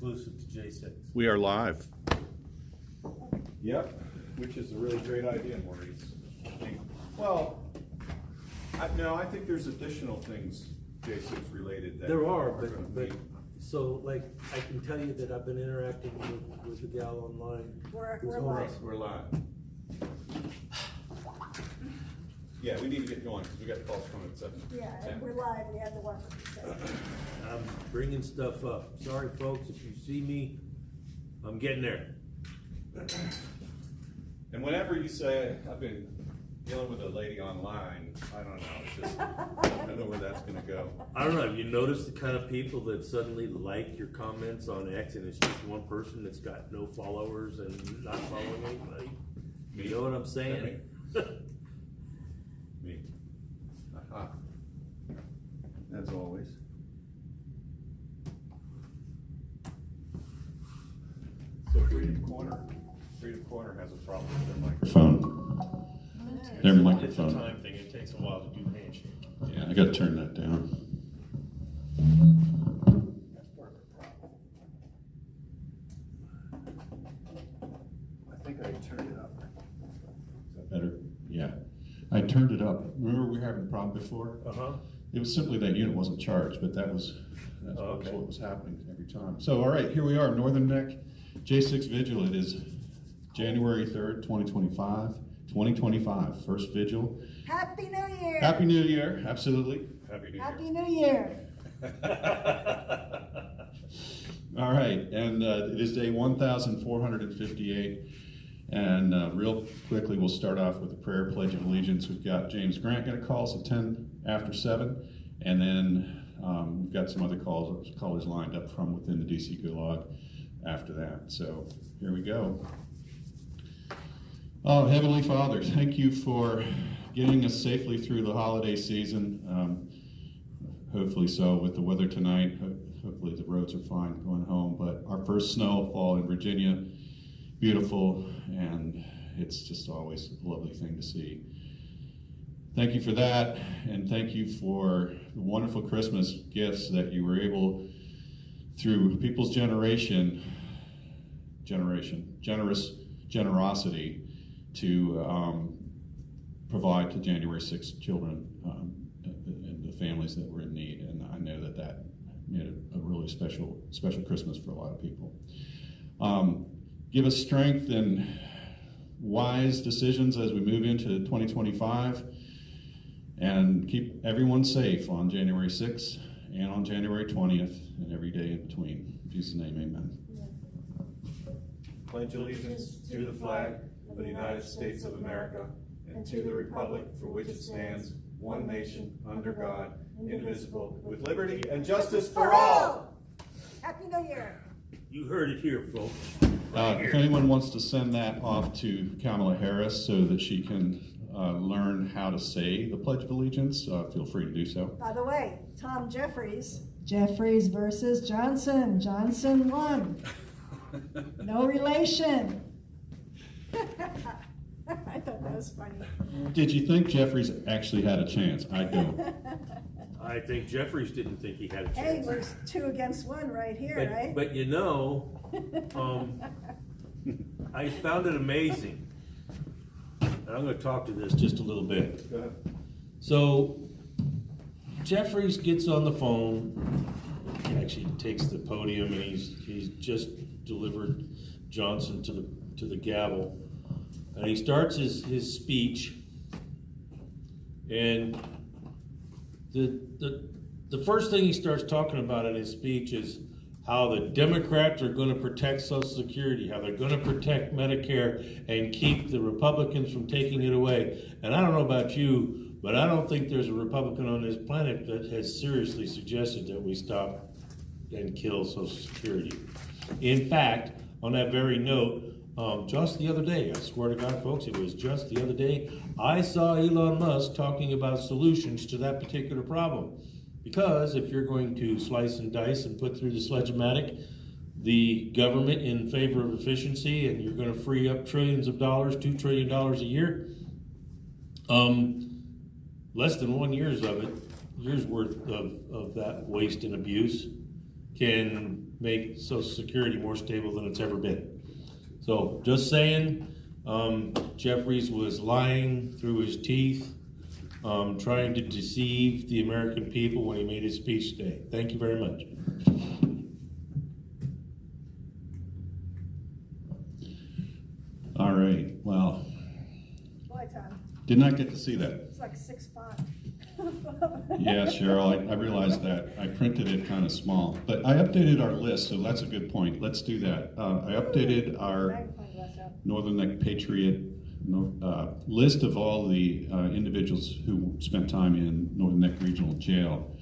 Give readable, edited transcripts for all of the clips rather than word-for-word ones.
exclusive to J6. We are live. Yep, which is a really great idea, Maurice. I think there's additional things J6 related that There are, gonna but, be. so like, I can tell you that I've been interacting with the gal online. We're who's live. on us. We're live. Yeah, we need to get going because we got calls coming at 7. Yeah, and we're live, we have the one for the second. I'm bringing stuff up. Sorry, folks, if you see me, I'm getting there. And whenever you say, I've been dealing with a lady online, I don't know, it's just, I don't know where that's gonna go. I don't know, have you noticed the kind of people that suddenly like your comments on X and it's just one person that's got no followers and not following anybody? Me. You know what I'm saying? Me. Aha. As always. So Freedom Corner has a problem with their microphone. Phone. Their It's a microphone. time thing, it takes a while to do the handshake. Yeah, I gotta turn that down. That's part of the problem. I think I turned it up. Is that better? Yeah. I turned it up. Remember we were having a problem before? Uh-huh. It was simply that unit wasn't charged, but that's Okay. what was happening every time. So, all right, here we are, Northern Neck J6 Vigil. It is January 3rd, 2025, first vigil. Happy New Year! Happy New Year, absolutely. Happy New Year. Happy New Year! All right, and it is day 1458. And real quickly, we'll start off with the prayer pledge of allegiance. We've got James Grant going to call us at 10 after 7. And then we've got some other callers lined up from within the DC Gulag after that. So here we go. Oh, Heavenly Father, thank you for getting us safely through the holiday season. Hopefully so with the weather tonight. Hopefully the roads are fine going home. But our first snowfall in Virginia, beautiful, and it's just always a lovely thing to see. Thank you for that, and thank you for the wonderful Christmas gifts that you were able, through people's generosity, to provide to January 6th children and the families that were in need. And I know that made a really special Christmas for a lot of people. Give us strength and wise decisions as we move into 2025, and keep everyone safe on January 6th and on January 20th and every day in between. In Jesus' name, amen. Pledge allegiance to the flag of the United States of America and to the republic for which it stands, one nation, under God, indivisible, with liberty and justice for all. Happy New Year! You heard it here, folks. If anyone wants to send that off to Kamala Harris so that she can learn how to say the Pledge of Allegiance, feel free to do so. By the way, Tom Jeffries versus Johnson. Johnson won. No relation. I thought that was funny. Did you think Jeffries actually had a chance? I don't. I think Jeffries didn't think he had a Hey, chance. we're 2 against 1 right here, right? But you know, I found it amazing. And I'm going to talk to this just a little bit. Go ahead. So, Jeffries gets on the phone. He actually takes the podium, and he's just delivered Johnson to the gavel, and he starts his speech. And the first thing he starts talking about in his speech is how the Democrats are going to protect Social Security, how they're going to protect Medicare and keep the Republicans from taking it away. And I don't know about you, but I don't think there's a Republican on this planet that has seriously suggested that we stop and kill Social Security. In fact, on that very note, just the other day, I swear to God, folks, it was just the other day, I saw Elon Musk talking about solutions to that particular problem. Because if you're going to slice and dice and put through the sledge-o-matic the government in favor of efficiency, and you're going to free up trillions of dollars, $2 trillion a year, less than 1 year's worth of that waste and abuse can make Social Security more stable than it's ever been. So, just saying, Jeffries was lying through his teeth, trying to deceive the American people when he made his speech today. Thank you very much. All right, well, Boy, Tom, did not get to see that. it's like 6 font. Yeah, Cheryl, I realized that. I printed it kind of small. But I updated our list, so that's a good point. Let's do that. I updated our Magnifying glass up. Northern Neck Patriot list of all the individuals who spent time in Northern Neck Regional Jail.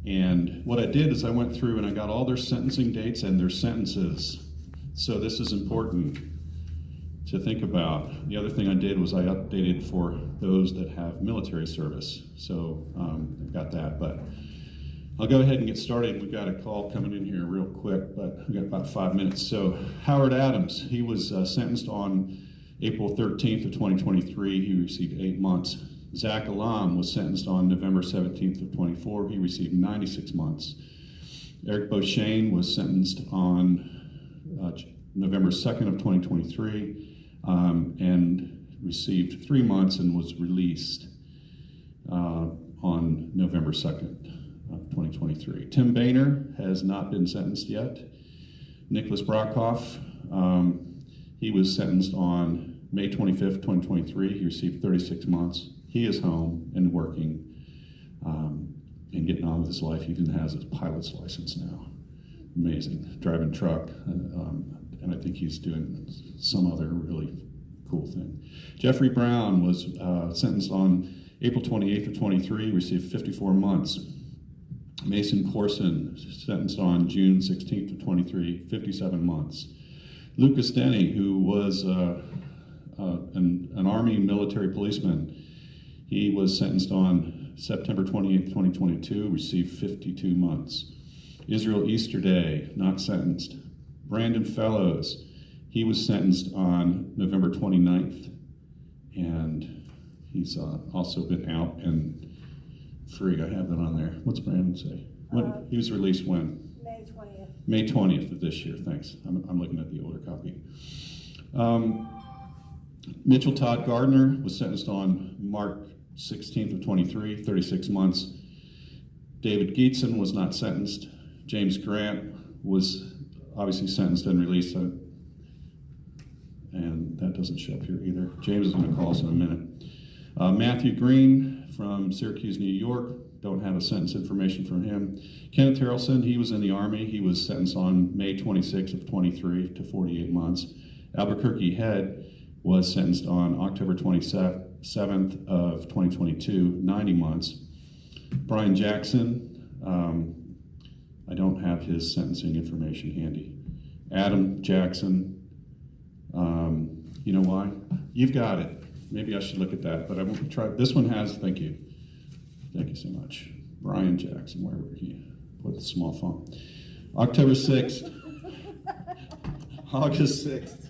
And what I did is I went through and I got all their sentencing dates and their sentences. So this is important to think about. The other thing I did was I updated for those that have military service. So I've got that, but I'll go ahead and get started. We've got a call coming in here real quick, but we've got about 5 minutes. So Howard Adams, he was sentenced on April 13th of 2023. He received 8 months. Zach Alam was sentenced on November 17th of 24. He received 96 months. Eric Beauchene was sentenced on November 2nd of 2023. And received 3 months and was released on November 2nd of 2023. Tim Boehner has not been sentenced yet. Nicholas Brockhoff, he was sentenced on May 25th, 2023. He received 36 months. He is home and working and getting on with his life. He even has his pilot's license now. Amazing. Driving truck. And I think he's doing some other really cool thing. Jeffrey Brown was sentenced on April 28th of 23, received 54 months. Mason Corson, sentenced on June 16th of 23, 57 months. Lucas Denny, who was an Army military policeman, he was sentenced on September 28th, 2022, received 52 months. Israel Easterday, not sentenced. Brandon Fellows, he was sentenced on November 29th, and he's also been out and free. I have that on there. What's Brandon say? He was released when? May 20th. May 20th of this year, thanks. I'm looking at the older copy. Mitchell Todd Gardner was sentenced on March 16th of 23, 36 months. David Geetson was not sentenced. James Grant was obviously sentenced and released, and that doesn't show up here either. James is going to call us in a minute. Matthew Green from Syracuse, New York, don't have a sentence information from him. Kenneth Harrelson, he was in the Army. He was sentenced on May 26th of 23 to 48 months. Albuquerque Head was sentenced on October 27th of 2022, 90 months. Brian Jackson, I don't have his sentencing information handy. Adam Jackson, you know why? You've got it. Maybe I should look at that, but I won't try. This one has, thank you. Thank you so much. Brian Jackson, where were he? Put the small font. October 6th, August 6th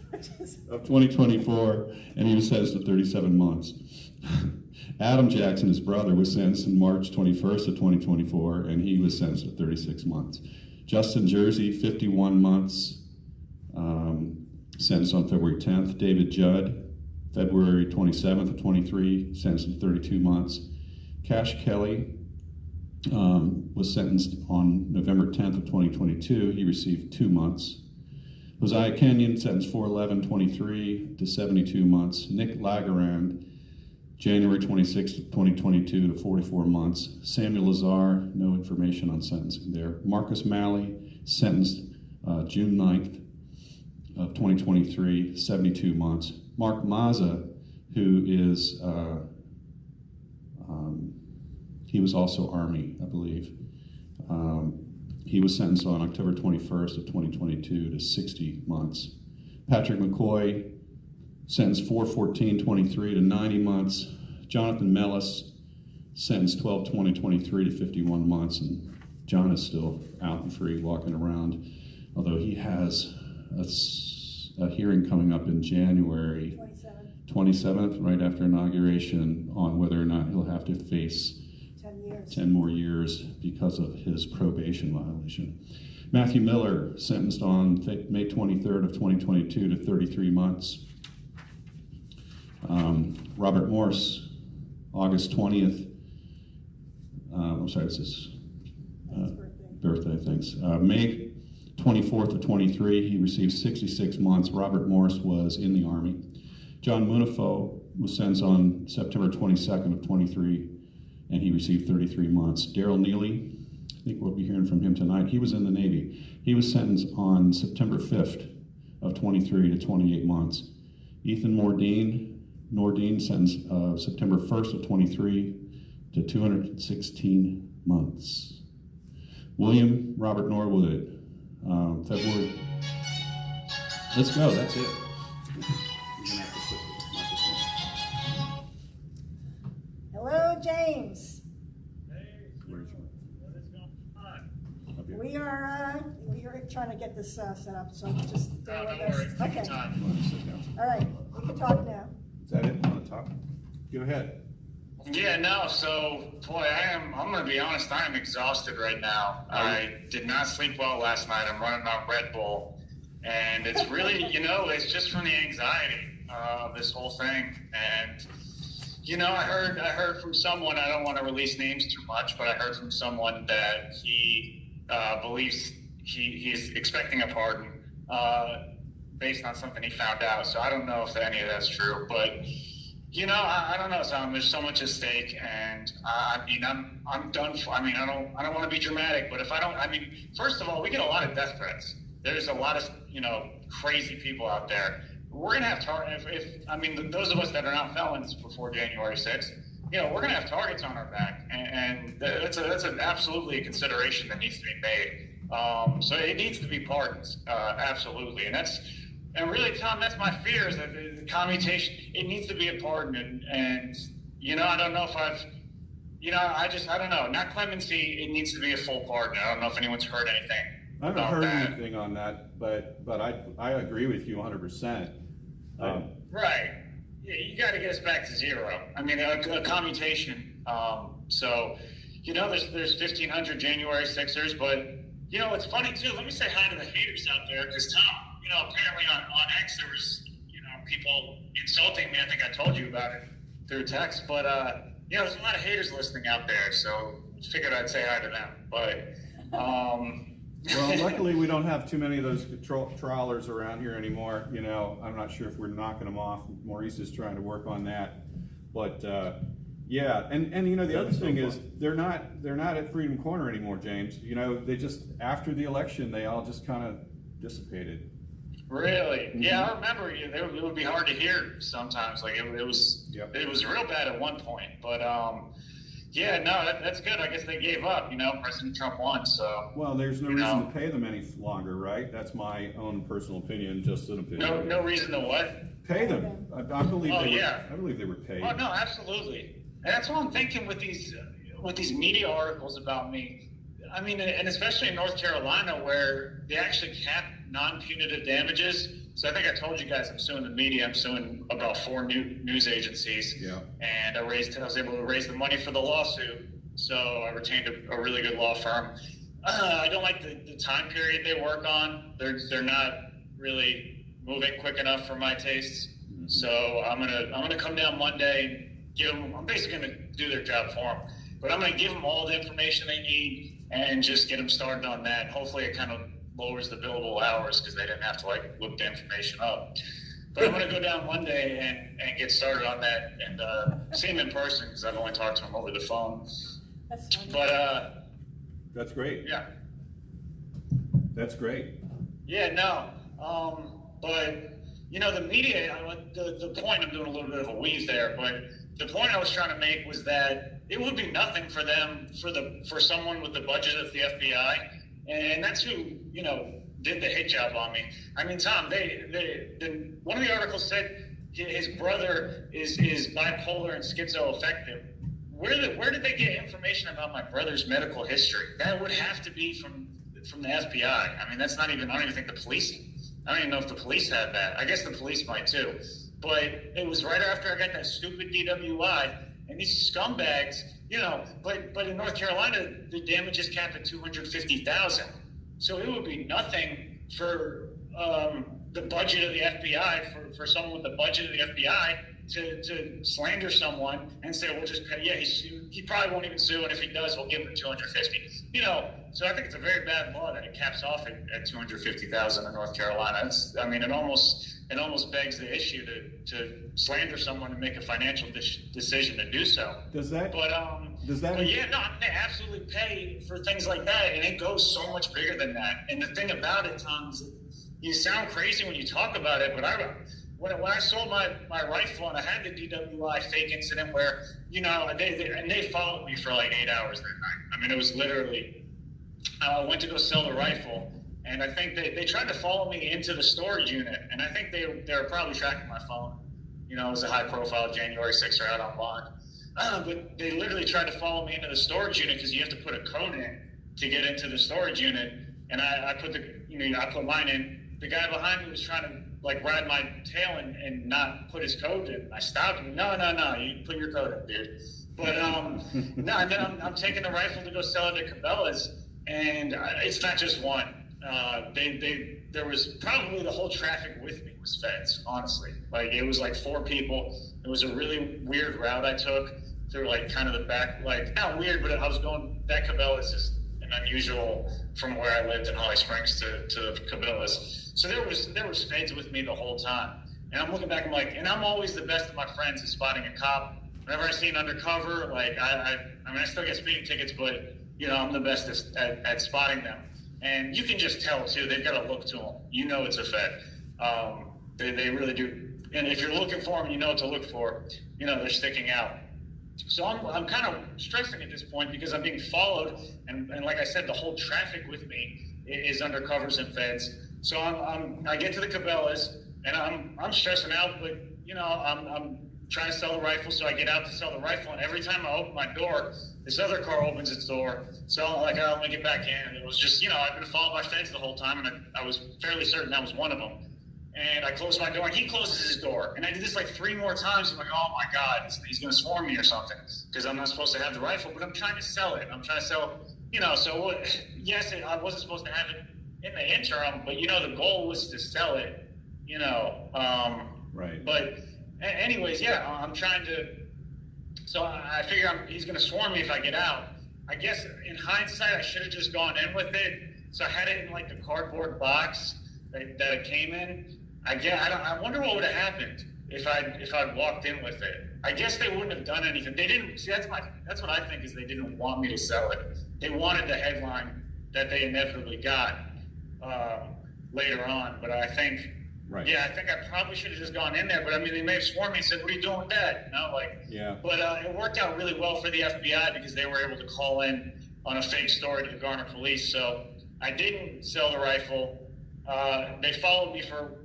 of 2024, and he was sentenced to 37 months. Adam Jackson, his brother, was sentenced in March 21st of 2024, and he was sentenced to 36 months. Justin Jersey, 51 months, sentenced on February 10th. David Judd, February 27th of 23, sentenced to 32 months. Cash Kelly was sentenced on November 10th of 2022. He received 2 months. Hosea Kenyon, sentenced 4/11/23 to 72 months. Nick Lagarand, January 26th of 2022 to 44 months. Samuel Lazar, no information on sentencing there. Marcus Malley, sentenced June 9th of 2023, 72 months. Mark Mazza, who is, he was also Army, I believe. He was sentenced on October 21st of 2022 to 60 months. Patrick McCoy, sentenced 4/14/23 to 90 months. Jonathan Mellis, sentenced 12/20/23 to 51 months. And John is still out and free, walking around, although he has a hearing coming up in January 27th, right after inauguration, on whether or not he'll have to face 10 years. 10 more years because of his probation violation. Matthew Miller, sentenced on May 23rd of 2022 to 33 months. Robert Morse, August 20th. I'm sorry, this is birthday, thanks. May 24th of 23, he received 66 months. Robert Morse was in the Army. John Munafo was sentenced on September 22nd of 23, and he received 33 months. Daryl Neely, I think we'll be hearing from him tonight. He was in the Navy. He was sentenced on September 5th of 23 to 28 months. Ethan Nordine sentenced September 1st of 23 to 216 months. William Robert Norwood, February. Let's go, that's it. Hello, James. Where's your- Up here. We are trying to get this set up, so just bear No with worries, us. take your Okay, time. You want to sit down? all right, we can talk now. Is that it on the top? Go ahead. Yeah, no, so, boy, I'm gonna be honest, I am exhausted right now. I did not sleep well last night. I'm running on Red Bull. And it's really, it's just from the anxiety of this whole thing. And, I heard from someone, I don't want to release names too much, but I heard from someone that he believes he's expecting a pardon based on something he found out. So I don't know if any of that's true, but I don't know, Tom. There's so much at stake, and I'm done. I don't want to be dramatic, but first of all, we get a lot of death threats. There's a lot of crazy people out there. We're gonna have those of us that are not felons before January 6th, we're gonna have targets on our back, and that's absolutely a consideration that needs to be made. So it needs to be pardons, absolutely, and really, Tom, that's my fear, is that the commutation, it needs to be a pardon, and I don't know if I don't know, not clemency, it needs to be a full pardon. I don't know if anyone's heard anything. I haven't about heard that. anything on that, but I agree with you 100%. Right. Yeah, you got to get us back to zero. A commutation. So, there's 1,500 January 6ers, but, it's funny, too. Let me say hi to the haters out there, because, Tom, apparently on X there was, people insulting me. I think I told you about it through text, but, there's a lot of haters listening out there, so figured I'd say hi to them. But, Well, luckily we don't have too many of those trawlers around here anymore. I'm not sure if we're knocking them off. Maurice is trying to work on that, but yeah. And the other thing is they're not at Freedom Corner anymore, James. They just, after the election, they all just kind of dissipated. Really? Yeah, I remember. It would be hard to hear sometimes. Like it was, Yep. It was real bad at one point. But yeah, no, that's good. I guess they gave up. President Trump won, so. Well, there's no reason to pay them any longer, right? That's my own personal opinion, just an opinion. No reason to what? Pay them. I believe Oh, they were. yeah. I believe they were paid. Oh no, absolutely. And that's what I'm thinking with these media articles about me. And especially in North Carolina, where they actually cap non-punitive damages. So I think I told you guys I'm suing the media. I'm suing about 4 news agencies. Yeah. And I was able to raise the money for the lawsuit. So I retained a really good law firm. I don't like the time period they work on. They're not really moving quick enough for my tastes. Mm-hmm. So I'm gonna come down Monday and give them. I'm basically gonna do their job for them. But I'm gonna give them all the information they need and just get them started on that. And hopefully it kind of lowers the billable hours because they didn't have to look the information up. But I'm going to go down Monday and get started on that and see him in person because I've only talked to him over the phone. That's fine. But That's great. yeah, That's great. yeah, no. But the media. The point, I'm doing a little bit of a weave there, but the point I was trying to make was that it would be nothing for them for someone with the budget of the FBI. And that's who, did the hit job on me. Tom, one of the articles said his brother is bipolar and schizoaffective. Where did they get information about my brother's medical history? That would have to be from the FBI. That's not even, I don't even think the police, I don't even know if the police had that. I guess the police might too. But it was right after I got that stupid DWI, and these scumbags, but in North Carolina, the damage is capped at $250,000. So it would be nothing for the budget of the FBI, for someone with the budget of the FBI to slander someone and say, we'll just pay. Yeah, he probably won't even sue, and if he does, we'll give him 250. You know, so I think it's a very bad law that it caps off at 250,000 in North Carolina. It almost begs the issue to slander someone and make a financial decision to do so. Does that? But They absolutely pay for things like that, and it goes so much bigger than that. And the thing about it, Tom, is you sound crazy when you talk about it, but when I sold my rifle and I had the DWI fake incident where, you know, they followed me for like 8 hours that night. I mean, it was literally, I went to go sell the rifle, and I think they tried to follow me into the storage unit, and I think they were probably tracking my phone. You know, it was a high-profile January 6th out on bond. But they literally tried to follow me into the storage unit because you have to put a code in to get into the storage unit, and I put mine in. The guy behind me was trying to like ride my tail and not put his code in. I stopped him. No, you put your code in, dude. But no, and then I'm taking the rifle to go sell it to Cabela's, and it's not just one. There was probably the whole traffic with me was feds, honestly. Like it was like 4 people. It was a really weird route I took through like kind of the back, like not weird, but I was going, that Cabela's is an unusual from where I lived in Holly Springs to Cabela's. So there was feds with me the whole time. And I'm looking back, I'm like, and I'm always the best of my friends at spotting a cop. Whenever I see an undercover, like I still get speeding tickets, but you know, I'm the best at spotting them. And you can just tell too, they've got a look to them. You know it's a Fed. They really do. And if you're looking for them, you know what to look for. You know, they're sticking out. So I'm kind of stressing at this point because I'm being followed, and like I said, the whole traffic with me is undercovers and feds. So I get to the Cabela's, and I'm stressing out, but you know, I'm trying to sell the rifle, so I get out to sell the rifle, and every time I open my door, this other car opens its door. So like, I'll make it back in. And it was just, you know, I've been followed by feds the whole time, and I was fairly certain that was one of them. And I closed my door, and he closes his door. And I did this like 3 more times. I'm like, oh my God, he's going to swarm me or something, because I'm not supposed to have the rifle, but I'm trying to sell it. I'm trying to sell, you know, so yes, I wasn't supposed to have it in the interim, but you know, the goal was to sell it, you know. Right. But anyways, yeah, I'm trying to, so I figure he's going to swarm me if I get out. I guess in hindsight, I should have just gone in with it. So I had it in like the cardboard box that it came in. I wonder what would have happened if I'd walked in with it. I guess they wouldn't have done anything. They didn't. See, that's what I think is they didn't want me to sell it. They wanted the headline that they inevitably got later on. But I think, Right. yeah, I think I probably should have just gone in there. But I mean, they may have sworn me and said, "What are you doing with that?" You know, like. Yeah. But it worked out really well for the FBI because they were able to call in on a fake story to the Garner police. So I didn't sell the rifle. They followed me for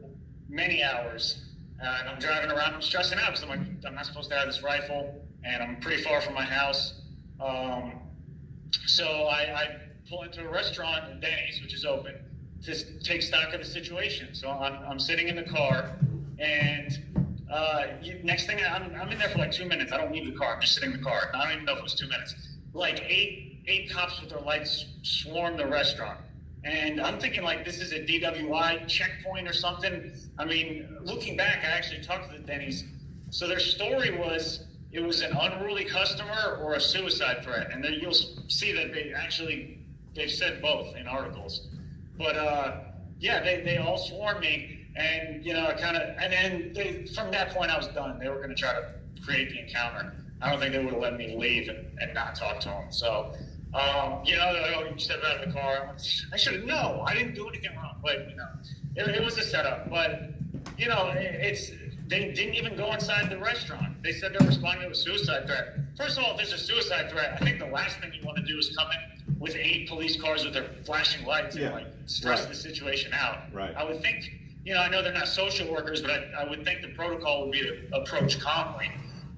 many hours, and I'm driving around. I'm stressing out because I'm like, I'm not supposed to have this rifle, and I'm pretty far from my house. So I pull into a restaurant in Denny's, which is open, to take stock of the situation. So I'm sitting in the car, and next thing I'm in there for like 2 minutes. I don't leave the car. I'm just sitting in the car. I don't even know if it was 2 minutes. Like eight cops with their lights swarm the restaurant. And I'm thinking like this is a DWI checkpoint or something. I mean, looking back, I actually talked to the Denny's. So their story was it was an unruly customer or a suicide threat. And then you'll see that they've said both in articles. But yeah, they all swarmed me, and you know, and then from that point I was done. They were going to try to create the encounter. I don't think they would have let me leave and not talk to them. So. You know, you step out of the car. I should have known. I didn't do anything wrong, but you know, it was a setup. But you know, they didn't even go inside the restaurant. They said they're responding to a suicide threat. First of all, if there's a suicide threat, I think the last thing you want to do is come in with 8 police cars with their flashing lights and like stress the situation out. Right. I would think, you know, I know they're not social workers, but I would think the protocol would be to approach calmly.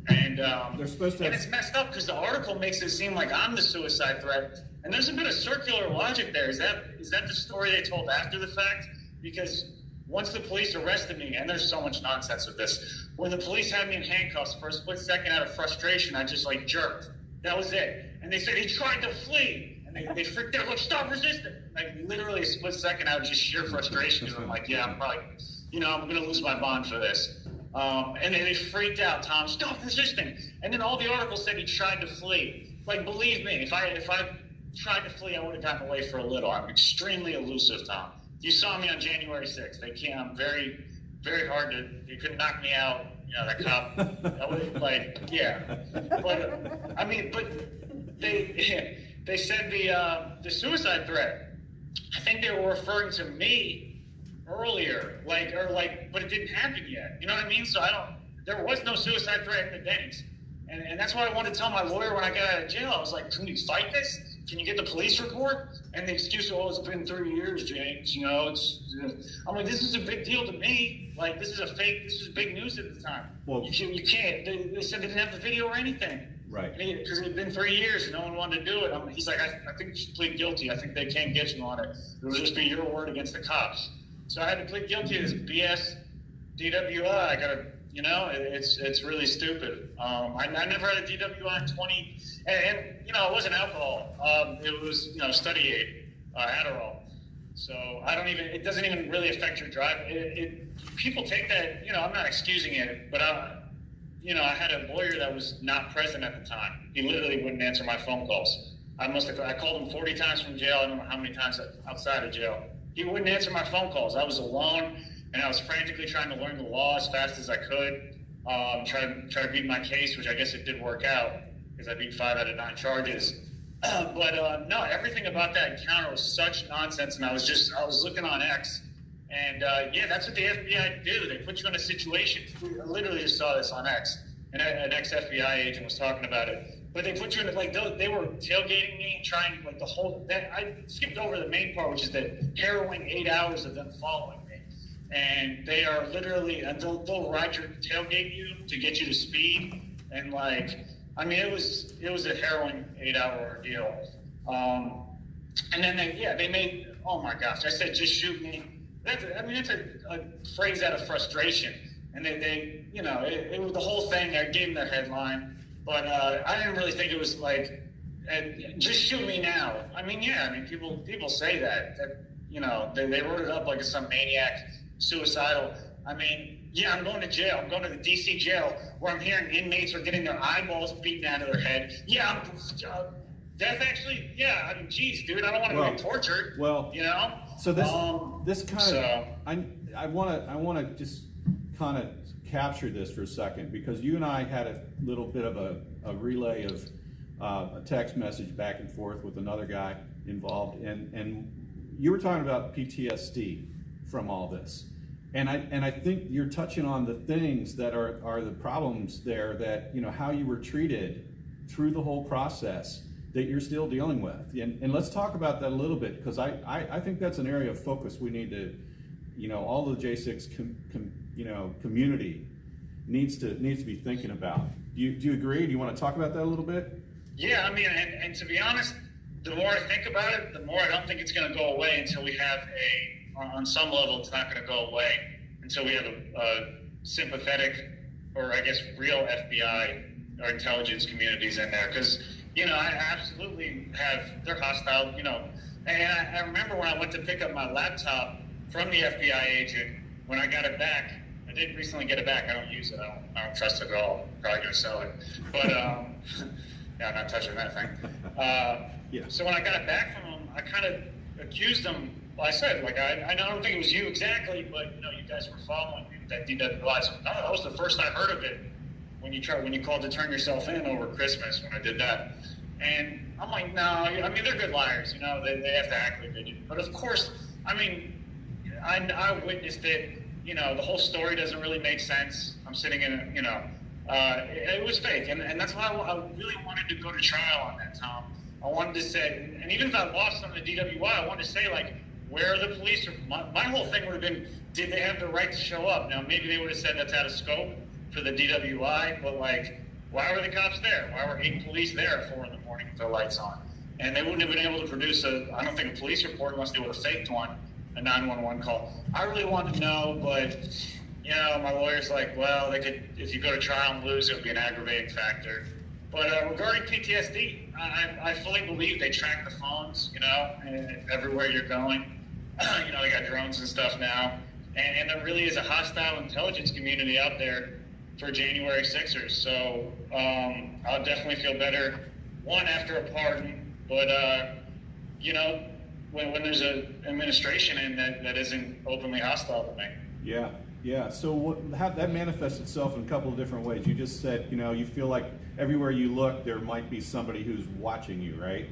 And They're supposed to and it's messed up because the article makes it seem like I'm the suicide threat, and there's a bit of circular logic there. Is that the story they told after the fact? Because once the police arrested me, and there's so much nonsense with this, when the police had me in handcuffs for a split second out of frustration, I just like jerked. That was it. And they said he tried to flee, and they freaked out, like, stop resisting. Like, literally a split second out of just sheer frustration, because I'm like, yeah, I'm probably, I'm going to lose my bond for this. And they freaked out, Tom, stop resisting. And then all the articles said he tried to flee. Like, believe me, if I tried to flee, I would have gotten away for a little. I'm extremely elusive, Tom. You saw me on January 6th. I'm very, very hard to, you couldn't knock me out. That cop, that was like, yeah. But, I mean, but they said the suicide threat, I think they were referring to me earlier, but it didn't happen yet. You know what I mean? So there was no suicide threat in the Dennings. And that's why I wanted to tell my lawyer when I got out of jail. I was like, can we fight this? Can you get the police report? And the excuse, it's been 3 years, James. I'm like, this is a big deal to me. Like, this is big news at the time. Well, you can't. They said they didn't have the video or anything. Right. Because it had been 3 years and no one wanted to do it. He's like, I think you should plead guilty. I think they can't get you on it. It'll just be your word against the cops. So I had to plead guilty to this BS DWI. I got to, it's really stupid. I never had a DWI in 20, and it wasn't alcohol. It was, study aid, Adderall. So it doesn't even really affect your drive. People take that, I'm not excusing it, but I had a lawyer that was not present at the time. He literally wouldn't answer my phone calls. I called him 40 times from jail. I don't know how many times outside of jail. He wouldn't answer my phone calls. I was alone, and I was frantically trying to learn the law as fast as I could. Try to beat my case, which I guess it did work out because I beat 5 out of 9 charges. But no, everything about that encounter was such nonsense, and I was looking on X, and that's what the FBI do. They put you in a situation. I literally just saw this on X, and an ex-FBI agent was talking about it. But they put you in, they were tailgating me and trying, I skipped over the main part, which is the harrowing 8 hours of them following me. And they are literally, they'll tailgate you to get you to speed. And it was a harrowing 8-hour ordeal. And then they made, oh my gosh, I said, just shoot me. That's a phrase out of frustration. And they it was the whole thing. I gave them their headline. But I didn't really think it was just shoot me now. People say that they wrote it up like it's some maniac, suicidal. I'm going to jail. I'm going to the D.C. jail where I'm hearing inmates are getting their eyeballs beaten out of their head. Yeah, death actually. Yeah, geez, dude, I don't want to get tortured. Well, So this kind of I want to just kind of capture this for a second, because you and I had a little bit of a relay of a text message back and forth with another guy involved, and you were talking about PTSD from all this, and I think you're touching on the things that are the problems there, that how you were treated through the whole process that you're still dealing with, and let's talk about that a little bit, because I think that's an area of focus we need to, all the J6 community needs to be thinking about. Do you agree? Do you want to talk about that a little bit? Yeah, and to be honest, the more I think about it, the more I don't think it's going to go away until we have on some level, it's not going to go away until we have a sympathetic, or I guess real FBI or intelligence communities in there. Because, I absolutely they're hostile, and I remember when I went to pick up my laptop from the FBI agent, when I got it back, I did recently get it back. I don't use it. I don't trust it at all. I'm probably going to sell it. But, yeah, I'm not touching that thing. Yeah. So when I got it back from him, I kind of accused him. Well, I said, I don't think it was you exactly, but, you guys were following me with that DWI. So, no, that was the first I heard of it when you called to turn yourself in over Christmas, when I did that. And I'm like, no, they're good liars. They have to act like they do. But, of course, I witnessed it. The whole story doesn't really make sense. I'm sitting in it was fake. And that's why I really wanted to go to trial on that, Tom. I wanted to say, and even if I lost on the DWI, I wanted to say, where are the police? My whole thing would have been, did they have the right to show up? Now, maybe they would have said that's out of scope for the DWI, but, why were the cops there? Why were 8 police there at 4 in the morning with their lights on? And they wouldn't have been able to produce I don't think, a police report unless they would have faked one, a 911 call. I really wanted to know, but, my lawyer's like, well, they could, if you go to trial and lose, it would be an aggravating factor. But regarding PTSD, I fully believe they track the phones, you know, everywhere you're going. You know, they got drones and stuff now. And there really is a hostile intelligence community out there for January 6ers. So I'll definitely feel better, one, after a pardon, but, you know, when there's an administration in that isn't openly hostile to me. Yeah, yeah. So how that manifests itself in a couple of different ways. You just said, you know, you feel like everywhere you look, there might be somebody who's watching you, right?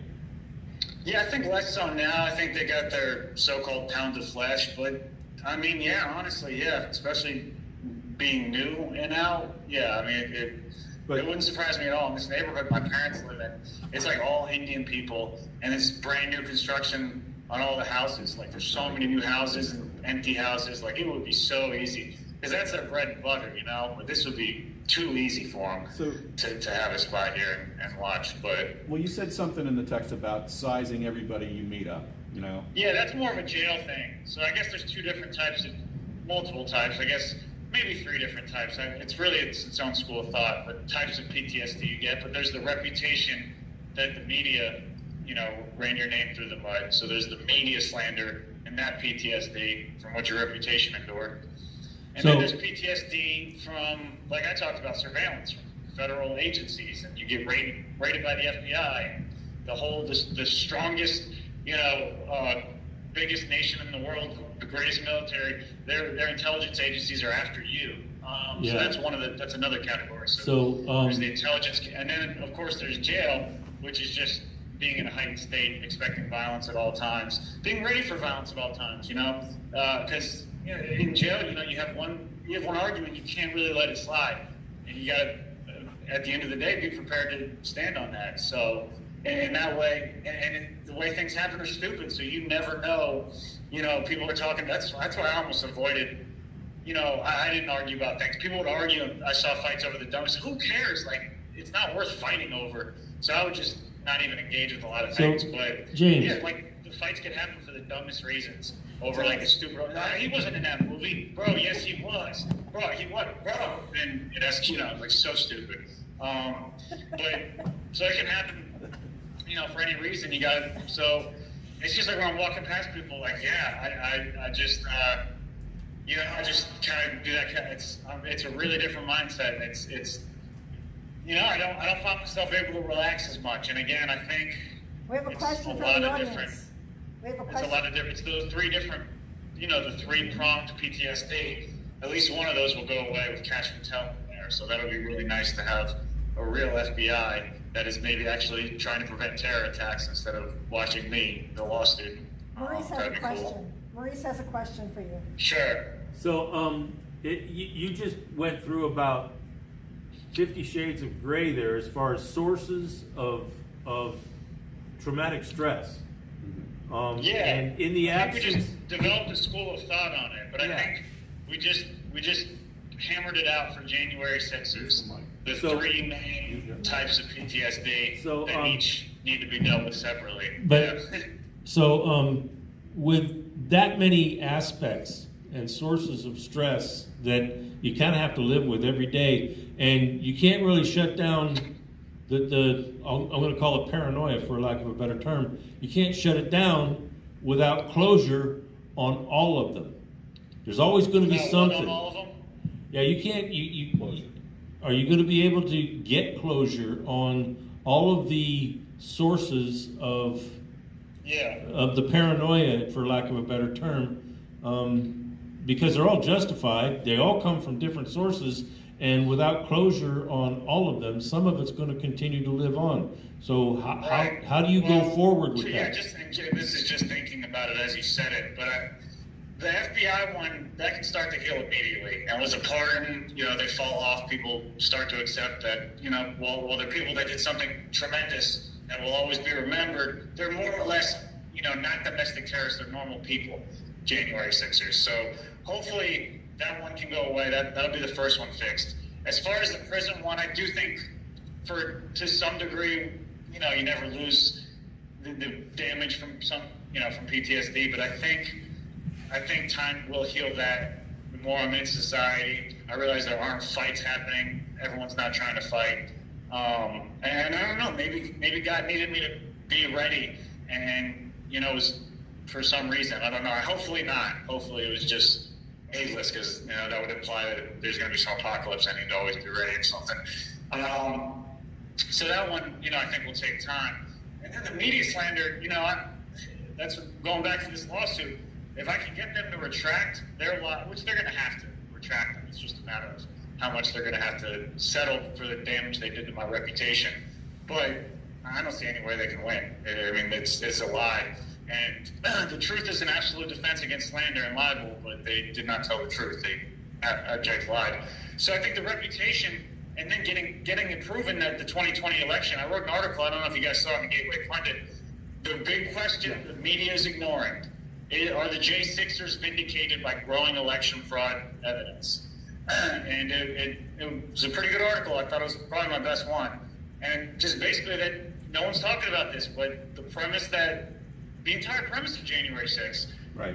Yeah, I think less so now. I think they got their so-called pound of flesh, but I mean, yeah, honestly, yeah, especially being new and out. Yeah, I mean, it wouldn't surprise me at all. In this neighborhood my parents live in, it's like all Indian people, and it's brand new construction on all the houses. Like, there's so many new houses, empty houses. Like, it would be so easy, because that's their bread and butter, you know. But this would be too easy for them to have a spot here and watch. But well, you said something in the text about sizing everybody you meet up, you know. yeah, that's more of a jail thing. So I guess there's multiple types. I guess maybe 3 different types. It's its own school of thought, but types of PTSD you get. But there's the reputation that the media, you know, ran your name through the mud. So there's the media slander and that PTSD from what your reputation endured. And then there's PTSD from, like I talked about, surveillance from federal agencies, and you get raided by the FBI. And the strongest, you know, biggest nation in the world, the greatest military, their intelligence agencies are after you. So that's another category. So there's the intelligence, and then of course there's jail, which is just being in a heightened state, expecting violence at all times, being ready for violence at all times. You know, because you know, in jail, you know, you have one argument, you can't really let it slide, and you got to, at the end of the day, be prepared to stand on that. So in that way, and the way things happen are stupid, so you never know. You know, people are talking. That's why I almost avoided. You know, I didn't argue about things. People would argue. I saw fights over the dumbest. Who cares? Like, it's not worth fighting over. So I would just not even engage with a lot of things. But James, yeah, like the fights can happen for the dumbest reasons. Over like a stupid. He wasn't in that movie, bro. Yes, he was, bro. He was, bro. And that's, you know, like, so stupid. But so it can happen, you know, for any reason. You got so. It's just like when I'm walking past people, like, yeah, I just, you know, I just kind of do that. It's a really different mindset. It's, you know, I don't find myself able to relax as much. And again, I think We have a question from the audience. We have a question. It's a lot of different. It's those 3 different, you know, the 3-pronged PTSD. At least one of those will go away with catch and tell in there. So that'll be really nice to have a real FBI that is maybe actually trying to prevent terror attacks instead of watching me, the law student. Maurice has That'd a be question. cool. Maurice has a question for you. Sure. So, you just went through about 50 shades of gray there as far as sources of traumatic stress. Yeah. And in the I think we absence, just developed a school of thought on it, but I think we just hammered it out for January 6ers. The 3 main types of PTSD that each need to be dealt with separately. But with that many aspects and sources of stress that you kind of have to live with every day, and you can't really shut down I'm going to call it paranoia for lack of a better term. You can't shut it down without closure on all of them. There's always going to be something. On all of them? Yeah, you can't. Are you going to be able to get closure on all of the sources of the paranoia, for lack of a better term? Because they're all justified. They all come from different sources, and without closure on all of them, some of it's going to continue to live on. So how do you go forward with that? Yeah, this is just thinking about it as you said it, but the FBI one, that can start to heal immediately. And with a pardon, you know, they fall off, people start to accept that, you know, well, they're people that did something tremendous that will always be remembered. They're more or less, you know, not domestic terrorists, they're normal people, January 6ers. So hopefully that one can go away. That'll be the first one fixed. As far as the prison one, I do think to some degree, you know, you never lose the damage from from PTSD, but I think time will heal that. The more I'm in society, I realize there aren't fights happening. Everyone's not trying to fight. And I don't know, maybe God needed me to be ready, and it was for some reason. I don't know. Hopefully not. Hopefully it was just ageless, because that would imply that there's going to be some apocalypse. I need to always be ready or something. So that one, I think will take time. And then the media slander, that's going back to this lawsuit. If I can get them to retract their law, which they're going to have to retract them, it's just a matter of how much they're going to have to settle for the damage they did to my reputation. But I don't see any way they can win. I mean, it's a lie. And the truth is an absolute defense against slander and libel, but they did not tell the truth. They abject lied. So I think the reputation, and then getting it proven that the 2020 election, I wrote an article, I don't know if you guys saw it in Gateway Pundit. The big question the media is ignoring: are the J6ers vindicated by growing election fraud evidence? And it was a pretty good article. I thought it was probably my best one. And just basically that no one's talking about this, but the entire premise of January 6th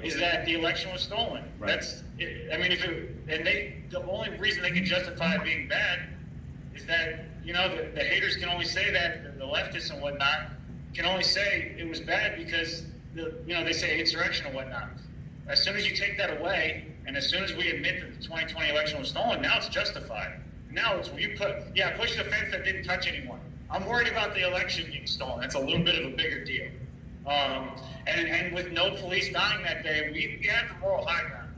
is that the election was stolen. Right. The only reason they can justify it being bad is that, the haters can only say that, the leftists and whatnot can only say it was bad because, they say insurrection and whatnot. As soon as you take that away, and as soon as we admit that the 2020 election was stolen, now it's justified. Now it's when you push the fence that didn't touch anyone. I'm worried about the election being stolen. That's a little bit of a bigger deal. And with no police dying that day, we have the moral high ground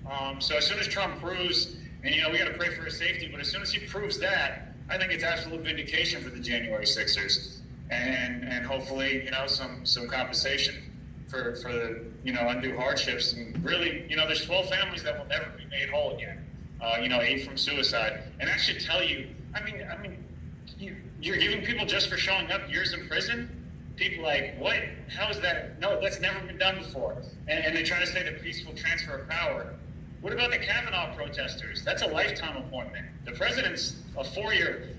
now. So as soon as Trump proves, and we got to pray for his safety, but as soon as he proves that, I think it's absolute vindication for the January 6ers, and hopefully some compensation for the undue hardships. And really, there's 12 families that will never be made whole again. 8 from suicide, and that should tell you. I mean, you're giving people just for showing up years in prison. People like, what? How is that? No, that's never been done before. And they try to say the peaceful transfer of power. What about the Kavanaugh protesters? That's a lifetime appointment. The president's a 4-year,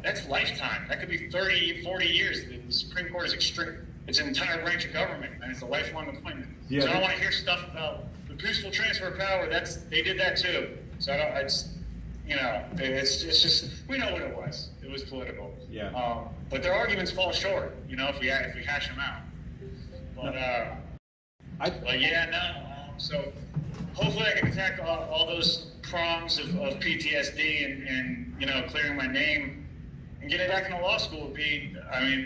that's lifetime. That could be 30, 40 years. The Supreme Court is extreme. It's an entire branch of government, and it's a lifelong appointment. Yeah, so I don't want to hear stuff about the peaceful transfer of power. They did that too. So it's just, we know what it was. It was political. Yeah. But their arguments fall short, if we hash them out. But so hopefully I can attack all those prongs of PTSD and clearing my name and getting back into law school would be,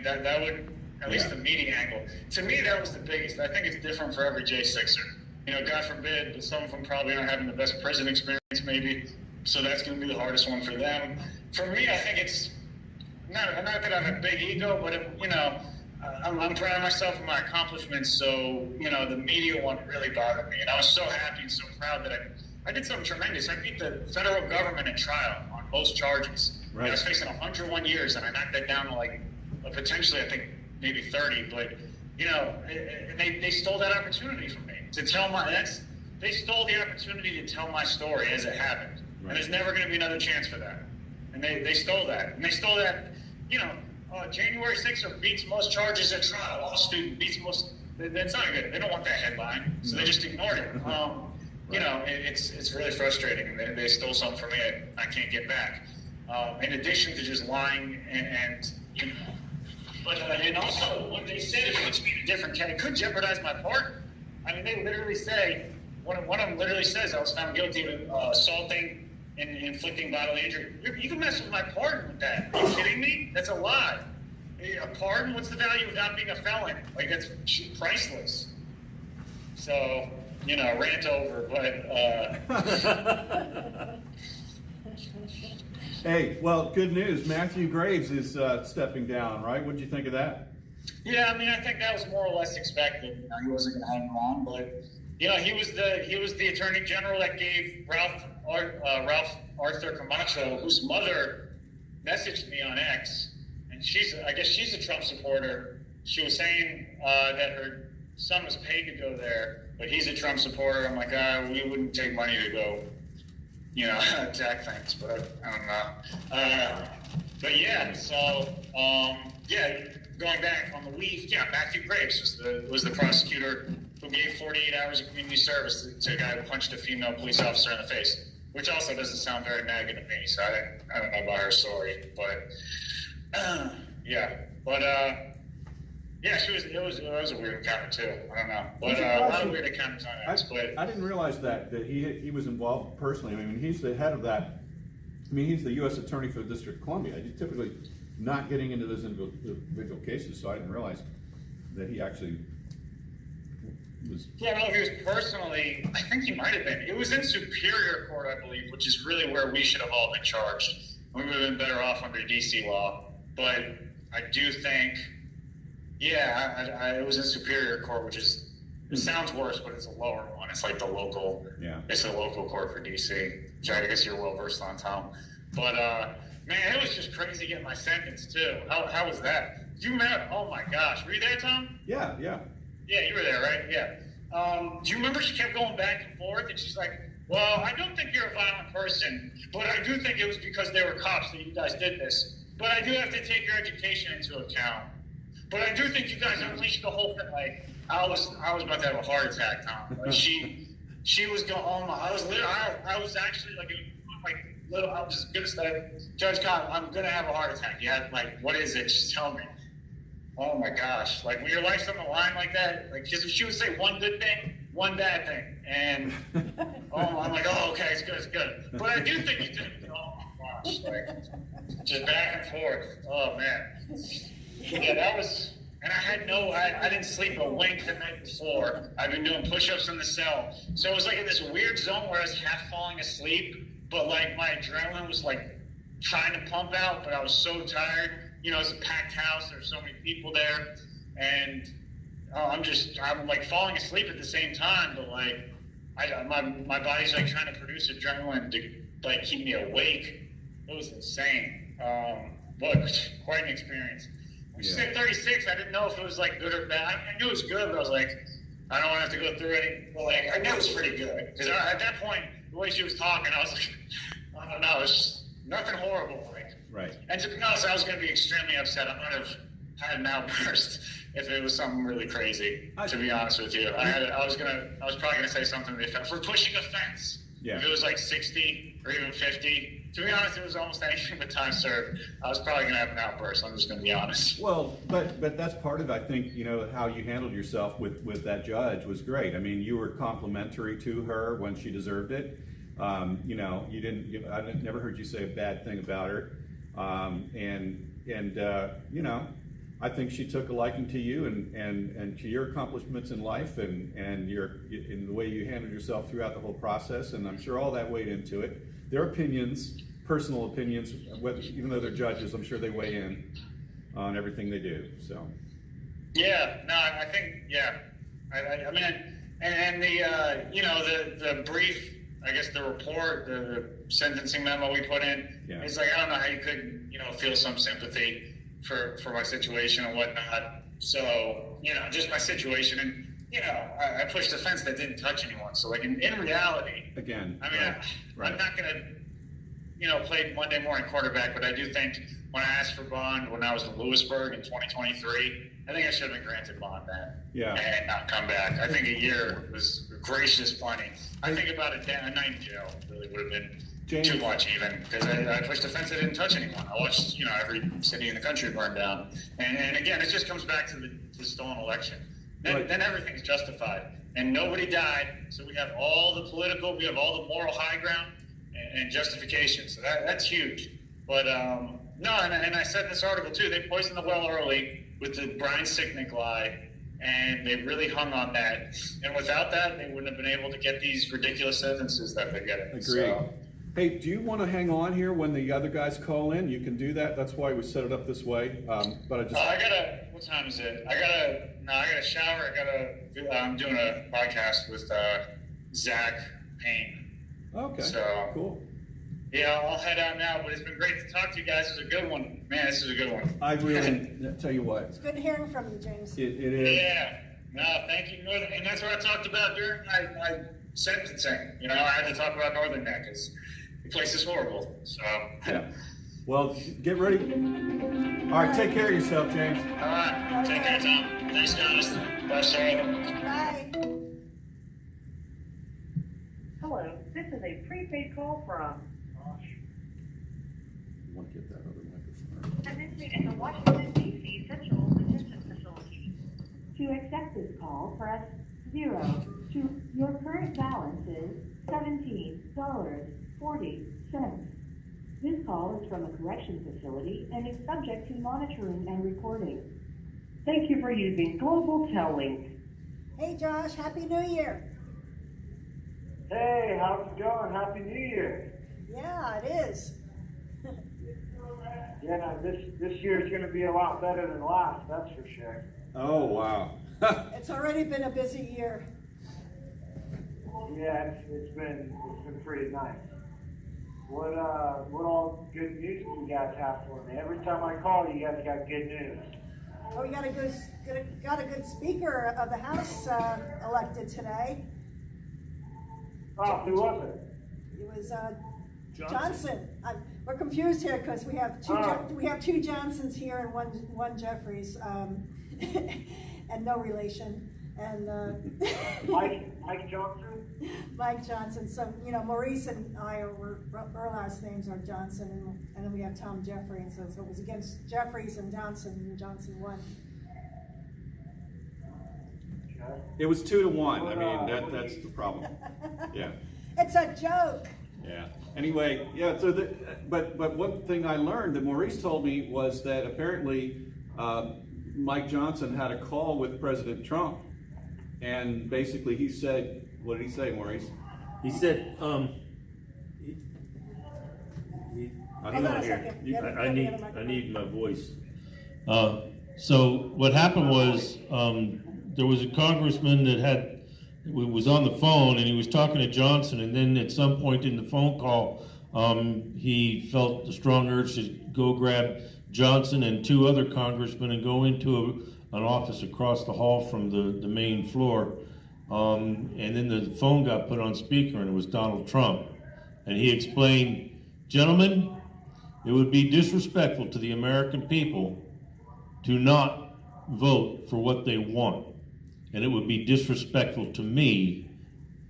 that would, at least the media angle. To me, that was the biggest. I think it's different for every J6er. God forbid, but some of them probably aren't having the best prison experience maybe. So that's going to be the hardest one for them. For me, I think it's not that I have a big ego, but I'm proud of myself and my accomplishments. So the media one really bothered me, and I was so happy and so proud that I did something tremendous. I beat the federal government in trial on most charges. Right. I was facing 101 years, and I knocked that down to potentially I think maybe 30. But they stole that opportunity from me to tell they stole the opportunity to tell my story as it happened. Right. And there's never going to be another chance for that. And they stole that. And they stole that, January 6th beats most charges at trial. Law student beats most. That's not good. They don't want that headline. So they just ignored it. It's really frustrating. They stole something from me I can't get back. In addition to just lying and also what they said, if it puts me in a different category, it could jeopardize my pardon. They literally say, one of them literally says I was found guilty of assaulting and inflicting bodily injury. You can mess with my pardon with that. Are you kidding me? That's a lie. A pardon? What's the value of not being a felon? That's priceless. So, rant over, but... Hey, well, good news. Matthew Graves is stepping down, right? What did you think of that? Yeah, I think that was more or less expected. He wasn't going to hang around, but he was the attorney general that gave Ralph Arthur Camacho, whose mother messaged me on X, and I guess she's a Trump supporter. She was saying that her son was paid to go there, but he's a Trump supporter. I'm like, we wouldn't take money to go, attack things, but I don't know. But yeah, so going back on the leaf, Matthew Graves was the prosecutor who gave 48 hours of community service to a guy who punched a female police officer in the face, which also doesn't sound very MAGA to me, so I don't know about her story, but Yeah, but yeah, it was a weird encounter too. I don't know, but What's your a lot question? of weird encounters on X. But I didn't realize that he was involved personally. I mean, he's the head of that. I mean, he's the U.S. Attorney for the District of Columbia. He's typically not getting into those individual cases, so I didn't realize that he actually was. yeah, I don't know if he was personally. I think he might have been. It was in Superior Court, I believe, which is really where we should have all been charged. We would have been better off under DC law. But I do think, yeah, it was in Superior Court, which is, it sounds worse, but it's a lower one. It's like the local, it's a local court for DC, which I guess you're well versed on, Tom. But man, it was just crazy getting my sentence too. How was that? You met? Oh my gosh, were you there, Tom? Yeah. Yeah, you were there, right? Yeah. Do you remember she kept going back and forth, and she's like, well, I don't think you're a violent person, but I do think it was because they were cops that you guys did this. But I do have to take your education into account. But I do think you guys unleashed the whole thing. Like, I was about to have a heart attack, Tom. Like, she was going, oh my, I was actually like little, I was gonna say, Judge Cobb, I'm gonna have a heart attack. Yeah, like, what is it? Just tell me. Oh my gosh, like when your life's on the line like that, like, because if she would say one good thing, one bad thing, and I'm like, oh, okay, it's good. But I do think you did. Oh my gosh, like just back and forth. Oh man, yeah, that was. And I didn't sleep a wink the night before. I've been doing push-ups in the cell, so it was like in this weird zone where I was half falling asleep, but like my adrenaline was like trying to pump out, but I was so tired. You know, it's a packed house. There's so many people there, and I'm like falling asleep at the same time. But like, my body's like trying to produce adrenaline to like keep me awake. It was insane. But quite an experience. When she said 36, I didn't know if it was like good or bad. I knew it was good, but I was like, I don't want to have to go through any. But like, I knew it was pretty good because at that point, the way she was talking, I was like, I don't know, it's just nothing horrible. Right. And to be honest, I was going to be extremely upset. I might have had an outburst if it was something really crazy. To be honest with you, I was probably going to say something to the effect for pushing a fence. Yeah. If it was like 60 or even 50, to be honest, it was almost anything but time served. I was probably going to have an outburst. I'm just going to be honest. Well, but that's part of, I think, you know, how you handled yourself with that judge was great. I mean, you were complimentary to her when she deserved it. You know, I never heard you say a bad thing about her. You know, I think she took a liking to you and to your accomplishments in life and in the way you handled yourself throughout the whole process. And I'm sure all that weighed into it. Their opinions, personal opinions, even though they're judges, I'm sure they weigh in on everything they do. So. Yeah, no, I think, yeah. I mean, and the, you know, the brief, I guess the report, the sentencing memo we put in, it's like, I don't know how you couldn't, you know, feel some sympathy for my situation and whatnot. So, you know, just my situation. And, you know, I pushed a fence that didn't touch anyone. So, like, in reality, again, I mean, I'm not going to, you know, play Monday morning quarterback, but I do think when I asked for bond when I was in Lewisburg in 2023, I think I should have been granted bond then. Yeah. And not come back. I think a year was gracious plenty. I think about a night in jail really would have been too much even, because I pushed a fence that didn't touch anyone. I watched, you know, every city in the country burn down. And again, it just comes back to the stolen election. Then everything's justified. And nobody died, so we have all the political, we have all the moral high ground and justification. So that's huge. But no, and I said in this article too, they poisoned the well early with the Brian Sicknick lie, and they really hung on that. And without that, they wouldn't have been able to get these ridiculous sentences that they're getting. Agreed. So, hey, do you want to hang on here when the other guys call in? You can do that. That's why we set it up this way. But I just. what time is it? I gotta shower. I'm doing a podcast with Zach Payne. Okay. So cool. Yeah, I'll head out now, but it's been great to talk to you guys. This is a good one. Man, this is a good one. I really, tell you what. It's good hearing from you, James. It is. Yeah. No, thank you. And that's what I talked about during my sentencing. You know, I had to talk about Northern Neck because the place is horrible. So. Yeah. Well, get ready. All right, take care of yourself, James. All right. Take care, Tom. Thanks, guys. Bye, Sarah. Bye. Hello, this is a prepaid call from. You want to get that other microphone? Positioned at the Washington, D.C. Central Detention Facility. To accept this call, press 0. Your current balance is $17.40. This call is from a correction facility and is subject to monitoring and recording. Thank you for using Global Tellink. Hey, Josh, Happy New Year. Hey, how's it going? Happy New Year. Yeah, it is. Yeah, this year is going to be a lot better than last, that's for sure. Oh, wow. It's already been a busy year. Yeah, it's been pretty nice. What all good news do you guys have for me? Every time I call, you guys got good news. Oh, we got a good speaker of the House elected today. Oh, who was it? It was Johnson. We're confused here because we have two Johnsons here and one Jeffries, and no relation. And Mike Johnson. Mike Johnson. So Maurice and I our last names are Johnson, and then we have Tom Jeffrey. And so it was against Jeffries and Johnson won. Okay. It was 2-1. I mean, that's the problem. Yeah. It's a joke. Yeah. Anyway, yeah. So, but one thing I learned that Maurice told me was that apparently Mike Johnson had a call with President Trump, and basically he said, what did he say, Maurice? He said, I don't know here. I need my voice. So what happened was, there was a congressman that was on the phone, and he was talking to Johnson, and then at some point in the phone call, he felt the strong urge to go grab Johnson and two other congressmen and go into an office across the hall from the main floor. And then the phone got put on speaker, and it was Donald Trump. And he explained, gentlemen, it would be disrespectful to the American people to not vote for what they want. And it would be disrespectful to me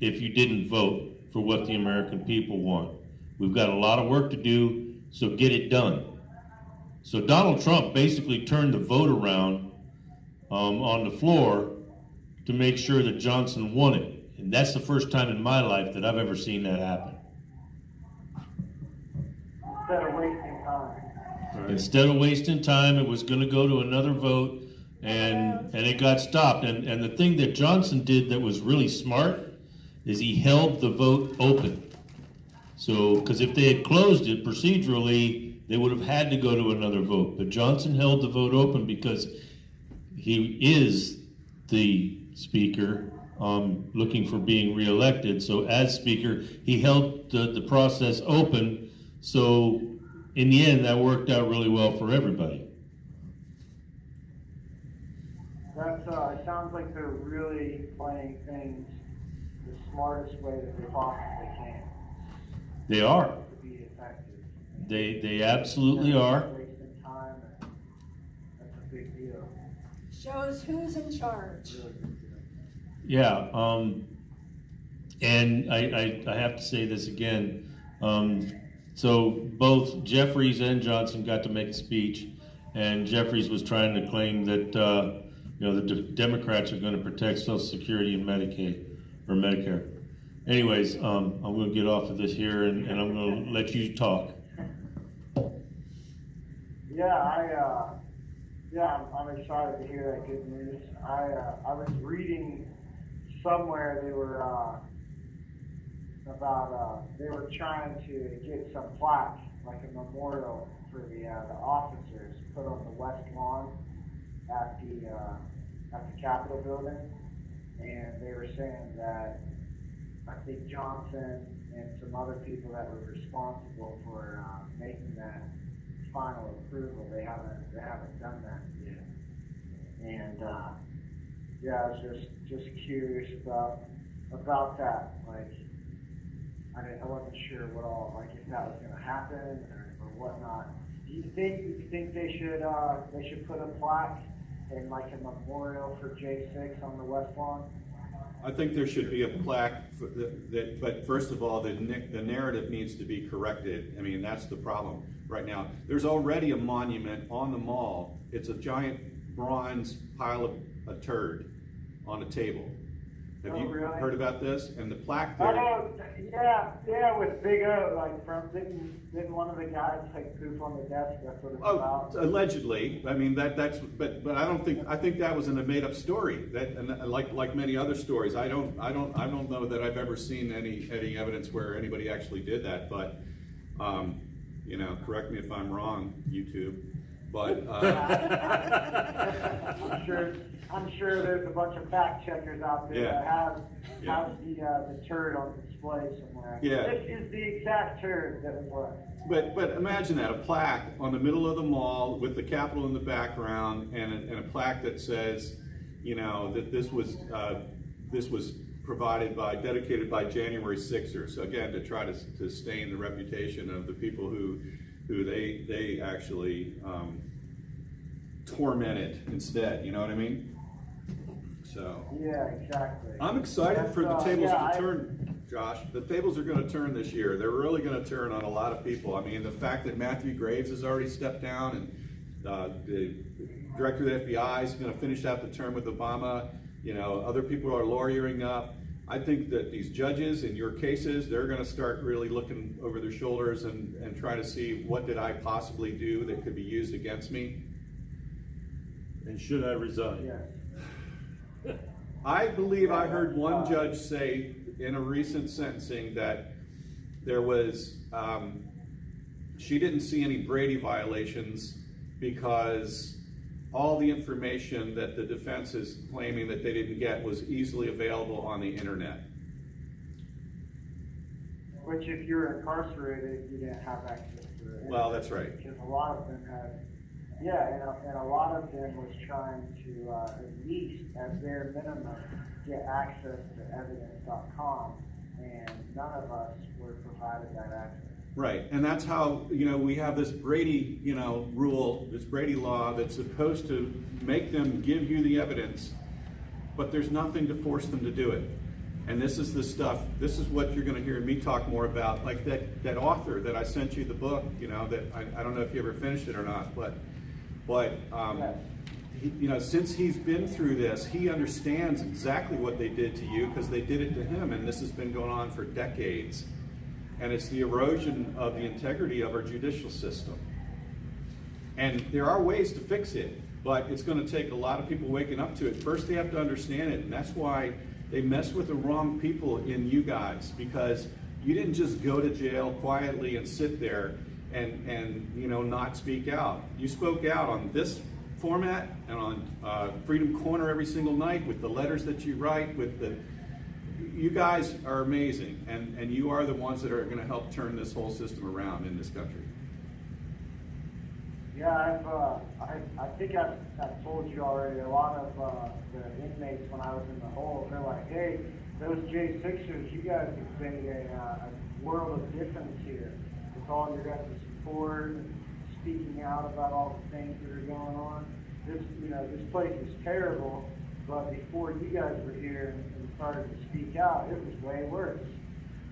if you didn't vote for what the American people want. We've got a lot of work to do, so get it done. So Donald Trump basically turned the vote around on the floor to make sure that Johnson won it. And that's the first time in my life that I've ever seen that happen. Instead of wasting time. Instead of wasting time, it was gonna go to another vote, and it got stopped. And the thing that Johnson did that was really smart is he held the vote open. So, because if they had closed it procedurally, they would have had to go to another vote. But Johnson held the vote open because he is the speaker looking for being reelected. So as speaker, he held the process open. So in the end, that worked out really well for everybody. That's it sounds like they're really playing things the smartest way that they possibly can. They are. To be effective. They absolutely are. Wasting time, and that's a big deal. Shows who's in charge. Really big deal. Yeah, and I have to say this again. So both Jeffries and Johnson got to make a speech, and Jeffries was trying to claim that the Democrats are going to protect Social Security and Medicaid or Medicare. Anyways, I'm going to get off of this here, and I'm going to let you talk. I'm excited to hear that good news. I was reading somewhere they were they were trying to get some plaques, like a memorial for the officers, put on the west lawn at the Capitol building, and they were saying that I think Johnson and some other people that were responsible for making that final approval, they haven't done that yet. And I was just curious about that. Like, I wasn't sure what all, like, if that was going to happen or whatnot. Do you think they should put a plaque and like a memorial for J6 on the West Lawn? I think there should be a plaque but first of all, the narrative needs to be corrected. I mean, that's the problem right now. There's already a monument on the mall. It's a giant bronze pile of a turd on a table. Have you really? heard about this? And the plaque I there. know, yeah, with Big O, like didn't one of the guys like poop on the desk? That's what it's Oh, about. allegedly. I mean, that's, but I think that was in a made up story. And like many other stories, I don't know that I've ever seen any evidence where anybody actually did that. But, you know, correct me if I'm wrong, YouTube. But I'm sure there's a bunch of fact checkers out there that have the turd on display somewhere. Yeah. This is the exact turd that was left. But imagine that, a plaque on the middle of the mall with the Capitol in the background and a plaque that says, you know, that this was dedicated by January 6ers. So again, to try to stain the reputation of the people who they actually tormented instead, you know what I mean? So. Yeah, exactly. I'm excited for the tables to turn. turn, Josh. The tables are going to turn this year. They're really going to turn on a lot of people. I mean, the fact that Matthew Graves has already stepped down and the director of the FBI is going to finish out the term with Obama. You know, other people are lawyering up. I think that these judges in your cases, they're going to start really looking over their shoulders and try to see what did I possibly do that could be used against me. And should I resign? Yes. I believe I heard one judge say in a recent sentencing that there was, she didn't see any Brady violations because all the information that the defense is claiming that they didn't get was easily available on the internet. Which if you're incarcerated, you didn't have access to it. Well, that's right. Because a lot of them had, and a lot of them was trying to, at least at bare minimum, get access to evidence.com, and none of us were provided that access. Right, and that's how, you know, we have this Brady, you know, rule, this Brady law that's supposed to make them give you the evidence, but there's nothing to force them to do it. And this is the stuff, this is what you're going to hear me talk more about, like that author that I sent you the book, you know, that I don't know if you ever finished it or not, but Yes. you know, since he's been through this, he understands exactly what they did to you because they did it to him, and this has been going on for decades. And it's the erosion of the integrity of our judicial system. And there are ways to fix it, but it's going to take a lot of people waking up to it. First, they have to understand it, and that's why they mess with the wrong people in you guys, because you didn't just go to jail quietly and sit there and you know, not speak out. You spoke out on this format and on Freedom Corner every single night with the letters that you write, with the, you guys are amazing, and you are the ones that are going to help turn this whole system around in this country. Yeah, I think I've told you already, a lot of the inmates when I was in the hole, they're like, hey, those J6ers, you guys have made a world of difference here. With all your guys' support and speaking out about all the things that are going on. This place is terrible, but before you guys were here and started to speak out, it was way worse.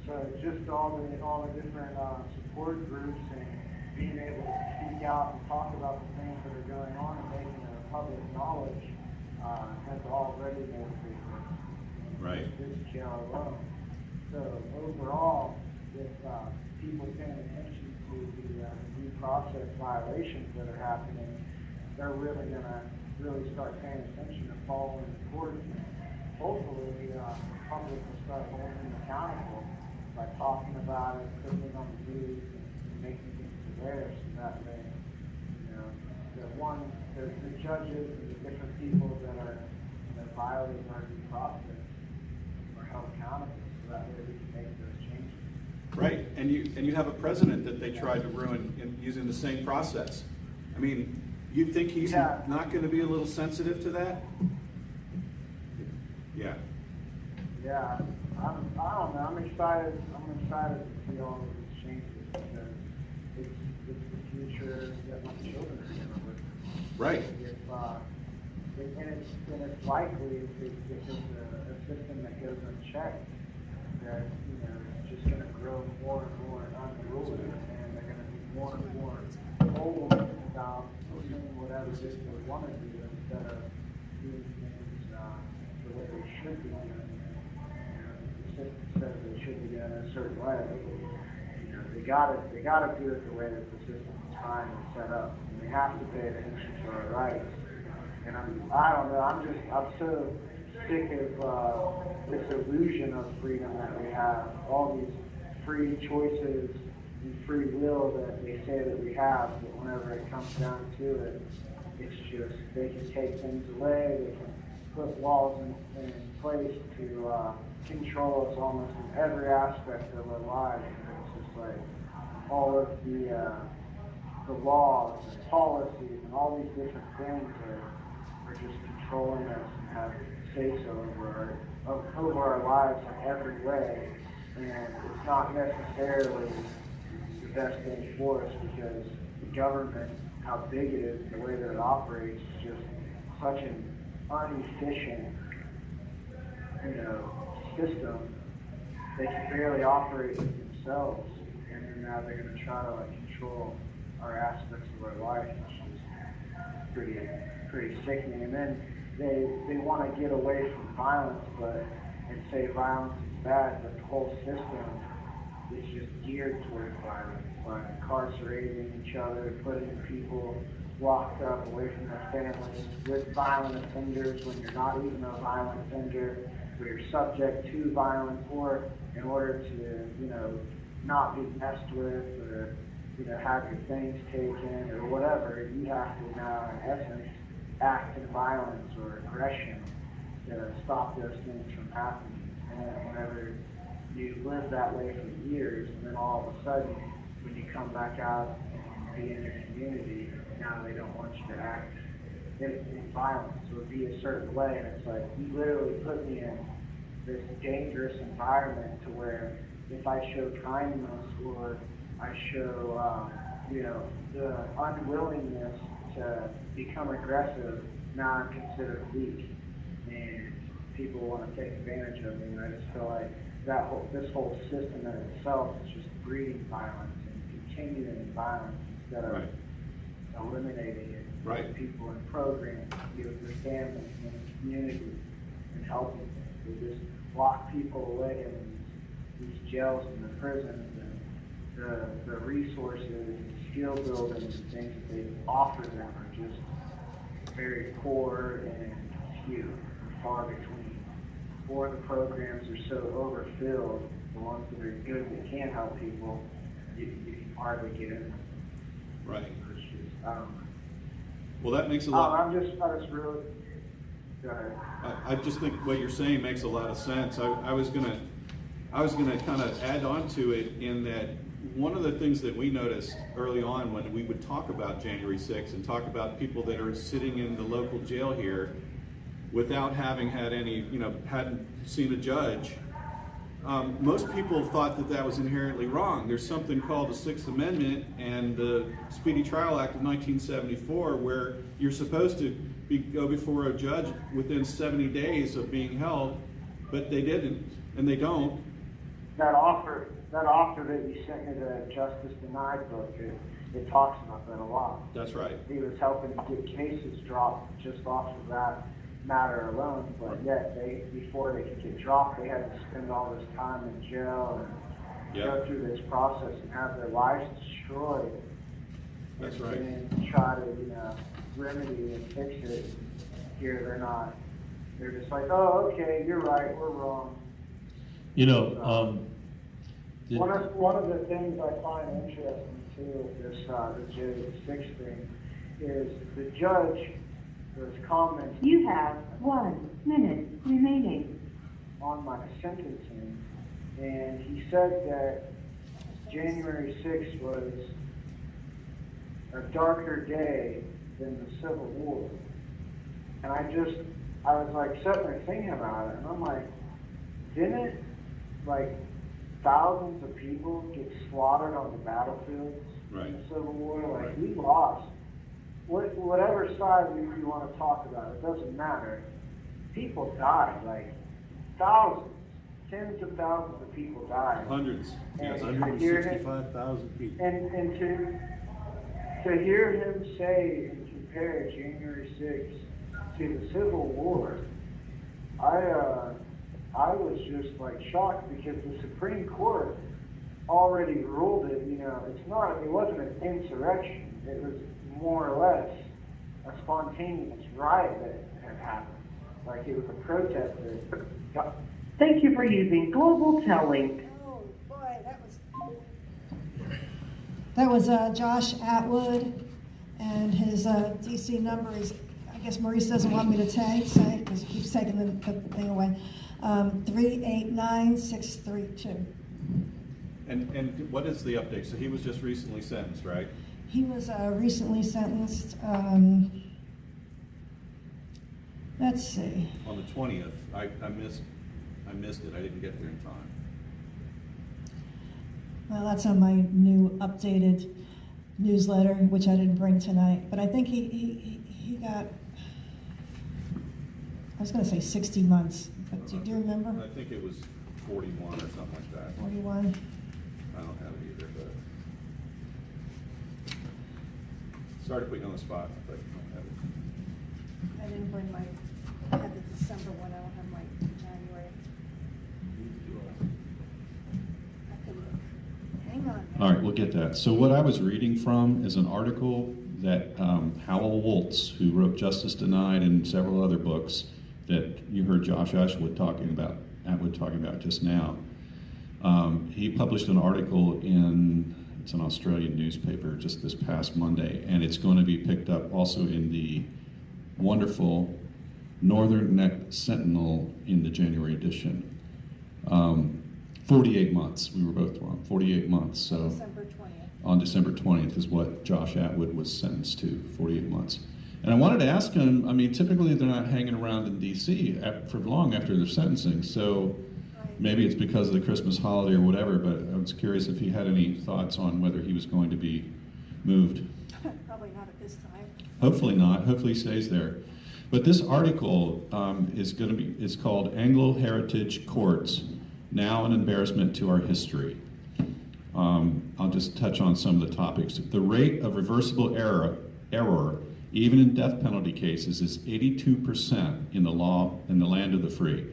So just all the different support groups and being able to speak out and talk about the things that are going on and making it public knowledge has already made a big difference. Right. This jail alone. So overall, with people paying attention to the due process violations that are happening, they're really going to start paying attention and following the court. Hopefully, the public will start holding them accountable by talking about it, putting it on the news, and making things aware, so that way, you know, the judges and the different people that are violating our due process are held accountable, so that way we can make those changes. Right, and you have a president that they tried to ruin using the same process. I mean, you think he's not going to be a little sensitive to that? Yeah. Yeah, I don't know. I'm excited to see all of these changes because it's the future that my children are going to live. Right. and it's likely if it's a system that goes unchecked, that, you know, it's just gonna grow more and more unruly, and they're gonna be more and more old about doing whatever it is they wanna do instead of doing things, the way they should be doing it. You know, the system says they should be doing it a certain way. You know, they gotta do it the way that the system is trying to set up. And we have to pay attention to our rights. And I don't know, I'm so sick of this illusion of freedom that we have, all these free choices and free will that they say that we have, but whenever it comes down to it, it's just, they can take things away, they can put laws in place to control us almost in every aspect of our lives. And it's just like all of the laws and policies and all these different things are just controlling us and have say-so over our lives in every way. And it's not necessarily the best thing for us, because the government, how big it is, the way that it operates, is just such an inefficient, you know, system. They can barely operate it themselves, and then now they're going to try to like control our aspects of our life, which is pretty sickening. And then they want to get away from violence, and say violence is bad, but the whole system is just geared towards violence, by incarcerating each other, putting people locked up away from their families with violent offenders when you're not even a violent offender, or you're subject to violence, or in order to, you know, not be messed with, or, you know, have your things taken, or whatever, you have to now, in essence, act in violence or aggression to stop those things from happening. And whenever you live that way for years, and then all of a sudden, when you come back out and be in your community, now they don't want you to act in violence or be a certain way. And it's like, you literally put me in this dangerous environment to where if I show kindness or I show, you know, the unwillingness to become aggressive, now I'm considered weak, and people want to take advantage of me. And I just feel like this whole system in itself is just breeding violence and continuing violence instead of eliminating it. Right. People in programs, be with their families and in the community, and helping them. They just lock people away in these jails and the prisons, and the resources and skill building and things that they offer them are just very poor and few and far between. Or the programs are so overfilled, the ones that are good that can help people, you can hardly get in them. Right. It's just, I don't know. Well, that makes a lot. I just really, go ahead. I just think what you're saying makes a lot of sense. I was gonna kind of add on to it in that one of the things that we noticed early on when we would talk about January 6th and talk about people that are sitting in the local jail here without having had any, you know, hadn't seen a judge, most people thought that that was inherently wrong. There's something called the Sixth Amendment and the Speedy Trial Act of 1974 where you're supposed to go before a judge within 70 days of being held, but they didn't, and they don't. That offer that you sent me, the Justice Denied book, it talks about that a lot. That's right. He was helping to get cases dropped just off of that matter alone, but yet before they could get dropped, they had to spend all this time in jail and go through this process and have their lives destroyed. That's right. And try to, you know, remedy and fix it. Here they're not. They're just like, oh, okay, you're right, we're wrong. You know, One of the things I find interesting too with this the January 6th thing is the judge was commenting. You have 1 minute remaining On my sentencing, and he said that January 6th was a darker day than the Civil War. And I was like sitting there thinking about it, and I'm like, didn't like thousands of people get slaughtered on the battlefields in the Civil War? Like we lost whatever side you want to talk about, it doesn't matter. People died, like thousands, tens of thousands of people died. Hundreds, And to 165,000 people. And to hear him say and compare January 6th to the Civil War, I was just like shocked because the Supreme Court already ruled it. You know, it wasn't an insurrection. It was more or less a spontaneous riot that had happened. Like it was a protest that got. Thank you for using Global Telling. Oh, boy, that was Josh Atwood, and his DC number is, I guess Maurice doesn't want me to say, because he keeps taking the thing away, 389632. And what is the update? So he was just recently sentenced, right? He was recently sentenced, let's see. On the 20th. I missed it. I didn't get there in time. Well, that's on my new updated newsletter, which I didn't bring tonight. But I think he got, I was going to say 60 months. But do you remember? I think it was 41 or something like that. 41. I don't have it either, but sorry to put you on the spot, but I don't have it. I didn't bring my, I had the December one. I don't have my January. I could look. Hang on. All right, we'll get that. So what I was reading from is an article that Howell Woltz, who wrote Justice Denied and several other books that you heard Josh Atwood talking about just now. He published an article it's an Australian newspaper just this past Monday, and it's going to be picked up also in the wonderful Northern Neck Sentinel in the January edition. 48 months, we were both wrong, 48 months. So December 20th. on December 20th is what Josh Atwood was sentenced to, 48 months. And I wanted to ask him, I mean, typically they're not hanging around in D.C. for long after their sentencing, so maybe it's because of the Christmas holiday or whatever, but I was curious if he had any thoughts on whether he was going to be moved. Probably not at this time. Hopefully not, hopefully he stays there. But this article it's called Anglo Heritage Courts, Now an Embarrassment to Our History. I'll just touch on some of the topics. The rate of reversible error, even in death penalty cases, is 82% in the land of the free.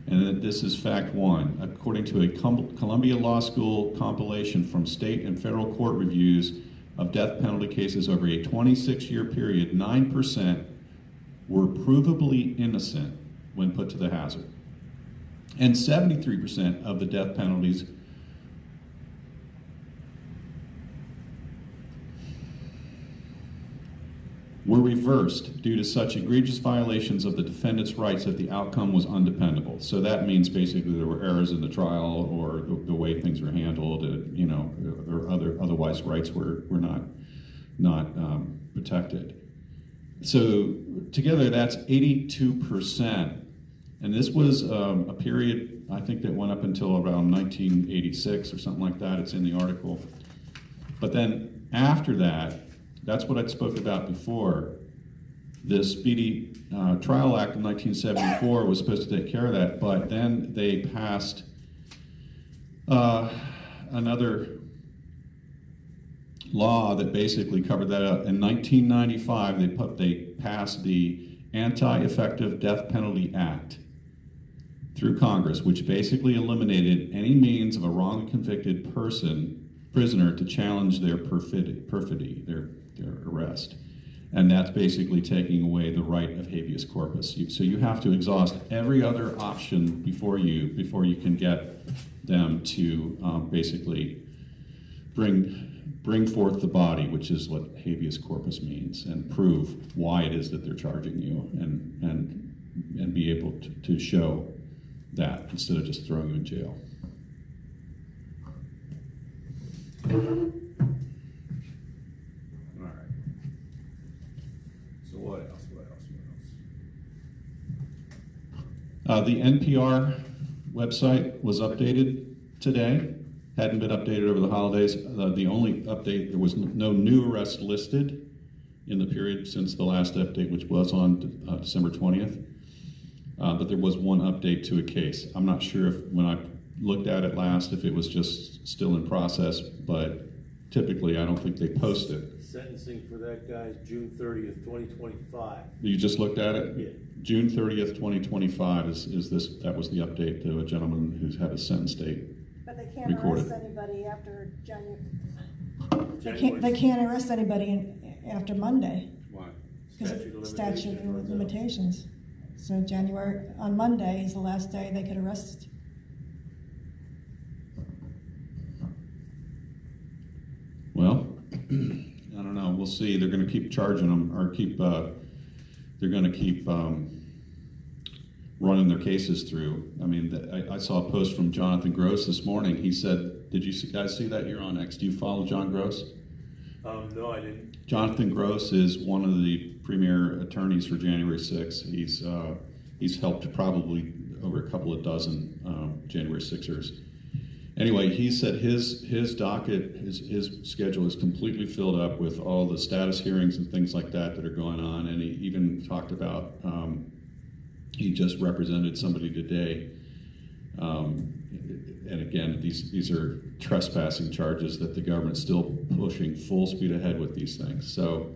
And this is fact one. According to a Columbia Law School compilation from state and federal court reviews of death penalty cases over a 26-year period, 9% were provably innocent when put to the hazard. And 73% of the death penalties were reversed due to such egregious violations of the defendant's rights that the outcome was undependable. So that means basically there were errors in the trial or the way things were handled, or otherwise rights were not protected. So together that's 82%. And this was a period, I think, that went up until around 1986 or something like that. It's in the article. But then after that, that's what I'd spoke about before. The Speedy Trial Act of 1974 was supposed to take care of that, but then they passed another law that basically covered that up. In 1995, they passed the Anti-Effective Death Penalty Act through Congress, which basically eliminated any means of a wrongly convicted prisoner to challenge their perfidy, their arrest. And that's basically taking away the right of habeas corpus. So you have to exhaust every other option before you can get them to basically bring forth the body, which is what habeas corpus means, and prove why it is that they're charging you, and be able to show that instead of just throwing you in jail. All right. So what else? The NPR website was updated today. Hadn't been updated over the holidays. The only update, there was no new arrests listed in the period since the last update, which was on December 20th. But there was one update to a case. I'm not sure if, when I looked at it last, if it was just still in process, but typically I don't think they post it. Sentencing for that guy is June 30th, 2025. You just looked at it? Yeah. June 30th, 2025 that was the update to a gentleman who's had a sentence date. But they can't Recorded. arrest anybody after January. January. They can't arrest anybody after Monday. Why? Because Statute of of statute limitations runs of out. limitations. So January, on Monday is the last day they could arrest. Well, I don't know. We'll see. They're going to keep charging them, or they're going to keep running their cases through. I mean, I saw a post from Jonathan Gross this morning. He said, "Did you guys see that? You're on X. Do you follow John Gross?" No, I didn't. Jonathan Gross is one of the premier attorneys for January 6th. He's helped probably over a couple of dozen January 6ers. Anyway, he said his docket, his schedule is completely filled up with all the status hearings and things like that are going on, and he even talked about, he just represented somebody today, and again, these are trespassing charges that the government's still pushing full speed ahead with these things. So,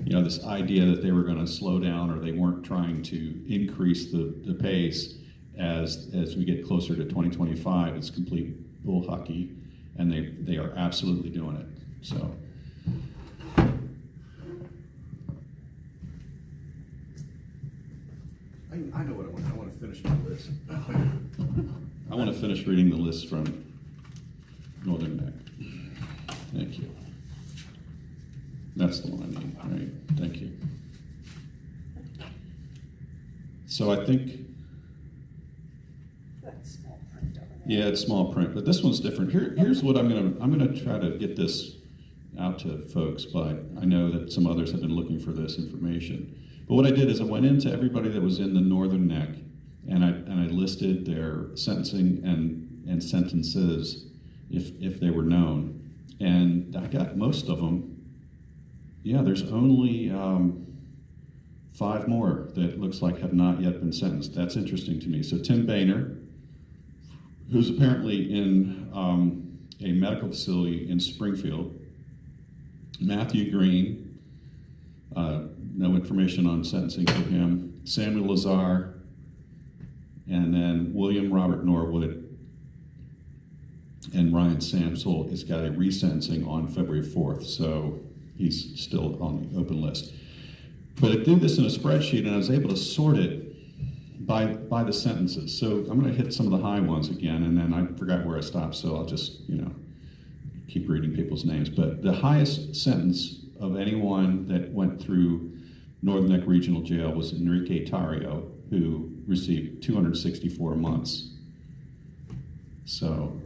you know, this idea that they were going to slow down or they weren't trying to increase the pace as we get closer to 2025, it's complete bull hockey, and they are absolutely doing it. So. I know what I want. I want to finish my list. I want to finish reading the list from Northern Neck. Thank you. That's the one I need, all right? Thank you. So I think, That's small print over there. yeah, it's small print, but this one's different. Here's what I'm gonna try to get this out to folks, but I know that some others have been looking for this information. But what I did is I went into everybody that was in the Northern Neck, and I listed their sentencing and sentences if they were known, and I got most of them. Yeah, there's only 5 more that looks like have not yet been sentenced. That's interesting to me. So Tim Boehner, who's apparently in a medical facility in Springfield. Matthew Green, no information on sentencing for him. Samuel Lazar, and then William Robert Norwood and Ryan Samsel has got a resentencing on February 4th, so he's still on the open list. But I did this in a spreadsheet, and I was able to sort it by the sentences. So I'm going to hit some of the high ones again, and then I forgot where I stopped, so I'll just, keep reading people's names. But the highest sentence of anyone that went through Northern Neck Regional Jail was Enrique Tario, who received 264 months. So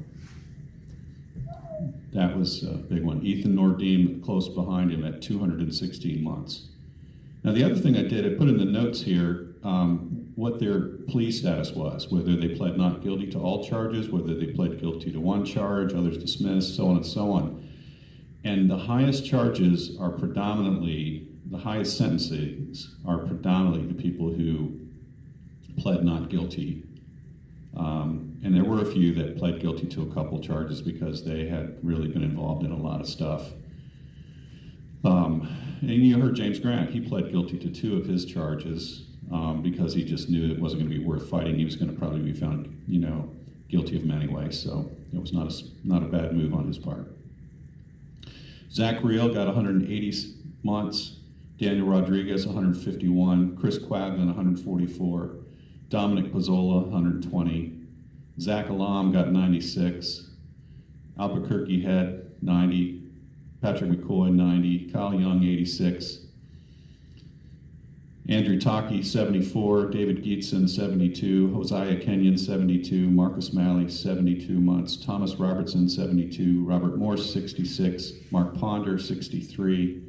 that was a big one. Ethan Nordeem close behind him at 216 months. Now the other thing I did, I put in the notes here what their plea status was, whether they pled not guilty to all charges, whether they pled guilty to one charge, others dismissed, so on and so on. And the highest charges are predominantly, the highest sentences are predominantly the people who pled not guilty. And there were a few that pled guilty to a couple charges because they had really been involved in a lot of stuff. And you heard James Grant, he pled guilty to 2 of his charges because he just knew it wasn't going to be worth fighting. He was going to probably be found, guilty of them anyway. So it was not a bad move on his part. Zach Reel got 180 months. Daniel Rodriguez, 151. Chris Quaglin, 144. Dominic Pizzola, 120. Zach Alam got 96. Albuquerque Head, 90. Patrick McCoy, 90. Kyle Young, 86. Andrew Taki, 74. David Geetson, 72. Hosea Kenyon, 72. Marcus Malley, 72 months. Thomas Robertson, 72. Robert Morse, 66. Mark Ponder, 63.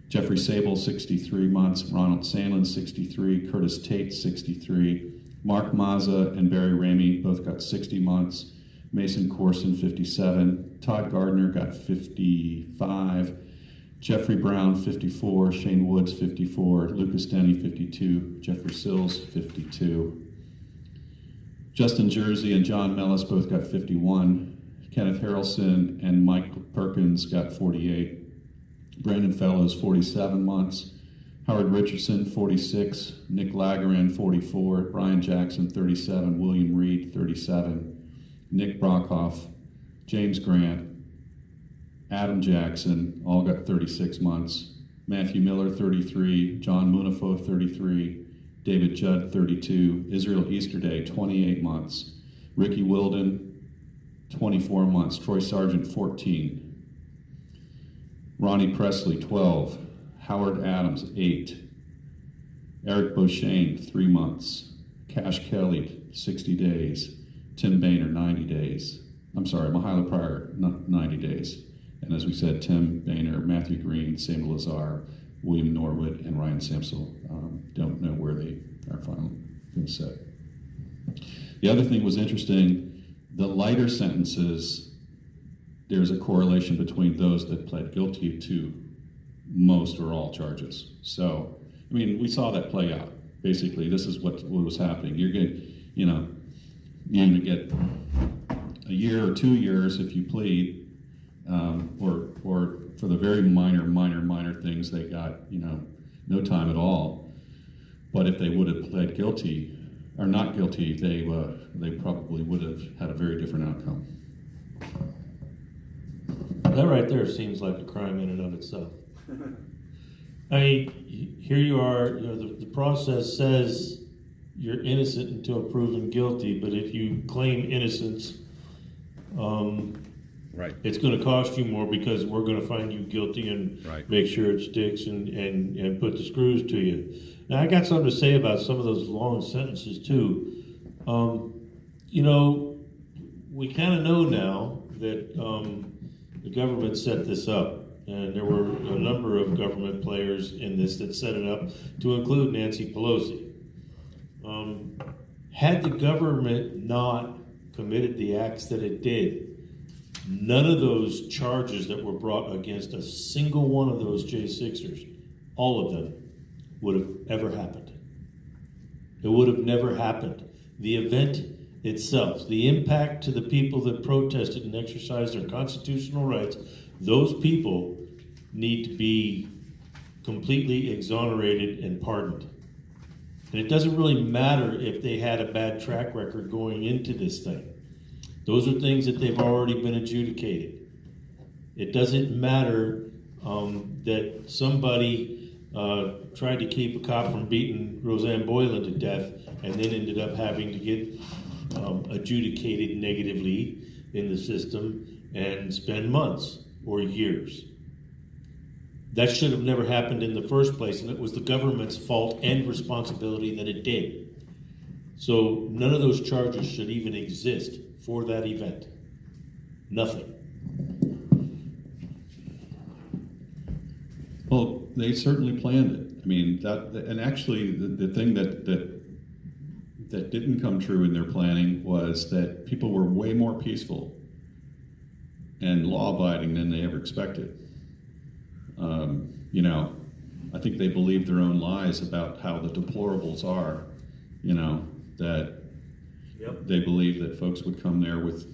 Jeffrey Sable, 63 months. Ronald Sandlin, 63. Curtis Tate, 63. Mark Mazza and Barry Ramey both got 60 months. Mason Corson, 57. Todd Gardner got 55. Jeffrey Brown, 54, Shane Woods, 54, Lucas Denny, 52, Jeffrey Sills, 52. Justin Jersey and John Mellis both got 51. Kenneth Harrelson and Mike Perkins got 48. Brandon Fellows, 47 months. Howard Richardson, 46. Nick Lagaran, 44. Brian Jackson, 37. William Reed, 37. Nick Brockhoff, James Grant, Adam Jackson, all got 36 months. Matthew Miller, 33. John Munafo, 33. David Judd, 32. Israel Easterday, 28 months. Ricky Wilden, 24 months. Troy Sargent, 14. Ronnie Presley, 12. Howard Adams, 8. Eric Beauchene, 3 months. Cash Kelly, 60 days. Tim Boehner, 90 days. I'm sorry, Mahala Pryor, 90 days. And as we said, Tim Boehner, Matthew Green, Samuel Lazar, William Norwood, and Ryan Samsel don't know where they are finally going to sit. The other thing was interesting, the lighter sentences, there's a correlation between those that pled guilty to most or all charges. So, I mean, we saw that play out. Basically, this is what was happening. You're going to get a year or 2 years if you plead, or for the very minor things, they got, no time at all. But if they would have pled guilty or not guilty, they probably would have had a very different outcome. That right there seems like a crime in and of itself. I mean, here you are, the process says you're innocent until proven guilty, but if you claim innocence, Right. it's going to cost you more because we're going to find you guilty and Right. make sure it sticks and put the screws to you. Now, I got something to say about some of those long sentences too. We kind of know now that the government set this up, and there were a number of government players in this that set it up to include Nancy Pelosi. Had the government not committed the acts that it did, none of those charges that were brought against a single one of those J6ers, all of them, would have ever happened. It would have never happened. The event itself, the impact to the people that protested and exercised their constitutional rights, those people need to be completely exonerated and pardoned. And it doesn't really matter if they had a bad track record going into this thing. Those are things that they've already been adjudicated. It doesn't matter that somebody tried to keep a cop from beating Roseanne Boylan to death and then ended up having to get adjudicated negatively in the system and spend months or years. That should have never happened in the first place, and it was the government's fault and responsibility that it did. So none of those charges should even exist for that event. Nothing. Well, they certainly planned it. I mean, and actually the thing that didn't come true in their planning was that people were way more peaceful and law-abiding than they ever expected. I think they believed their own lies about how the deplorables are, that Yep. they believed that folks would come there with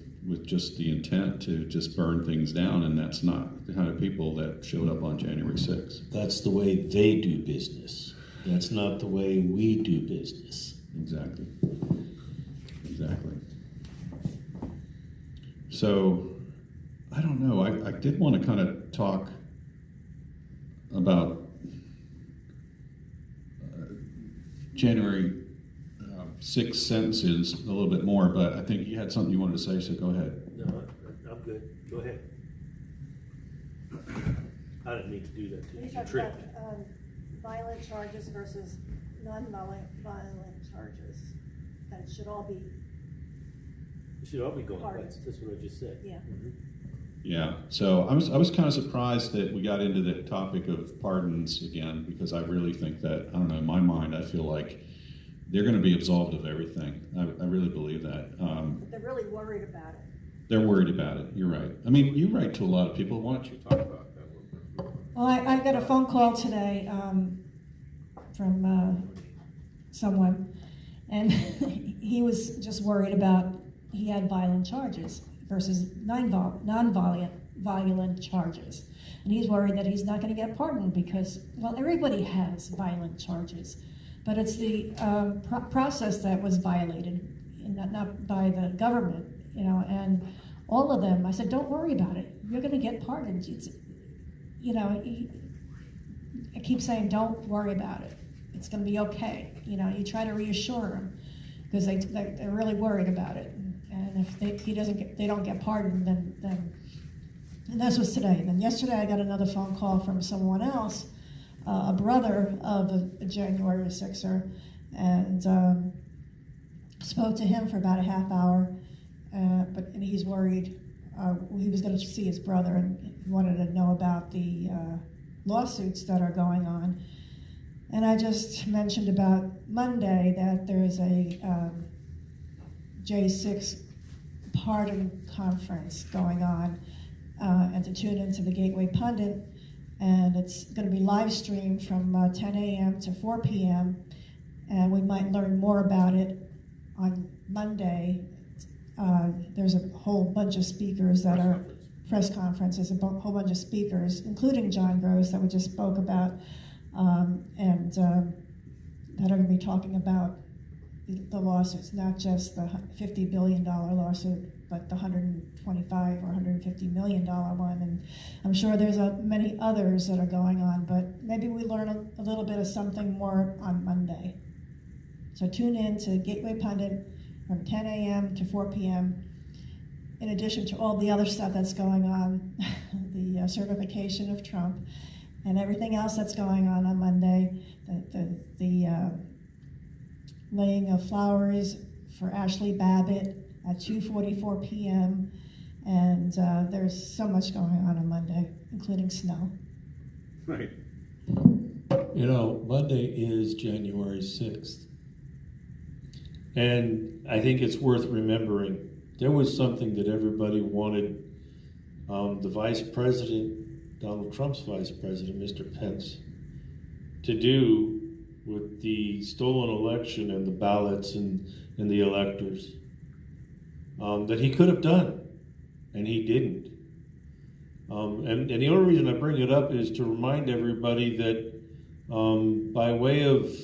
just the intent to just burn things down, and that's not the kind of people that showed up on January 6th. That's the way they do business. That's not the way we do business. Exactly. So, I don't know. I did want to kind of talk about January 6 sentences a little bit more, but I think you had something you wanted to say, so go ahead. No, I'm good. Go ahead. I didn't mean to do that to you. We You talked tricked about me. violent charges versus non-violent charges, that it should all be, You should all be going. Pardon. That's what I just said. yeah. Mhm. Yeah, so I was kind of surprised that we got into the topic of pardons again, because I really think that, I don't know, in my mind, I feel like they're going to be absolved of everything. I really believe that. But they're really worried about it. They're worried about it. You're right. I mean, you write to a lot of people. Why don't you talk about that a little bit? Well, I got a phone call today from someone, and he was just worried about, he had violent charges versus non-violent charges. And he's worried that he's not going to get pardoned because, well, everybody has violent charges, but it's the process that was violated, not by the government, you know, and all of them. I said, don't worry about it. You're going to get pardoned. It's, you know, I keep saying, don't worry about it. It's going to be okay. You know, you try to reassure them because they're really worried about it. And if they don't get pardoned, then and this was today. Then yesterday I got another phone call from someone else, a brother of a January 6er, and spoke to him for about a half hour. And he's worried. He was going to see his brother and he wanted to know about the lawsuits that are going on. And I just mentioned about Monday that there's a J6 pardon conference going on, and to tune into the Gateway Pundit, and it's going to be live streamed from 10 a.m. to 4 p.m. and we might learn more about it on Monday. There's a whole bunch of speakers that are press conferences, a whole bunch of speakers, including John Gross that we just spoke about, and that are going to be talking about the lawsuits, not just the $50 billion lawsuit, but the $125 or $150 million one. And I'm sure there's many others that are going on, but maybe we learn a little bit of something more on Monday. So tune in to Gateway Pundit from 10 a.m. to 4 p.m. In addition to all the other stuff that's going on, the certification of Trump, and everything else that's going on Monday, the laying of flowers for Ashley Babbitt at 2:44 p.m. And there's so much going on Monday, including snow. Right. You know, Monday is January 6th. And I think it's worth remembering, there was something that everybody wanted the Vice President, Donald Trump's Vice President, Mr. Pence, to do with the stolen election and the ballots and the electors, that he could have done, and he didn't. And the only reason I bring it up is to remind everybody that by way of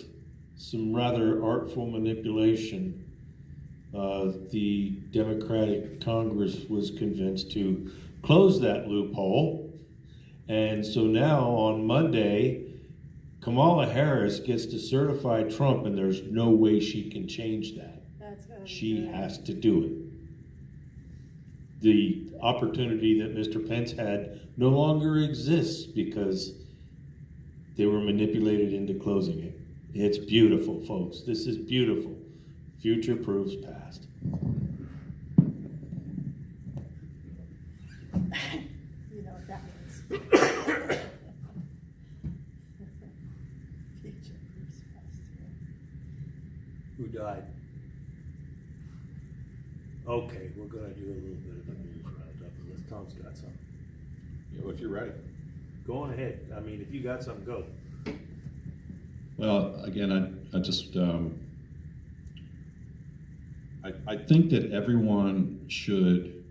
some rather artful manipulation, the Democratic Congress was convinced to close that loophole. And so now on Monday, Kamala Harris gets to certify Trump, and there's no way she can change that. She has to do it. The opportunity that Mr. Pence had no longer exists because they were manipulated into closing it. It's beautiful, folks. This is beautiful. Future proves past. You know what that means. Future proves past. Who died? Okay, we're gonna do a little bit of a news roundup unless Tom's got something. Yeah, if you're ready. Go on ahead. I mean, if you got something, go. Well, again, I just, I think that everyone should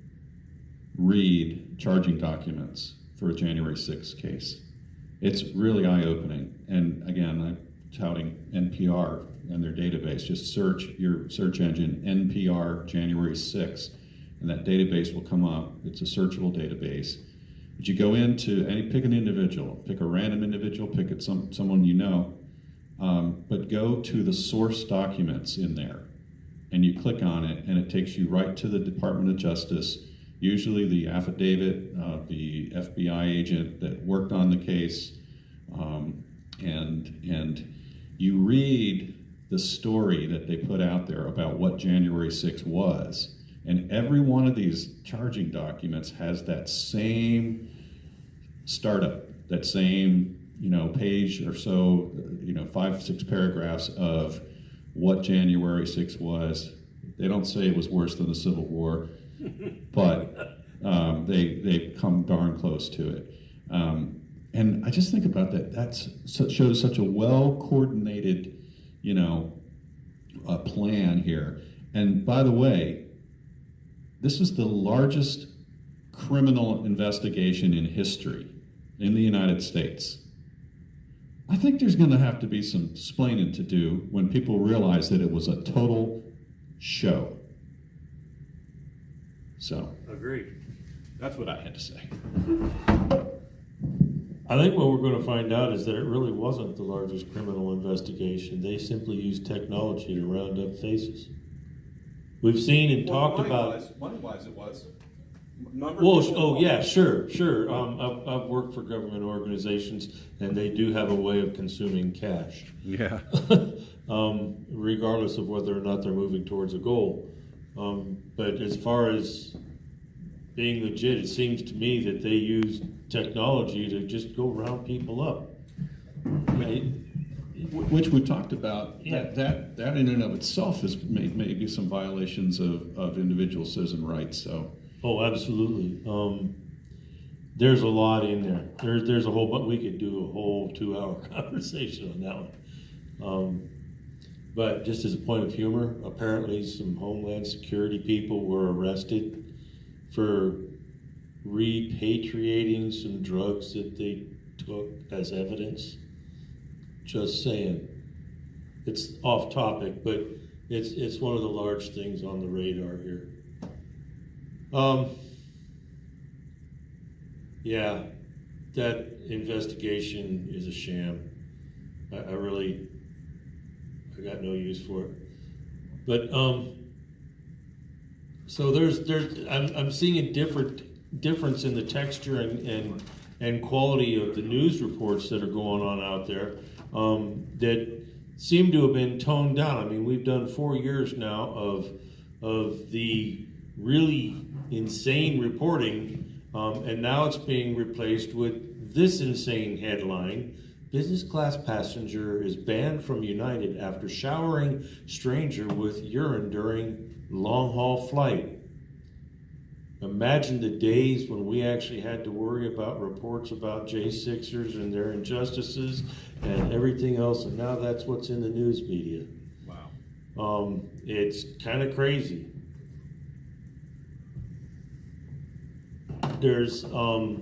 read charging documents for a January 6th case. It's really eye-opening. And again, I'm touting NPR and their database. Just search your search engine, NPR January 6th, and that database will come up. It's a searchable database. But you go into pick an individual, pick a random individual, pick it someone you know, but go to the source documents in there, and you click on it, and it takes you right to the Department of Justice, usually the affidavit of the FBI agent that worked on the case, and you read the story that they put out there about what January 6th was. And every one of these charging documents has that same startup, that same, page or so, 5-6 paragraphs of what January 6th was. They don't say it was worse than the Civil War, but they come darn close to it. And I just think about that. Shows such a well-coordinated, plan here. And by the way, this is the largest criminal investigation in history in the United States. I think there's going to have to be some explaining to do when people realize that it was a total show. So, Agreed. that's what I had to say. I think what we're going to find out is that it really wasn't the largest criminal investigation. They simply used technology to round up faces. We've seen and talked about. Money-wise, it was. Yeah, sure. I've worked for government organizations, and they do have a way of consuming cash. Yeah. Regardless of whether or not they're moving towards a goal. But as far as being legit, it seems to me that they use technology to just go round people up. Which we talked about. Yeah. That in and of itself is maybe some violations of individual citizen rights. So. Oh, absolutely. There's a lot in there. There's a whole, but we could do a whole 2-hour conversation on that one. But just as a point of humor, apparently some Homeland Security people were arrested for repatriating some drugs that they took as evidence. Just saying. It's off topic, but it's one of the large things on the radar here. Yeah, that investigation is a sham. I got no use for it. But so I'm seeing a difference in the texture and quality of the news reports that are going on out there that seem to have been toned down. I mean, we've done 4 years now of the really insane reporting, and now it's being replaced with this insane headline: business class passenger is banned from United after showering stranger with urine during long haul flight. Imagine the days when we actually had to worry about reports about J6ers and their injustices and everything else, and now that's what's in the news media. Wow. It's kind of crazy. There's so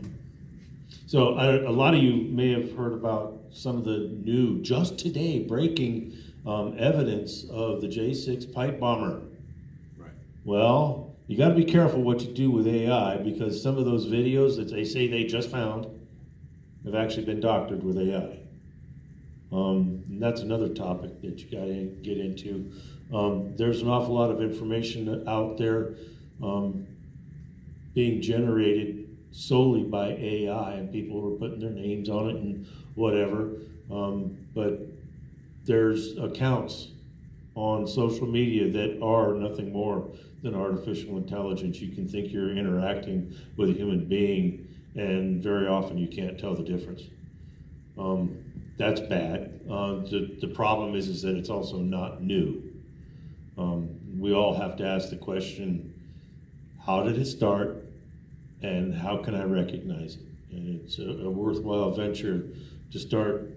a lot of you may have heard about some of the new, just today, breaking evidence of the J6 pipe bomber. Right. Well, you got to be careful what you do with AI, because some of those videos that they say they just found have actually been doctored with AI. And that's another topic that you got to get into. There's an awful lot of information out there being generated solely by AI, and people were putting their names on it and whatever. But there's accounts on social media that are nothing more than artificial intelligence. You can think you're interacting with a human being, and very often you can't tell the difference. That's bad. The problem is that it's also not new. We all have to ask the question, how did it start, and how can I recognize it? And it's a worthwhile venture to start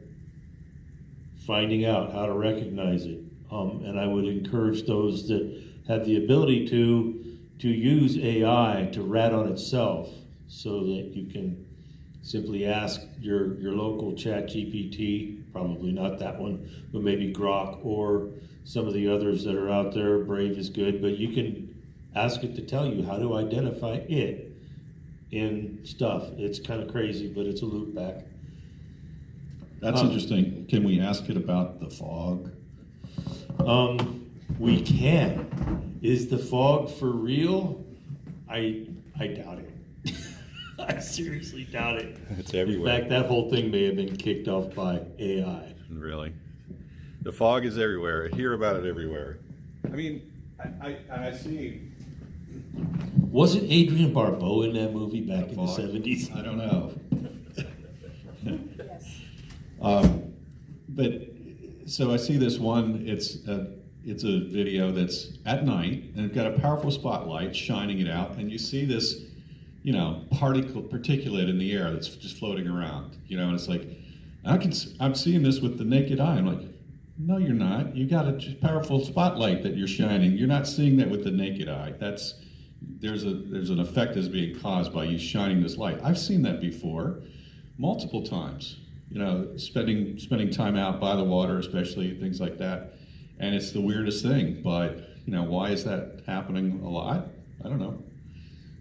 finding out how to recognize it. And I would encourage those that have the ability to use AI to rat on itself, so that you can simply ask your local ChatGPT, probably not that one, but maybe Grok or some of the others that are out there. Brave is good, but you can ask it to tell you how to identify it in stuff. It's kind of crazy, but it's a loop back. That's interesting. Can we ask it about the fog? We can. Is the fog for real? I doubt it. I seriously doubt it. It's everywhere. In fact, that whole thing may have been kicked off by AI. Really. The fog is everywhere. I hear about it everywhere. I mean, I see. Wasn't Adrian Barbeau in that movie back in the Fog? 70s? I don't know. Yes. But so I see this one. It's a video that's at night, and it's got a powerful spotlight shining it out, and you see this, particulate in the air that's just floating around, and it's like, I'm seeing this with the naked eye. I'm like, no, you're not. You got a powerful spotlight that you're shining. You're not seeing that with the naked eye. There's an effect that's being caused by you shining this light. I've seen that before, multiple times. Spending time out by the water, especially things like that, and it's the weirdest thing. But why is that happening a lot? I don't know.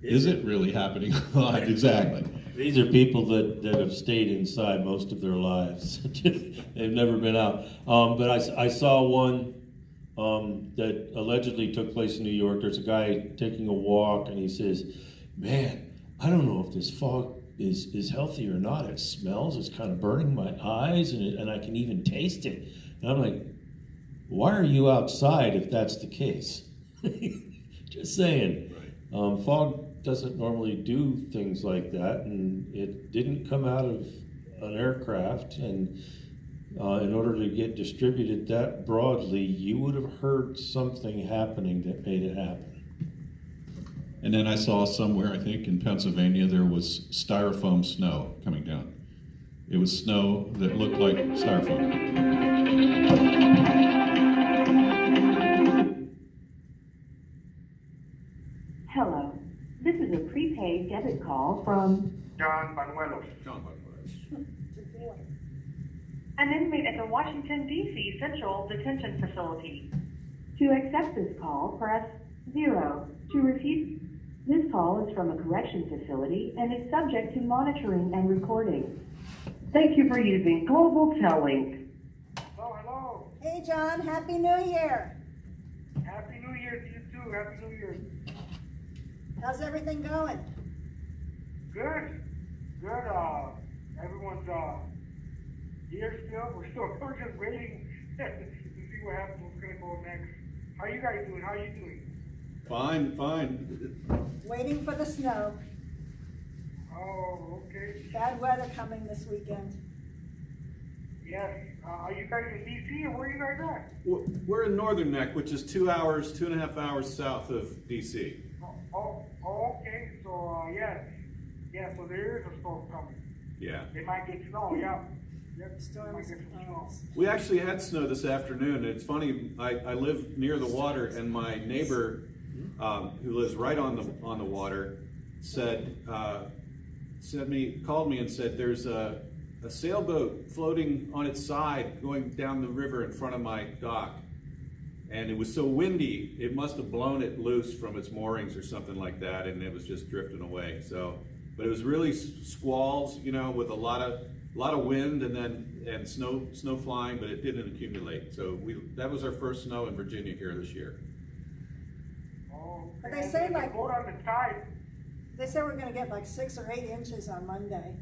Is it really happening a lot? Exactly. These are people that have stayed inside most of their lives. They've never been out. But I saw one that allegedly took place in New York. There's a guy taking a walk, and he says, "Man, I don't know if this fog is healthy or not. It smells. It's kind of burning my eyes, and I can even taste it." And I'm like, "Why are you outside if that's the case?" Just saying. Right. Fog doesn't normally do things like that, and it didn't come out of an aircraft, and in order to get distributed that broadly, you would have heard something happening that made it happen. And then I saw somewhere, I think in Pennsylvania, there was styrofoam snow coming down. It was snow that looked like styrofoam. Hello. This is a prepaid debit call from John Manuelos. an inmate at the Washington, D.C. Central Detention Facility. To accept this call, press 0. To refuse, this call is from a correction facility and is subject to monitoring and recording. Thank you for using Global Tellink. Hello. Hey, John, Happy New Year. Happy New Year to you too. Happy New Year. How's everything going? Good. Everyone's here still. We're just waiting to see what happens. What's gonna go next. How you guys doing? How you doing? Fine. Waiting for the snow. Oh, okay. Bad weather coming this weekend. Yes. Are you guys in DC or where are you guys at? We're in Northern Neck, which is 2.5 hours south of DC. Okay. So, yeah, so there is a storm coming. Yeah. It might get snow, yeah. Yep, Storms might get some snow. We actually had snow this afternoon. It's funny, I live near the water, and my neighbor, who lives right on the water, called me and said, there's a sailboat floating on its side going down the river in front of my dock. And it was so windy, it must have blown it loose from its moorings or something like that, and it was just drifting away. But it was really squalls, with a lot of wind and snow flying, but it didn't accumulate. So that was our first snow in Virginia here this year. Oh, But they say like, boat on the tide. they say we're gonna get like 6 or 8 inches on Monday.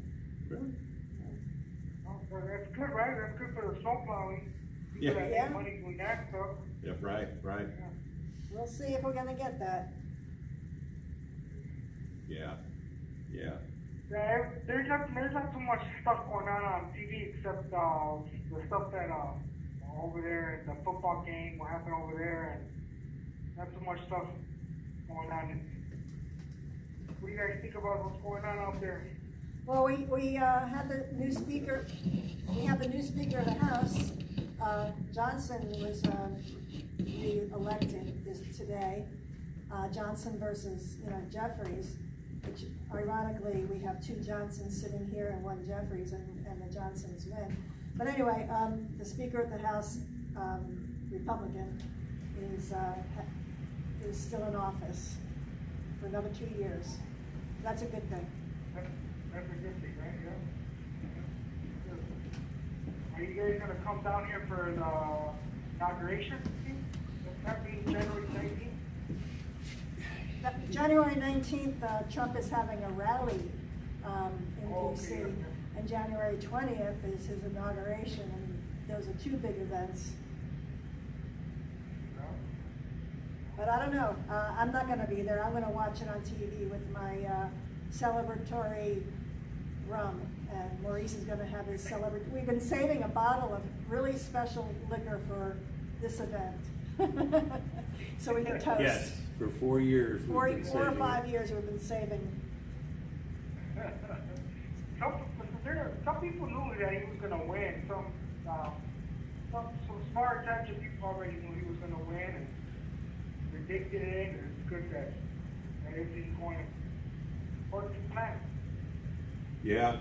Oh, so that's good, right? That's good for the snow plowing. Yeah. People that Yeah. make money doing that stuff. Yeah, right. We'll see if we're gonna get that. Yeah. Yeah, there's not too much stuff going on TV except the stuff that over there, the football game, what happened over there, and not too much stuff going on. What do you guys think about what's going on out there? Well, we had the new speaker. We have the new speaker of the House. Johnson was re-elected today. Johnson versus Jeffries, which ironically we have 2 Johnsons sitting here and 1 Jeffries, and the Johnsons win. But anyway, the Speaker of the House, Republican, is still in office for another 2 years. That's a good thing. That's a good thing, right? Yeah. Are you guys gonna come down here for the inauguration? That's happening January 19th. January 19th, Trump is having a rally in D.C., Okay. and January 20th is his inauguration, and those are 2 big events. But I don't know. I'm not going to be there. I'm going to watch it on TV with my celebratory rum, and Maurice is going to have his celebratory. We've been saving a bottle of really special liquor for this event, so we can toast. Yes, for 4 years. we've been 4 or saving 5 years we've been saving some people knew that he was gonna win. Some smart intelligent people already knew he was gonna win and predicted it. And it's good that everything's going according to plan. Yeah.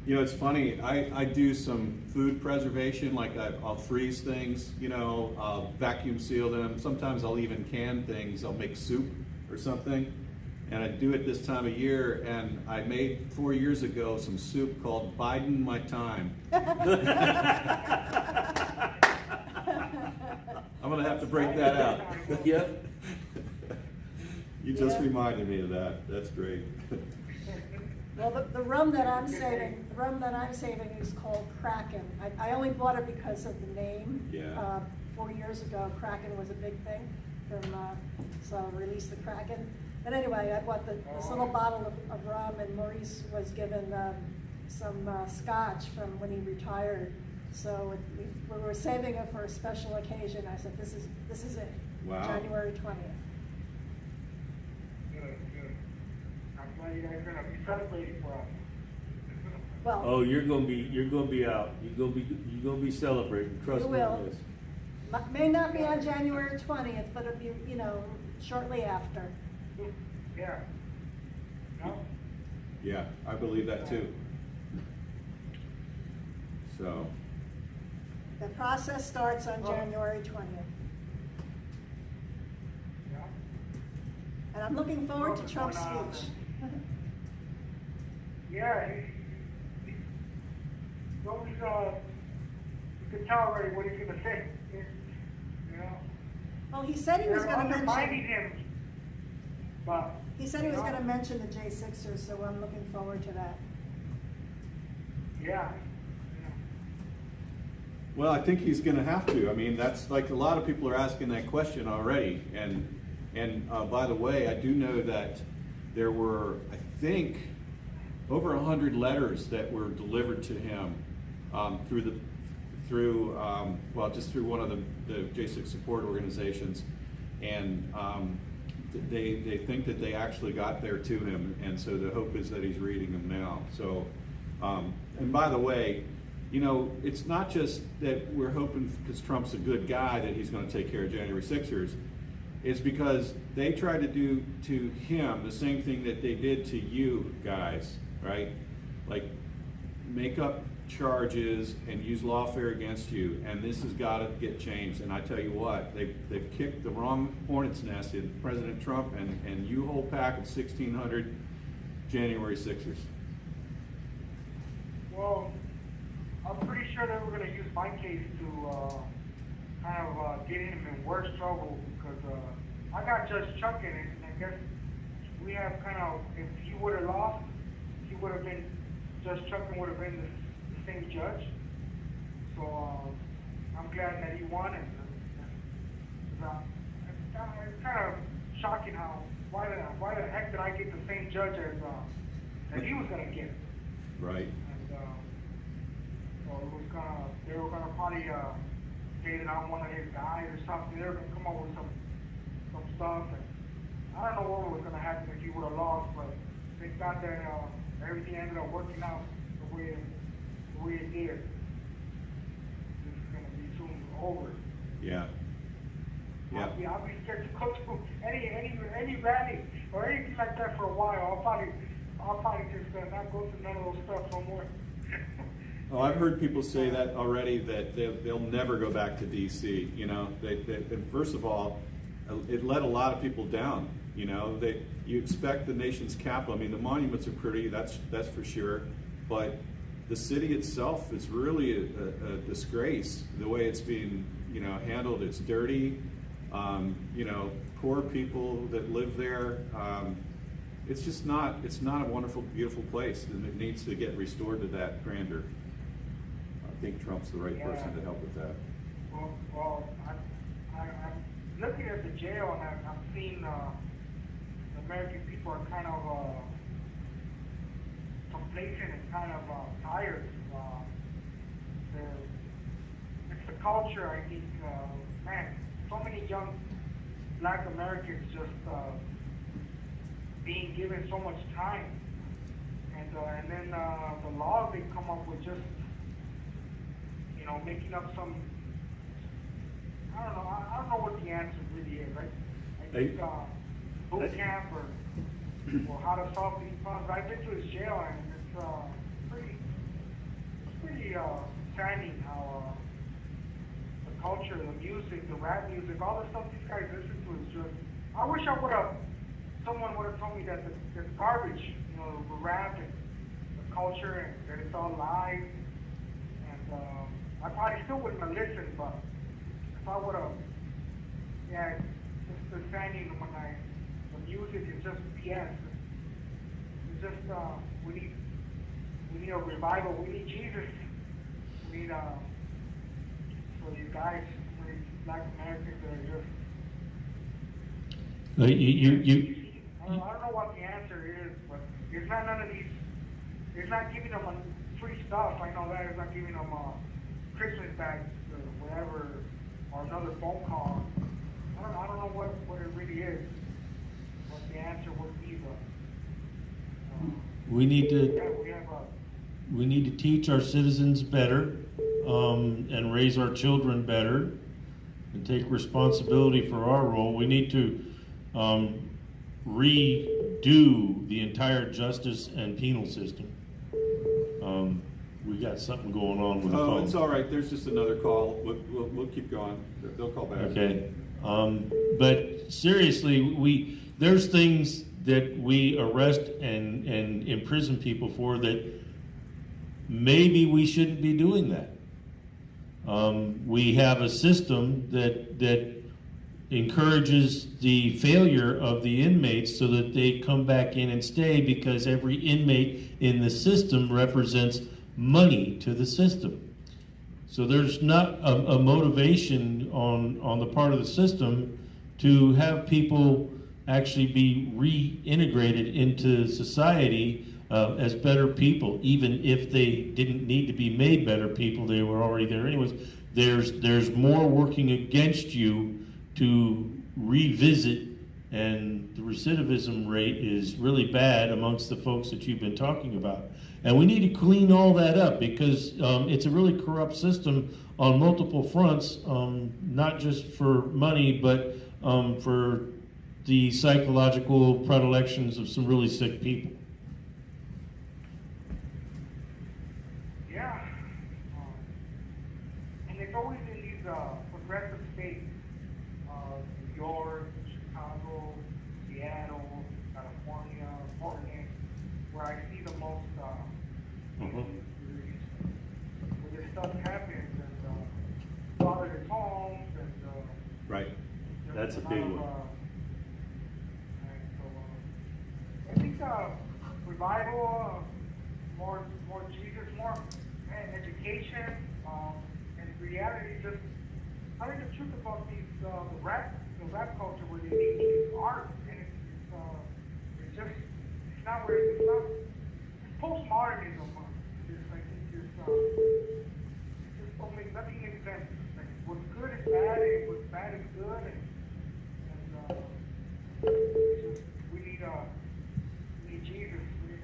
You know, it's funny, I do some food preservation, like I'll freeze things, you know, I'll vacuum seal them. Sometimes I'll even can things. I'll make soup or something. And I do it this time of year, and I made 4 years ago some soup called Biden My Time. I'm gonna have to break that out. Yep. You just reminded me of that. That's great. Well, the rum that I'm saving, is called Kraken. I only bought it because of the name. Yeah. 4 years ago, Kraken was a big thing, so I released the Kraken. But anyway, I bought this little bottle of rum, and Maurice was given some scotch from when he retired. So we were saving it for a special occasion. I said, this is it. Wow. January 20th. Good. I'm glad you guys are gonna be celebrating for us. Well, Oh, you're gonna be out. You're gonna be celebrating. Trust You me will. on this. may not be on January 20th, but it'll be, shortly after. Yeah. No? Yeah, I believe that too. So, The process starts on January 20th. Yeah. And I'm looking forward to Trump's speech. Yeah, you can tell already what he's gonna say. You know. Well, he said he was They're gonna undermining mention, him. But. he said he was gonna mention the J6ers, so I'm looking forward to that. Yeah. well, I think he's gonna have to. I mean, that's like a lot of people are asking that question already. And by the way, I do know that there were, I think, over 100 letters that were delivered to him through one of the J6 support organizations, and they think that they actually got there to him, and so the hope is that he's reading them now. So, and by the way, it's not just that we're hoping because Trump's a good guy that he's going to take care of January 6ers. It's because they tried to do to him the same thing that they did to you guys, right? Like make up charges and use lawfare against you, and this has got to get changed. And I tell you what, they've kicked the wrong hornet's nest in President Trump and you whole pack of 1,600 January 6ers. Well, I'm pretty sure they were going to use my case to kind of get him in worse trouble because I got Judge Chuck in it, and I guess we have kind of, if he would have lost, he would have been, Judge Chuck would have been the same judge. So I'm glad that he won, and it's kind of shocking how, why the heck did I get the same judge as he was going to get? Right. So it was they were gonna probably say that I'm one of his guys or something. They were gonna come up with some stuff, and I don't know what was gonna happen if he would have lost, but thank God that everything ended up working out the way it did. This is gonna be soon over. Yeah. Yeah. I'll be scared to go to any rally or anything like that for a while. I'll probably just not go to none of those stuff no more. Oh, I've heard people say that already, that they'll never go back to DC. And first of all, it let a lot of people down. You expect the nation's capital. I mean, the monuments are pretty, that's for sure, but the city itself is really a disgrace. The way it's being handled, it's dirty. Poor people that live there. It's just not. It's not a wonderful, beautiful place, and it needs to get restored to that grandeur. I think Trump's the right person to help with that. Well, I'm looking at the jail, and I'm seeing the American people are kind of complacent and kind of tired. It's the culture, I think. Man, so many young Black Americans just being given so much time, and and then the laws they come up with just, making up some. I don't know. I don't know what the answer really is. I think boot camp or how to solve these problems. I've been to his jail, and it's pretty saddening how the culture, the music, the rap music, all the stuff these guys listen to is just. I wish someone would have told me that the garbage, the rap and the culture, and that it's all lies. And I probably still wouldn't have listened, but if I would have, it's just the saddening when the music is just BS. It's just, we need a revival. We need Jesus. We need, for these guys, for these Black Americans that are just. I don't know what the answer is, but it's not none of these. It's not giving them free stuff. I know that it's not giving them Christmas bags or whatever, or another phone call. I don't know what it really is. What the answer would be, but we need to teach our citizens better, and raise our children better, and take responsibility for our role. We need to redo the entire justice and penal system. We got something going on with the phone. Oh, it's all right. There's just another call. We'll keep going. They'll call back. Okay. But seriously, there's things that we arrest and imprison people for that maybe we shouldn't be doing that. We have a system that encourages the failure of the inmates so that they come back in and stay, because every inmate in the system represents money to the system. So there's not a motivation on the part of the system to have people actually be reintegrated into society as better people, even if they didn't need to be made better people. They were already there anyways. There's more working against you to revisit, and the recidivism rate is really bad amongst the folks that you've been talking about. And we need to clean all that up, because it's a really corrupt system on multiple fronts, not just for money, but for the psychological predilections of some really sick people. Yeah. And it's always in these progressive states. New York, Chicago, Seattle, California, Portland, where I see the most where this stuff happens, and fatherless homes, and right. That's a big one. And so, I think revival, more Jesus, more education, and reality. Just I think the truth about these the rap culture, where they make art, and it's not where it's not. It's postmodernism. It's like it just don't make nothing makes sense. Like what's good is bad, and what's bad is good, and we need Jesus. We need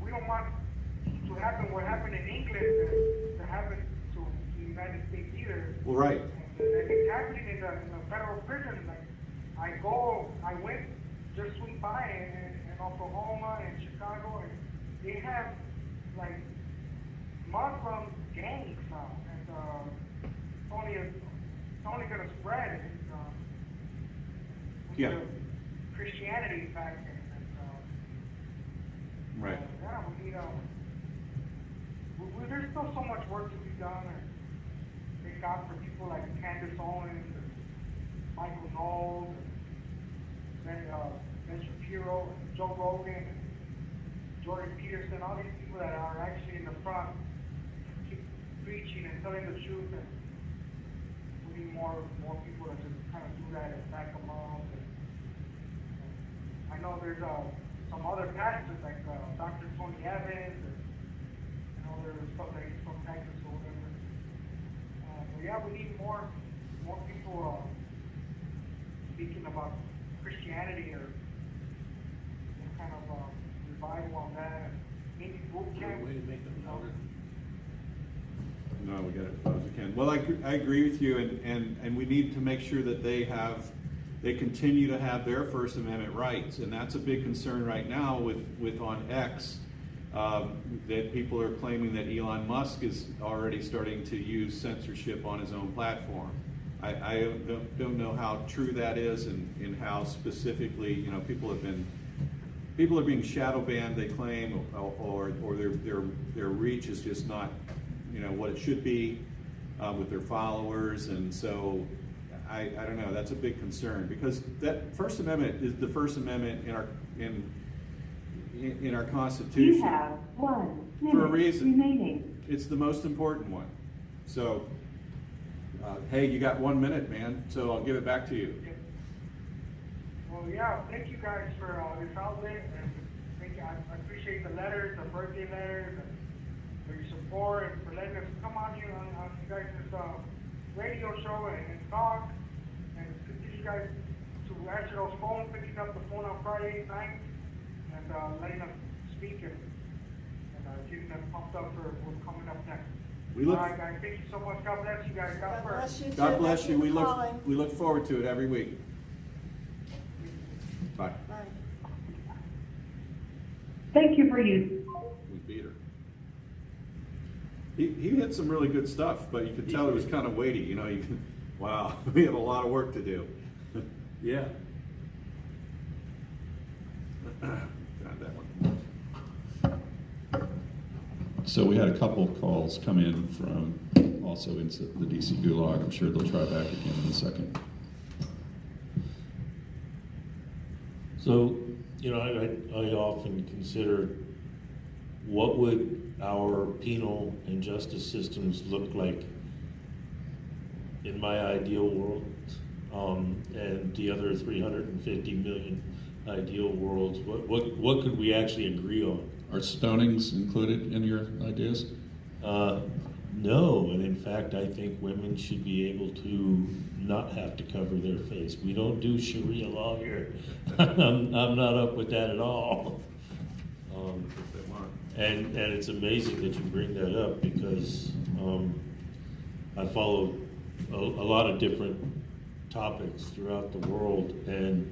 we don't want to happen what happened in England to happen to the United States either. Well, right. And it's happening in the federal prison. Like I went just swing by in Oklahoma and Chicago, and they have like Muslim gangs now, and it's only gonna spread. Yeah. Christianity back and right. Yeah, we need there's still so much work to be done, and thank God for people like Candace Owens, and Michael Knowles, and Ben Shapiro, and Joe Rogan, and Jordan Peterson, all these people that are actually in the front, keep preaching and telling the truth, and we need more people to just kind of do that and back them up. I know there's some other pastors like Dr. Tony Evans, and other stuff like he's from Texas or whatever. But yeah, we need more people speaking about Christianity or some kind of revival on get it as far as we can. Well, I agree with you, and we need to make sure that they continue to have their First Amendment rights, and that's a big concern right now with on X, that people are claiming that Elon Musk is already starting to use censorship on his own platform. I don't know how true that is, and how specifically, you know, people are being shadow banned, they claim, or their reach is just not, you know, what it should be with their followers, and so I don't know. That's a big concern, because that First Amendment is the First Amendment in our Constitution. You have 1 minute for a reason. remaining. It's the most important one. So, hey, you got 1 minute, man. So I'll give it back to you. Well, yeah, thank you guys for this outlet, and thank you. I appreciate the letters, the birthday letters, and for your support, and for letting us come on you on you guys' radio show and talk, and to get you guys to answer those phones, picking up the phone on Friday night, and letting us speak and getting us pumped up for what's coming up next. All right, guys, thank you so much. God bless you guys. God bless you. God bless you. We look forward to it every week. Bye. Thank you for using. We beat her. He hit some really good stuff, but you could tell it was kind of weighty. You know, wow, we have a lot of work to do. Yeah. God, that one. So we had a couple calls come in from also into the DC Gulag. I'm sure they'll try back again in a second. So, you know, I often consider, what would our penal and justice systems look like in my ideal world, and the other 350 million ideal worlds? What could we actually agree on? Are stonings included in your ideas? No, and in fact, I think women should be able to not have to cover their face. We don't do Sharia law here. I'm not up with that at all. And it's amazing that you bring that up, because I follow a lot of different topics throughout the world, and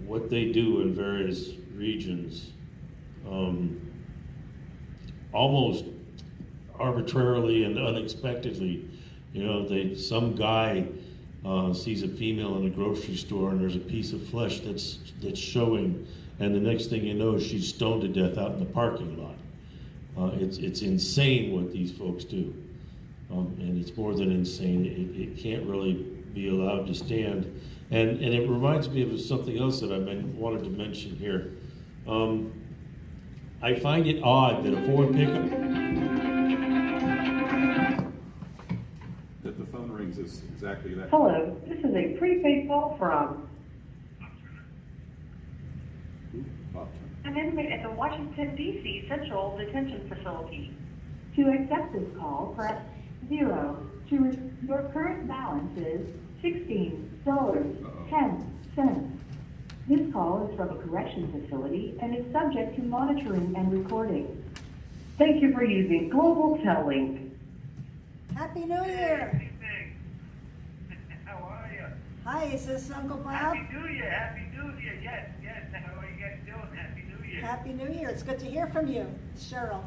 what they do in various regions, almost arbitrarily and unexpectedly, you know, some guy sees a female in a grocery store, and there's a piece of flesh that's showing, and the next thing you know, she's stoned to death out in the parking lot. It's insane what these folks do, and it's more than insane. It can't really be allowed to stand. And it reminds me of something else that I wanted to mention here. I find it odd that a Ford pickup. That the phone rings is exactly that. Hello, this is a prepaid call from an inmate at the Washington, D.C. Central Detention Facility. To accept this call, press 0. Your current balance is $16.10. This call is from a correction facility and is subject to monitoring and recording. Thank you for using Global Tellink. Happy New Year! How are you? Hi, is this Uncle Bob? Happy New Year! Happy New Year! Yes, yes. How are you guys doing? Happy New Year! Happy New Year. It's good to hear from you, Cheryl.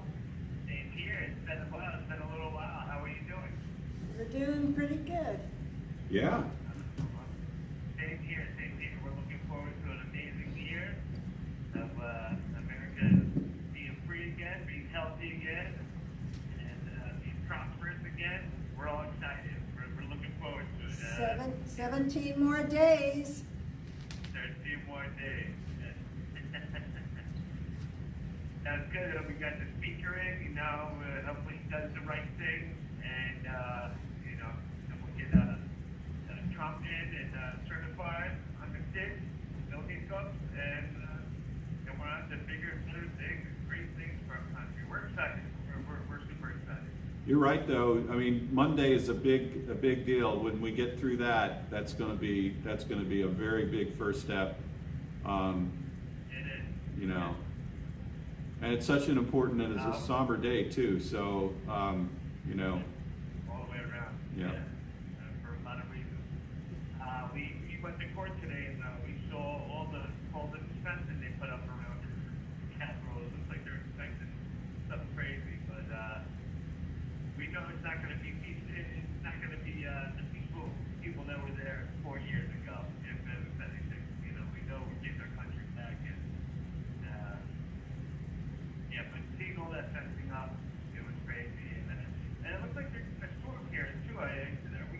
Same here. It's been a while. It's been a little while. How are you doing? We're doing pretty good. Yeah. Same here. Same here. We're looking forward to an amazing year of America being free again, being healthy again, and being prosperous again. We're all excited. We're looking forward to it. 17 more days. 13 more days. That's good. We got the speaker in, you know, hopefully he does the right thing, and, you know, then we'll get Trump in and certified on the stick, no hiccups, and then we're on to bigger and better things, great things for our country. We're excited. We're super excited. You're right, though. I mean, Monday is a big deal. When we get through that, that's going to be a very big first step. It is. You know, and it's such an important and it's a somber day too. So you know. All the way around. Yeah. For a lot of reasons. We went to court today and we saw all the fencing they put up around Capitol. It looks like they're expecting something crazy, but we know it's not going to be it's not going to be the peaceful people that were there 4 years ago. If anything, you know, we know we're getting our country back, and yeah, but seeing all that fencing up, it was crazy, and it looks like there's a storm here too. We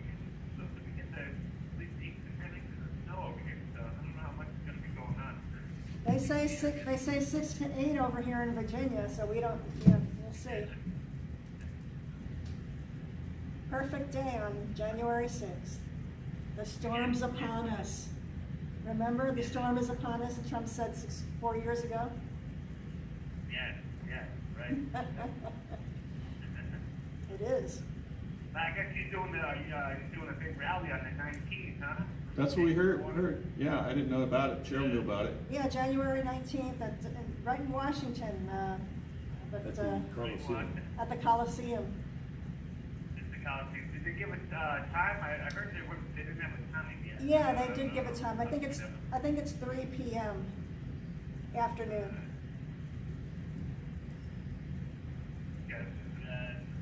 get the at least 8 to 10 inches of snow over here, so I don't know how much is going to be going on. They say 6 to 8 over here in Virginia, so we don't, yeah, we'll see. Perfect day on January 6th. The storm's upon us. Remember, the storm is upon us, and Trump said 4 years ago? Yeah, right. It is. I guess he's doing a big rally on the 19th, huh? That's what we heard. Yeah, I didn't know about it. Cheryl knew about it. Yeah, January 19th, right in Washington, but, That's in Coliseum. at the Coliseum. It's the Coliseum. Did they give it time? I heard they didn't have a time yet. Yeah, they did give it time. I think it's 3 p.m. afternoon. Yes.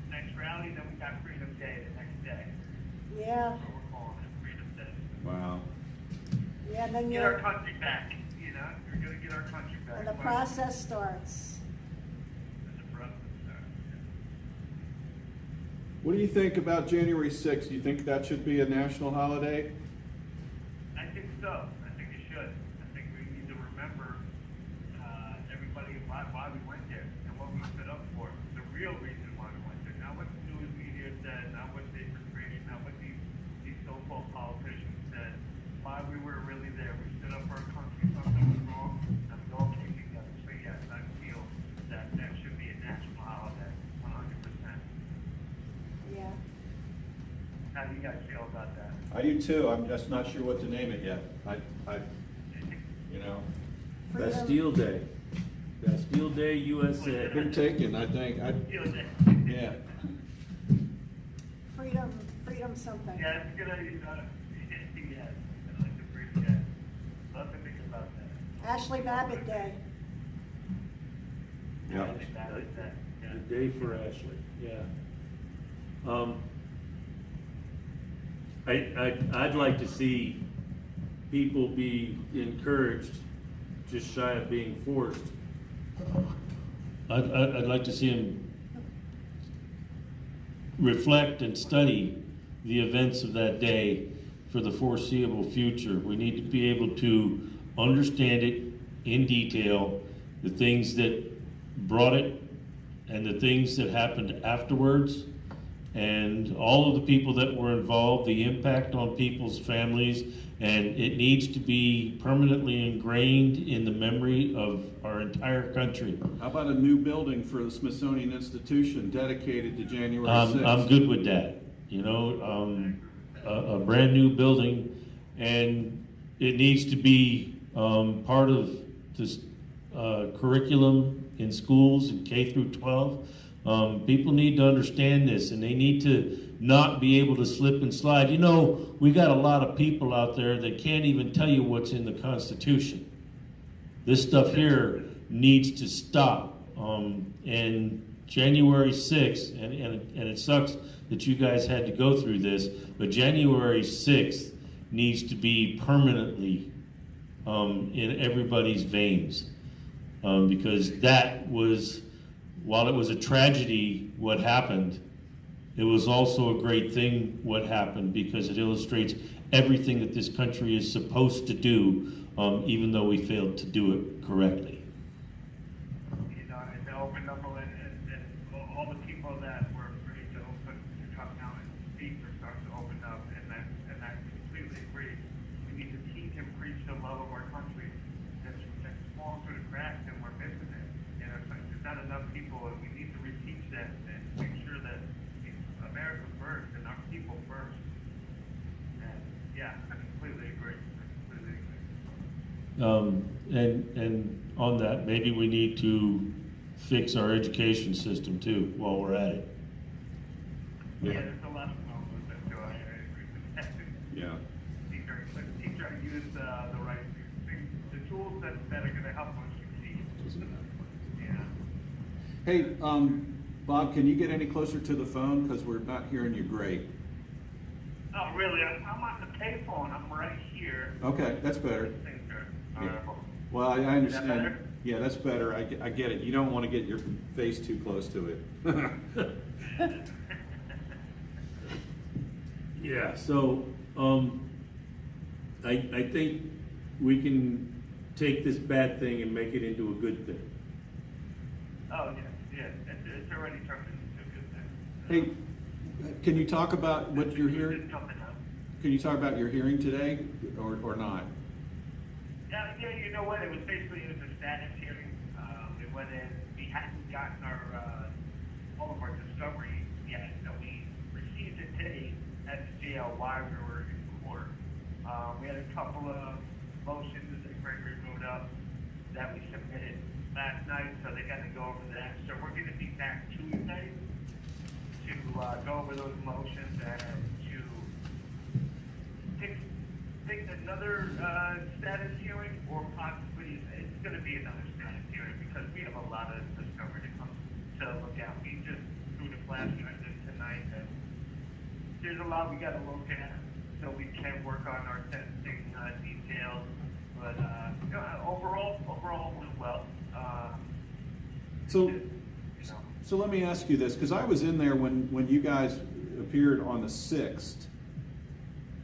Next rally, then we got Freedom Day the next day. Yeah. So we're calling it Freedom Day. Wow. Yeah, and then Get our country back. You know, we're gonna get our country back. and the process starts. And the process starts. What do you think about January 6th? Do you think that should be a national holiday? I think so. I think it should. I think we need to remember everybody why we went there and what we stood up for. The real reason why we went there. Not what the news media said, not what they portrayed, not what these so-called politicians said. Why we were really there. We stood up for our country. Something was wrong, and we all came together. So yes, I feel that should be a national holiday, 100%. Yeah. How do you guys feel about that? I do too. I'm just not sure what to name it yet. You know. Freedom. Bastille Day. Bastille Day, USA. Been taken, I think. Yeah. Freedom something. Yeah, it's a good idea. Yeah, I like the freedom. Yeah. Love to think about that. Ashley Babbitt Day. Yeah. I think that was that. Yeah. The day for Ashley, yeah. I'd like to see people be encouraged, just shy of being forced. I'd like to see them reflect and study the events of that day for the foreseeable future. We need to be able to understand it in detail, the things that brought it and the things that happened afterwards, and all of the people that were involved, the impact on people's families, and it needs to be permanently ingrained in the memory of our entire country. How about a new building for the Smithsonian Institution dedicated to January 6th? I'm good with that. You know, a brand new building, and it needs to be part of this curriculum in schools in K through 12. People need to understand this, and they need to not be able to slip and slide. You know, we got a lot of people out there that can't even tell you what's in the Constitution. This stuff here needs to stop. And January 6th, and it sucks that you guys had to go through this, but January 6th needs to be permanently in everybody's veins. Because that was, while it was a tragedy what happened, it was also a great thing what happened, because it illustrates everything that this country is supposed to do, even though we failed to do it correctly. You know, and to open up and all the people that were afraid to come out and speak are starting to open up, and I completely agree. We need to teach and preach the love of our country that's fallen through the cracks, and we're missing it. You know, there's not enough people, and we need to reteach that and make sure that America first and our people first. And yeah, I completely agree. And on that, maybe we need to fix our education system too while we're at it. Yeah. Yeah, there's a lot of problems with that, so I agree with that. Yeah. Keep trying to use the right things, the tools that are gonna help us succeed. Yeah. Hey, Bob, can you get any closer to the phone? Because we're not hearing you great. Oh, really? I'm on the payphone. I'm right here. Okay, that's better. Things are Yeah. horrible. Well, I Is that understand. better? Yeah, that's better. I get it. You don't want to get your face too close to it. Yeah, so, I think we can take this bad thing and make it into a good thing. Oh, yeah. It's already turned into a good thing. Hey, can you talk about what you're It's hearing? coming up. Can you talk about your hearing today, or not? Yeah, you know what? It was basically a status hearing. We went in. We hadn't gotten all of our discovery yet, so we received it today at the jail while we were in court. We had a couple of motions that Gregory wrote up that we submitted last night, so they got to go over that. So we're going to be back Tuesday to go over those motions and to pick another status hearing, or possibly it's going to be another status hearing because we have a lot of discovery to come to look at. We just threw the flash drive in tonight, and there's a lot we got to look at so we can work on our sentencing details. But overall went well. So let me ask you this, because I was in there when you guys appeared on the 6th,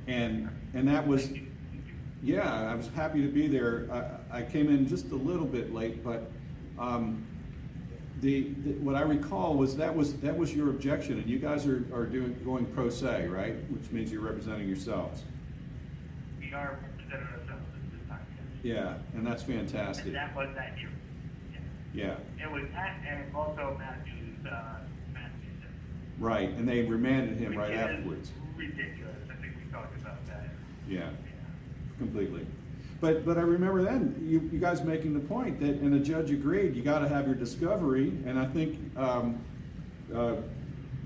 and that was, yeah, I was happy to be there. I came in just a little bit late, but what I recall was that was your objection, and you guys are going pro se, right? Which means you're representing yourselves. We are representing ourselves at this time. Yeah, and that's fantastic. And that was that year. Yeah. It was that, and also Matthew's. Right, and they remanded him Which right is afterwards. Ridiculous. I think we talked about that. Yeah, completely. But I remember then you guys making the point that, and the judge agreed, you got to have your discovery, and I think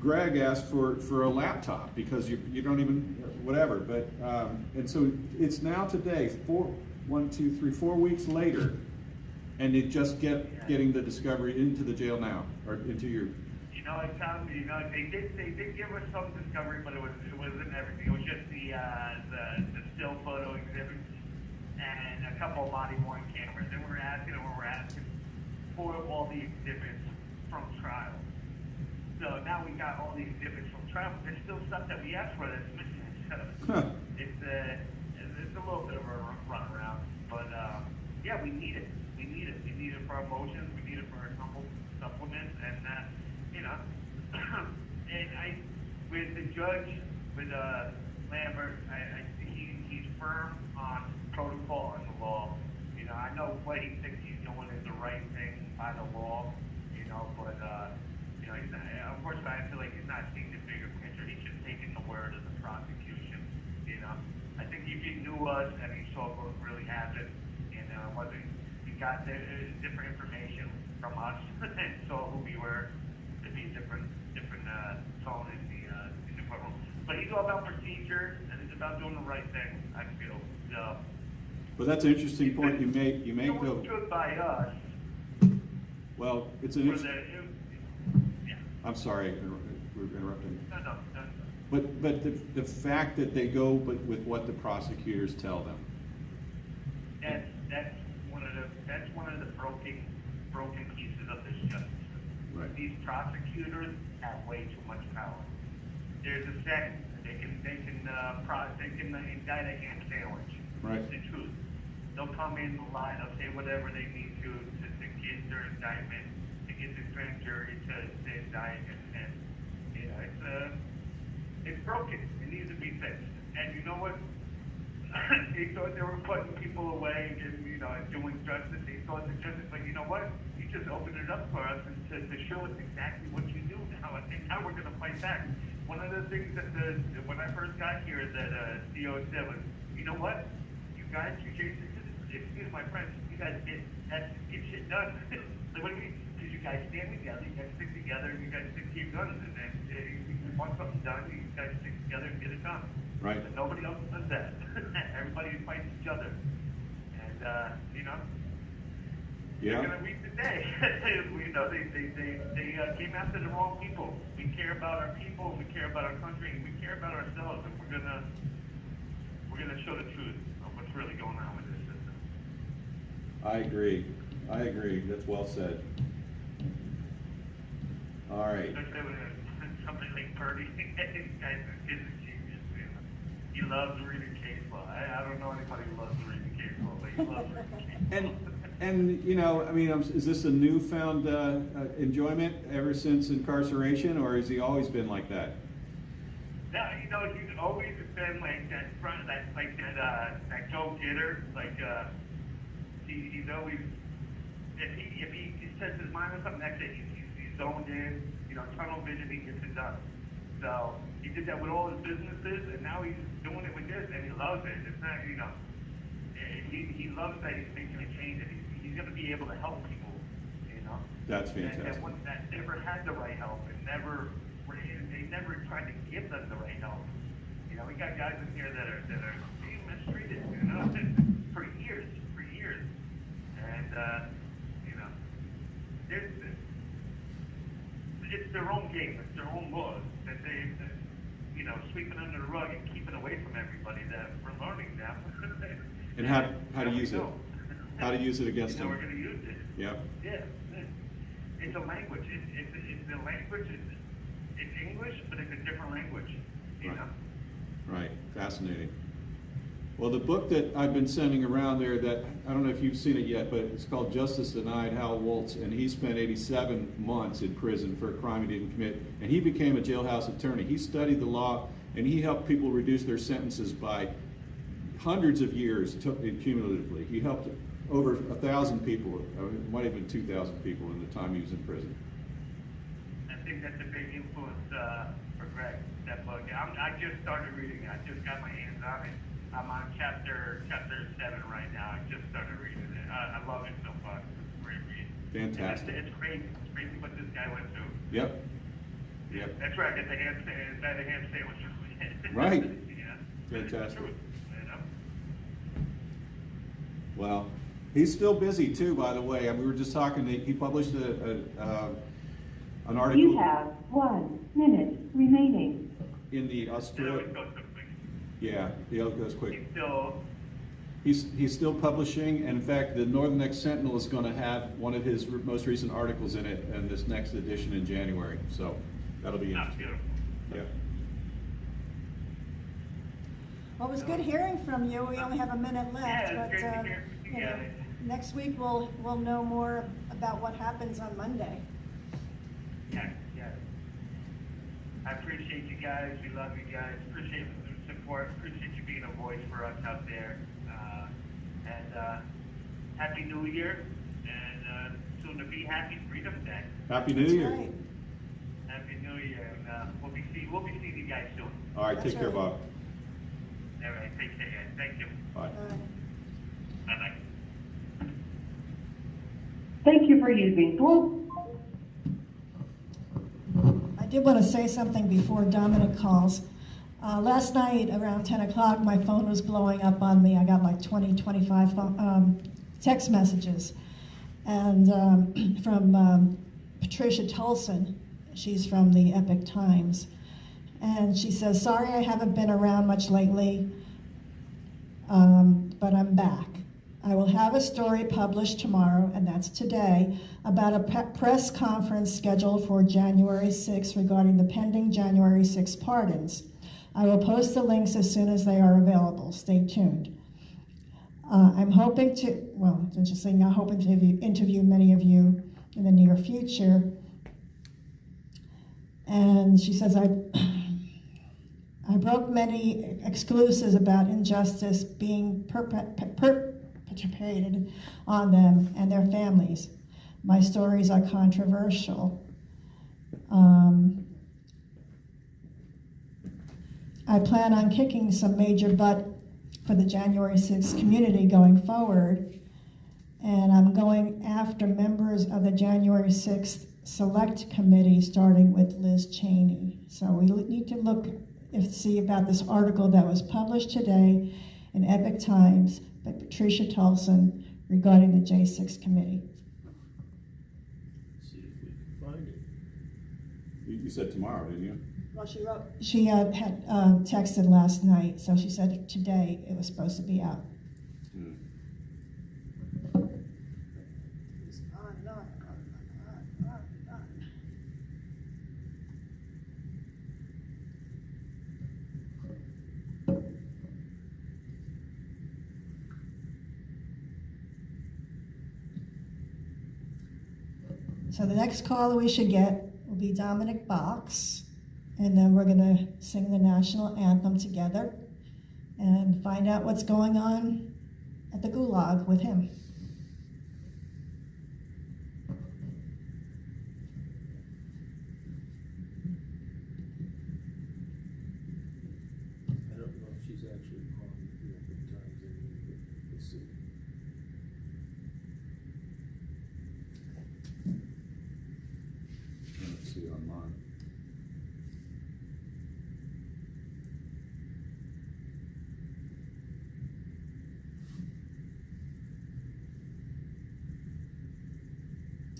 Greg asked for a laptop because you don't even whatever. But and so it's now today 4 weeks later, and it just getting the discovery into the jail now, or into your. It sounds, they did give us some discovery, but it wasn't everything. It was just the still photo exhibits and a couple of body worn cameras. And we were asking for all the exhibits from trial. So now we got all the exhibits from trial, but there's still stuff that we asked for that's missing. So it's a little bit of a runaround, but yeah, we need it. We need it for our motions. We need it for our supplements, and and with the judge, with Lambert, he's firm on protocol and the law. I know what he thinks he's doing is the right thing by the law. But he's not, unfortunately, I feel like he's not seeing the bigger picture. He's just taking the word of the prosecution. I think if he knew us and he saw what really happened, he got different information from us and saw who we were. To be different tone in the courtroom. But he's all about procedure and it's about doing the right thing, I feel. So Well, that's an interesting point you make. it was good by us. Well, it's an interesting. Yeah. I'm sorry, we're interrupting. No. But the fact that they go with what the prosecutors tell them. That's one of the broken pieces of this justice. Right. These prosecutors have way too much power. There's a second. They can indict a ham sandwich. Right. It's the truth. They'll come in, lie, they'll say whatever they need to get their indictment, to get the grand jury to indict, and it's broken. It needs to be fixed. And you know what? They thought they were putting people away and doing justice. They thought the justice, but you know what? You just opened it up for us to show us exactly what you do now, and now we're going to fight back. One of the things that when I first got here that CO said was, you know what? You guys, excuse my French, you guys get shit done. Like, what do you mean? Because you guys stand together, you guys stick together, and you guys stick to your guns, and then if you want something done, you guys stick together and get it done. Right. But nobody else does that. Everybody fights each other. And, you know, Yeah. they're going to reap the day. You know, they came after the wrong people. We care about our people, we care about our country, and we care about ourselves, and we're gonna show the truth of what's really going on with this system. I agree. That's well said. All right. Especially when something like Purdy, this guy's a genius, man. He loves reading case law. I don't know anybody who loves reading case law, but he loves reading case law. And you know, I mean, is this a newfound enjoyment ever since incarceration, or has he always been like that? No, you know, he's always been like that front, that go-getter. Like he's always, if he sets his mind on something, that's it. He's zoned in. You know, tunnel vision. He gets it done. So he did that with all his businesses, and now he's doing it with this, and he loves it. It's not, you know, he loves that he's making a change, and he's going to be able to help people. You know. That's fantastic. And one that never had the right help, and they never tried to give them the right help. You know, we got guys in here that are being mistreated, you know, for years, and you know, it's their own game, it's their own laws that they, you know, sweeping under the rug and keeping away from everybody that we're learning now. And how to use it? How to use it against them? them? We're going to use it. Yep. Yeah. It's a language. It's the language. It's English, but it's a different language. You know. Right. Fascinating. Well, the book that I've been sending around there, that I don't know if you've seen it yet, but it's called Justice Denied, Hal Woltz, and he spent 87 months in prison for a crime he didn't commit, and he became a jailhouse attorney. He studied the law, and he helped people reduce their sentences by hundreds of years cumulatively. He helped over 1,000 people, it might have been 2,000 people in the time he was in prison. I think that's a big influence for Greg, that book. I just started reading it. I just got my hands on it. I'm on chapter 7 right now. I just started reading it. I love it so far. It's a great read. Fantastic. It's crazy. It's crazy what this guy went through. Yep. That's right. Get the hand sandwich. Right. Yeah. Fantastic. Truth, you know? Well, he's still busy too, by the way. We were just talking, he published an article. You have 1 minute remaining. In the Australia. Yeah, it goes quick. He's still publishing, and in fact, the Northern Next Sentinel is going to have one of his most recent articles in it in this next edition in January. So that'll be interesting. Yeah. Well, it was good hearing from you. We only have a minute left, Yeah, it's great to but hear from you you know, guys. next week we'll know more about what happens on Monday. Yeah. I appreciate you guys. We love you guys. Appreciate the support. Appreciate you being a voice for us out there. And Happy New Year. And soon to be Happy Freedom Day. Happy New Year. Right. Happy New Year. And we'll be seeing you guys soon. All right, take care, Bob. All right. Take care, guys. Thank you. Bye. Bye-bye. Thank you for using Blue. I did want to say something before Dominic calls. Last night around 10 o'clock, my phone was blowing up on me. I got like 25 text messages. And from Patricia Tolson, she's from the Epic Times. And she says, sorry I haven't been around much lately, but I'm back. I will have a story published tomorrow, and that's today, about a press conference scheduled for January 6th regarding the pending January 6th pardons. I will post the links as soon as they are available. Stay tuned. I'm hoping to, well, it's interesting, I'm hoping to interview many of you in the near future. And she says, I broke many exclusives about injustice being perpetrated on them and their families. My stories are controversial. I plan on kicking some major butt for the January 6th community going forward. And I'm going after members of the January 6th Select Committee, starting with Liz Cheney. So we need to look see about this article that was published today in Epic Times by Patricia Tolson regarding the J6 committee. See if we can find it. You said tomorrow, didn't you? Well, she wrote, She had texted last night, so she said today it was supposed to be out. it's on. So the next caller we should get will be Dominic Box, and then we're gonna sing the national anthem together and find out what's going on at the Gulag with him. I don't know if she's actually on the Epic Times anymore, but we'll see. Let's see online.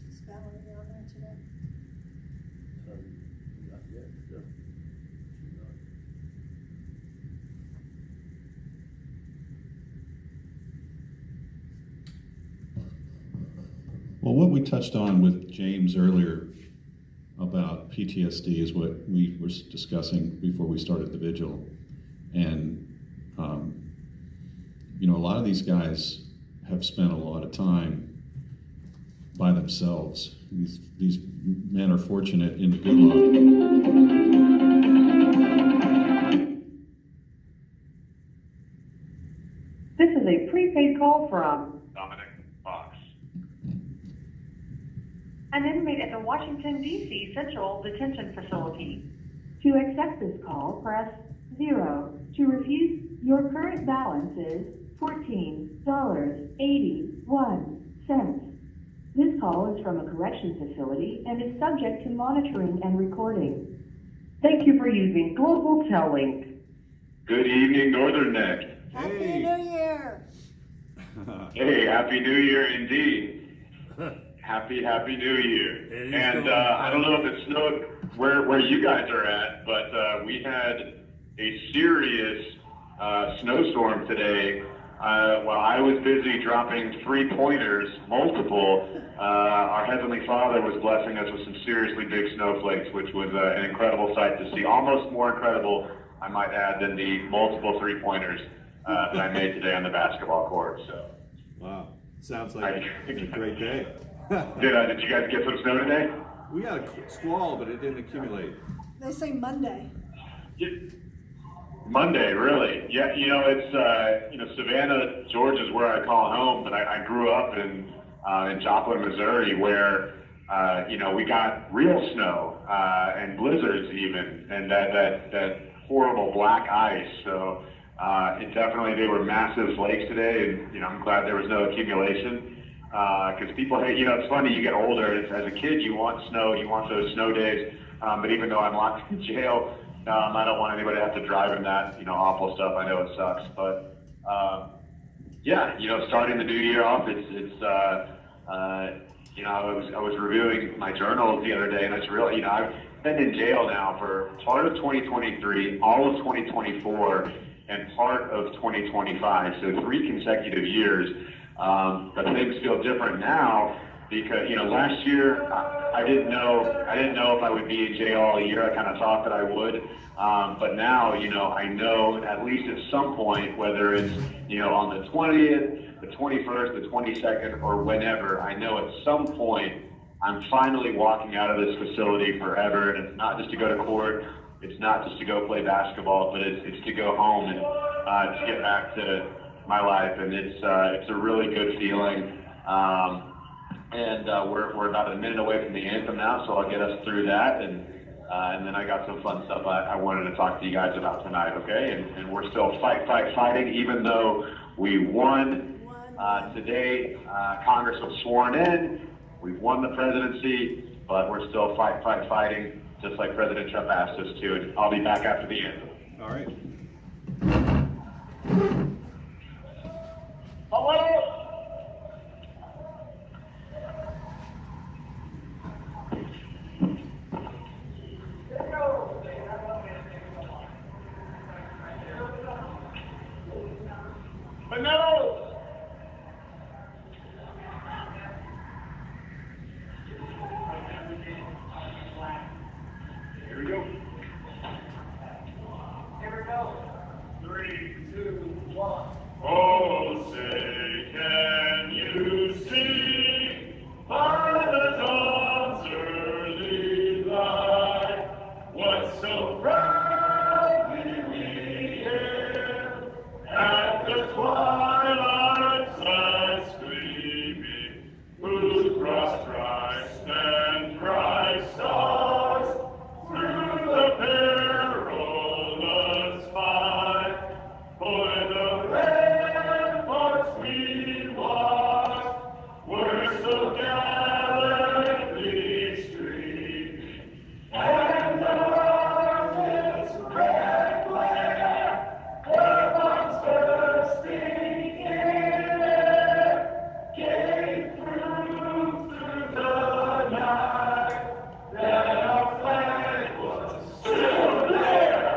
Is Valerie on there today? Not yet, no. She's not. Well, what we touched on with James earlier about PTSD is what we were discussing before we started the vigil. And, you know, a lot of these guys have spent a lot of time by themselves. These men are fortunate in the Gulag. This is a prepaid call from Dominic Box. an inmate at the Washington, D.C. Central Detention Facility. To accept this call, press 0. To refuse, your current balance is $14.81. This call is from a correction facility and is subject to monitoring and recording. Thank you for using Global Tellink. Good evening, Northern Neck. Happy New Year! Hey, Happy New Year indeed. Happy New Year. And I don't know if it snowed where you guys are at, but we had a serious snowstorm today. While I was busy dropping 3-pointers, multiple, our Heavenly Father was blessing us with some seriously big snowflakes, which was an incredible sight to see. Almost more incredible, I might add, than the multiple 3-pointers that I made today on the basketball court. So, wow, sounds like a great day. Did you guys get some snow today? We got a squall, but it didn't accumulate. They say Monday. Monday, really? Yeah, you know, it's, Savannah, Georgia is where I call home, but I grew up in Joplin, Missouri, where, we got real snow, and blizzards even, and that horrible black ice. So, they were massive flakes today, and, I'm glad there was no accumulation. Because people hate, it's funny, you get older, as a kid, you want snow, you want those snow days, but even though I'm locked in jail, I don't want anybody to have to drive in that, awful stuff. I know it sucks, but, starting the new year off, I was reviewing my journals the other day, and it's really, I've been in jail now for part of 2023, all of 2024, and part of 2025, so 3 consecutive years. But things feel different now because, last year I didn't know if I would be in jail all year. I kind of thought that I would. But now, I know at least at some point, whether it's, on the 20th, the 21st, the 22nd, or whenever, I know at some point I'm finally walking out of this facility forever. And it's not just to go to court. It's not just to go play basketball, but it's to go home and to get back to my life, and it's a really good feeling. We're about a minute away from the anthem now, so I'll get us through that, and then I got some fun stuff I wanted to talk to you guys about tonight, okay? And we're still fighting, even though we won Today, Congress was sworn in. We've won the presidency, but we're still fighting, just like President Trump asked us to. And I'll be back after the anthem. All right. Here we go. Here we go. 3, 2, 1. Oh, say, can you see by the dawn's early light what so proudly we hailed at the twilight's last gleaming, whose cross Christ and Christ stars through the perilous fight. For the ramparts we watched were so gallantly streaming, and the rockets' red glare, their bombs bursting in air, came through the night, that our flag was still there.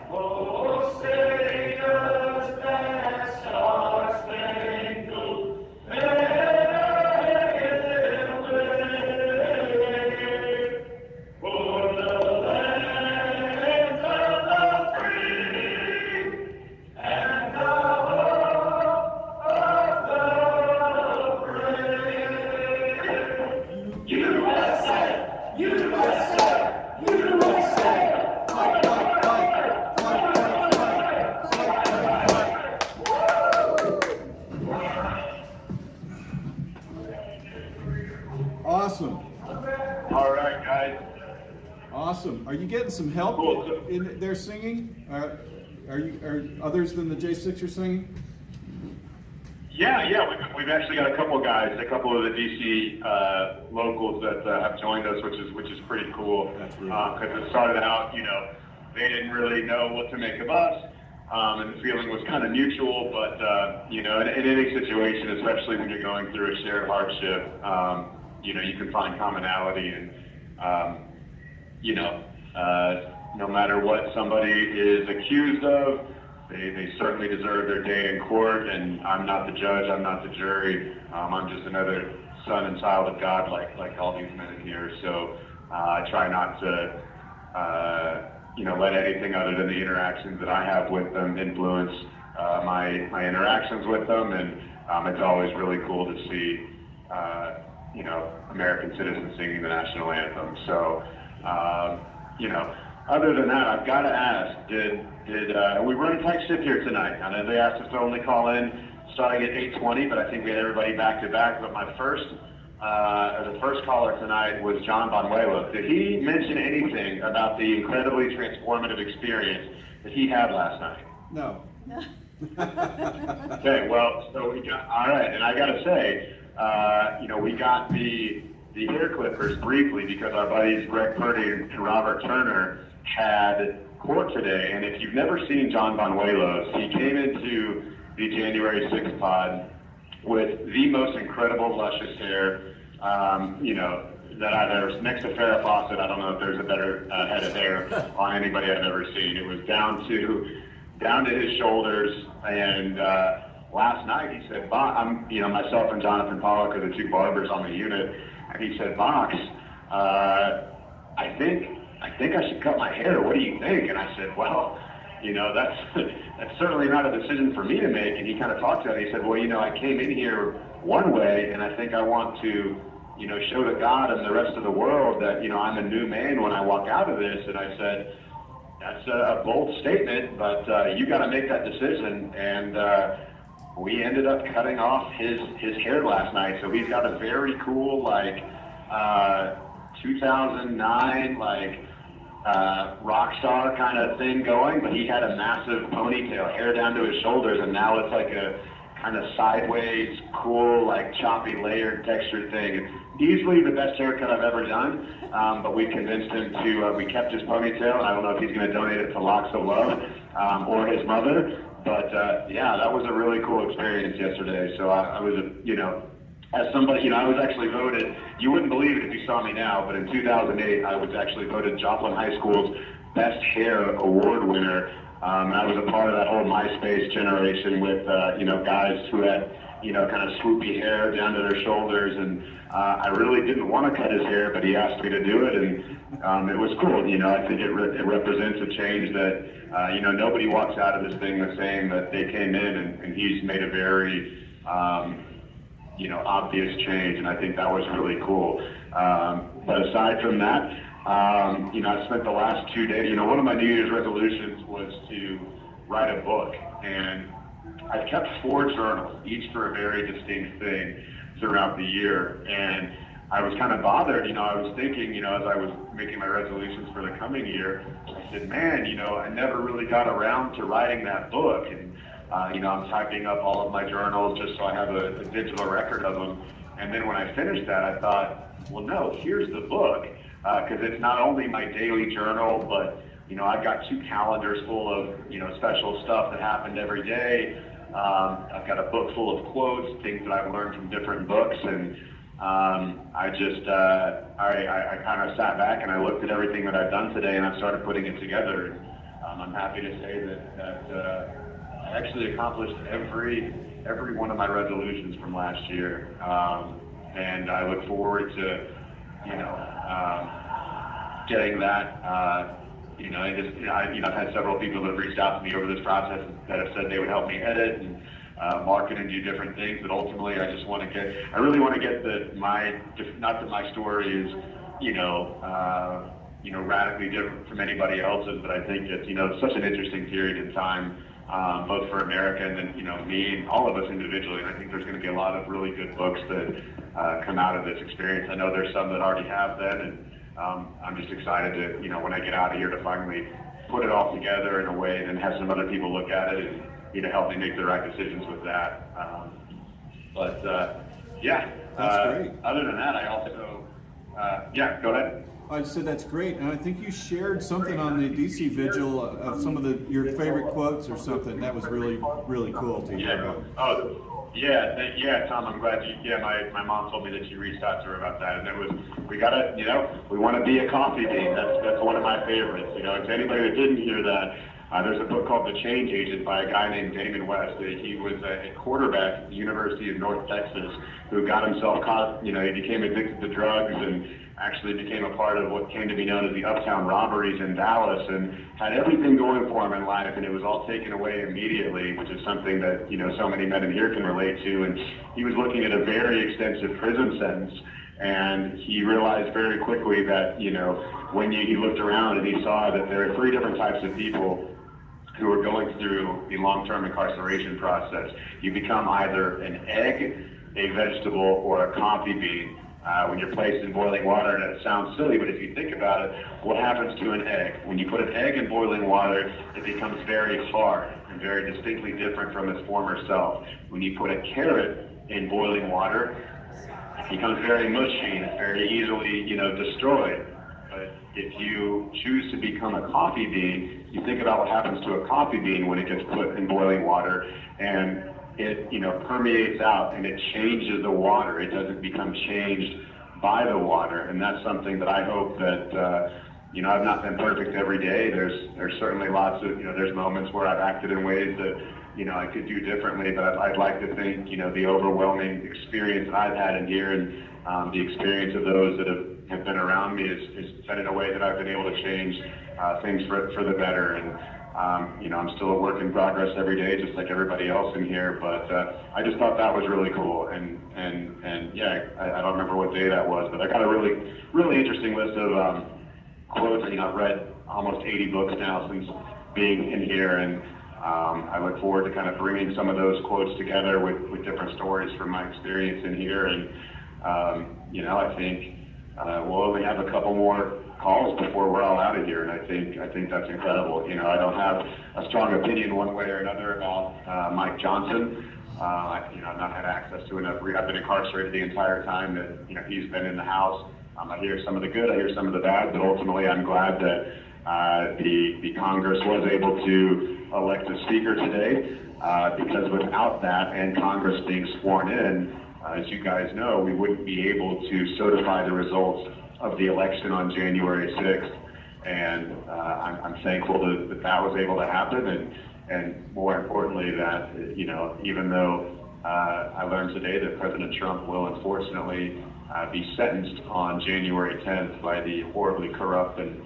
Oh, say does that star-spangled banner wave for the land of the free and the hope of the brave. USA! USA! USA! Fight, fight, fight! Fight, fight, fight! Fight, fight, Awesome. All right, guys. Awesome. Are you getting some help Cool. in their singing? Are others than the J6 singing? Yeah, we've actually got a couple guys, a couple of the DC locals that have joined us, which is pretty cool. That's really Because it started out, they didn't really know what to make of us, and the feeling was kind of mutual. But in any situation, especially when you're going through a shared hardship, you can find commonality, and no matter what somebody is accused of, they certainly deserve their day in court, and I'm not the judge, I'm not the jury, I'm just another son and child of God like all these men in here. So I try not to let anything other than the interactions that I have with them influence my interactions with them, and it's always really cool to see American citizens singing the national anthem. So other than that, I've got to ask, did we run a tight ship here tonight? I know they asked us to only call in starting at 8:20, but I think we had everybody back to back. But the first caller tonight was John Bonuelo. Did he mention anything about the incredibly transformative experience that he had last night? No. Okay, well, so we got, all right, and I got to say, we got the hair clippers briefly because our buddies Greg Purdy and Robert Turner had court today, and if you've never seen John Bonuelos, he came into the January 6th pod with the most incredible luscious hair, that I've ever, next to Farrah Fawcett. I don't know if there's a better head of hair on anybody I've ever seen. It was down to his shoulders, and last night he said, myself and Jonathan Pollock are the two barbers on the unit, and he said, Box, I think I should cut my hair. What do you think? And I said, well, that's certainly not a decision for me to make. And he kind of talked to it. He said, well, I came in here one way, and I think I want to, show to God and the rest of the world that, I'm a new man when I walk out of this. And I said, that's a bold statement, but you got to make that decision. And we ended up cutting off his hair last night. So he's got a very cool, 2009, rock star kind of thing going, but he had a massive ponytail, hair down to his shoulders, and now it's like a kind of sideways, cool, like choppy, layered, textured thing. It's easily the best haircut I've ever done, but we convinced him to, we kept his ponytail, and I don't know if he's going to donate it to Locks of Love or his mother, but yeah, that was a really cool experience yesterday. So I was, as somebody, I was actually voted, you wouldn't believe it if you saw me now, but in 2008, I was actually voted Joplin High School's Best Hair Award winner. And I was a part of that whole MySpace generation with, guys who had, kind of swoopy hair down to their shoulders. And I really didn't want to cut his hair, but he asked me to do it. And it was cool. I think it represents a change that, nobody walks out of this thing the same that they came in. And he's made a very, obvious change. And I think that was really cool. But aside from that, I spent the last 2 days, one of my New Year's resolutions was to write a book, and I've kept 4 journals, each for a very distinct thing throughout the year, and I was kind of bothered, I was thinking, as I was making my resolutions for the coming year, I said, man, I never really got around to writing that book, and, I'm typing up all of my journals just so I have a digital record of them, and then when I finished that, I thought, well, no, here's the book. Because it's not only my daily journal, but I've got 2 calendars full of special stuff that happened every day. I've got a book full of quotes, things that I've learned from different books, and I kind of sat back and I looked at everything that I've done today, and I started putting it together. I'm happy to say that I actually accomplished every one of my resolutions from last year, and I look forward to getting that, I've had several people that have reached out to me over this process that have said they would help me edit and market and do different things, but ultimately I really want to get not that my story is, radically different from anybody else's, but I think it's, such an interesting period in time, both for America and then, me and all of us individually, and I think there's going to be a lot of really good books that come out of this experience. I know there's some that already have been, and I'm just excited to, when I get out of here, to finally put it all together in a way and then have some other people look at it and, help me make the right decisions with that. Yeah. That's great. Other than that, I also, yeah, go ahead. I said that's great, and I think you shared something on the DC Vigil of some of your favorite quotes or something. That was really, really cool to hear about. Oh, yeah, Tom, I'm glad my mom told me that you reached out to her about that, and it was, we want to be a coffee bean. That's one of my favorites. To anybody that didn't hear that, there's a book called The Change Agent by a guy named Damon West. He was a quarterback at the University of North Texas who got himself caught, he became addicted to drugs and actually became a part of what came to be known as the Uptown Robberies in Dallas, and had everything going for him in life, and it was all taken away immediately, which is something that, so many men in here can relate to. And he was looking at a very extensive prison sentence, and he realized very quickly that, when he looked around and he saw that there are 3 different types of people who are going through the long-term incarceration process. You become either an egg, a vegetable, or a coffee bean. When you're placed in boiling water, and it sounds silly, but if you think about it, what happens to an egg? When you put an egg in boiling water, it becomes very hard and very distinctly different from its former self. When you put a carrot in boiling water, it becomes very mushy and it's very easily, destroyed. But if you choose to become a coffee bean, you think about what happens to a coffee bean when it gets put in boiling water, and it permeates out and it changes the water. It doesn't become changed by the water, and that's something that I hope that I've not been perfect every day. There's certainly lots of there's moments where I've acted in ways that I could do differently, but I'd like to think the overwhelming experience that I've had in here and the experience of those that have been around me is been in a way that I've been able to change things for the better. And I'm still a work in progress every day, just like everybody else in here, but I just thought that was really cool. And yeah, I don't remember what day that was, but I got a really, really interesting list of quotes. I've read almost 80 books now since being in here, and I look forward to kind of bringing some of those quotes together with different stories from my experience in here. And, I think we'll only have a couple more calls before we're all out of here, and I think that's incredible. I don't have a strong opinion one way or another about Mike Johnson, I've not had access to enough. I've been incarcerated the entire time that he's been in the House. I hear some of the good, I hear some of the bad, but ultimately I'm glad that the Congress was able to elect a speaker today, because without that and Congress being sworn in, as you guys know, we wouldn't be able to certify the results of the election on January 6th. And I'm thankful that that was able to happen, and more importantly that, even though I learned today that President Trump will unfortunately be sentenced on January 10th by the horribly corrupt and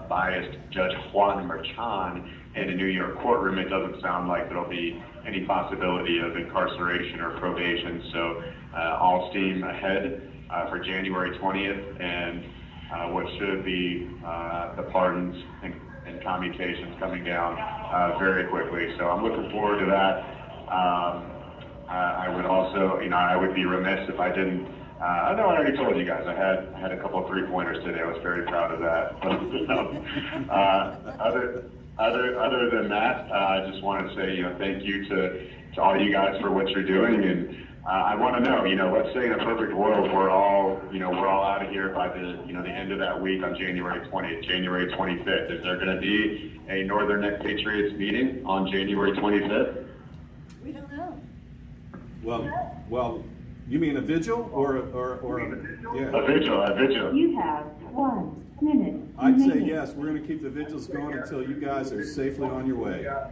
biased Judge Juan Merchan in a New York courtroom, it doesn't sound like there'll be any possibility of incarceration or probation. So all steam ahead for January 20th and what should be the pardons and commutations coming down very quickly. So I'm looking forward to that. I would also, I would be remiss if I didn't. I know I already told you guys I had a couple of 3-pointers today. I was very proud of that. Other than that, I just want to say thank you to all you guys for what you're doing, and I want to know, let's say in a perfect world we're all out of here by the the end of that week on January 20th, January 25th. Is there going to be a Northern Neck Patriots meeting on January 25th? We don't know. Well, you mean a vigil or yeah? A vigil. You have 1 minute. I'd say yes. We're going to keep the vigils going until you guys are safely on your way. I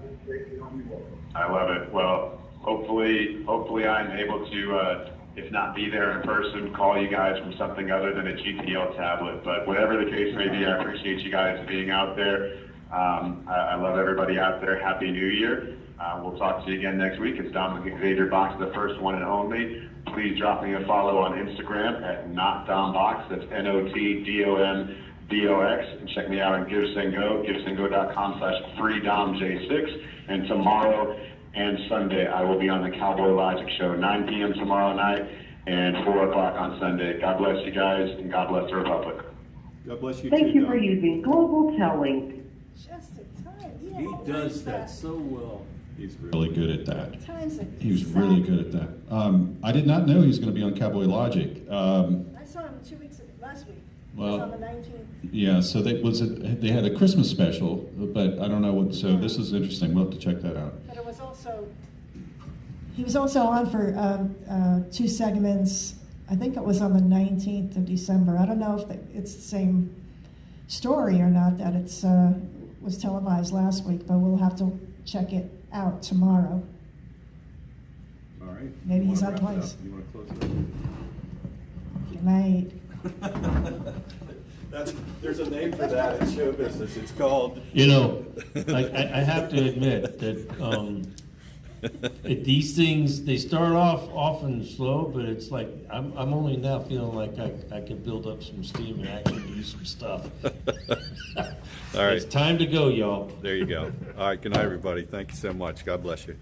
love it. Well, hopefully I'm able to, if not be there in person, call you guys from something other than a GPL tablet. But whatever the case may be, I appreciate you guys being out there. I love everybody out there. Happy New Year. We'll talk to you again next week. It's Dominic Xavier Box, the first one and only. Please drop me a follow on Instagram at NotDomBox. That's NotDomBox. And check me out on GiveSendGo, GiveSendGo.com/freedomj6. And tomorrow and Sunday, I will be on the Cowboy Logic Show, 9 p.m. tomorrow night and 4 o'clock on Sunday. God bless you guys, and God bless the Republic. God bless you Thank too, you for using Global Tellink. Just in time. He does that so well. He's really good at that. Times it. He was really good at that. I did not know he was going to be on Cowboy Logic. I saw him 2 weeks ago, last week. Well, It was on the 19th. Yeah, so they had a Christmas special, but I don't know what. So this is interesting. We'll have to check that out. But it was also. He was also on for 2 segments. I think it was on the 19th of December. I don't know if it's the same story or not, that it's was televised last week, but we'll have to check it out tomorrow. All right. Maybe he's on You want twice. to close it up? Good night. There's a name for that in show business. It's called. I have to admit that these things, they start off often slow, but it's like I'm only now feeling like I can build up some steam and actually do some stuff. All right. It's time to go, y'all. There you go. All right. Good night, everybody. Thank you so much. God bless you.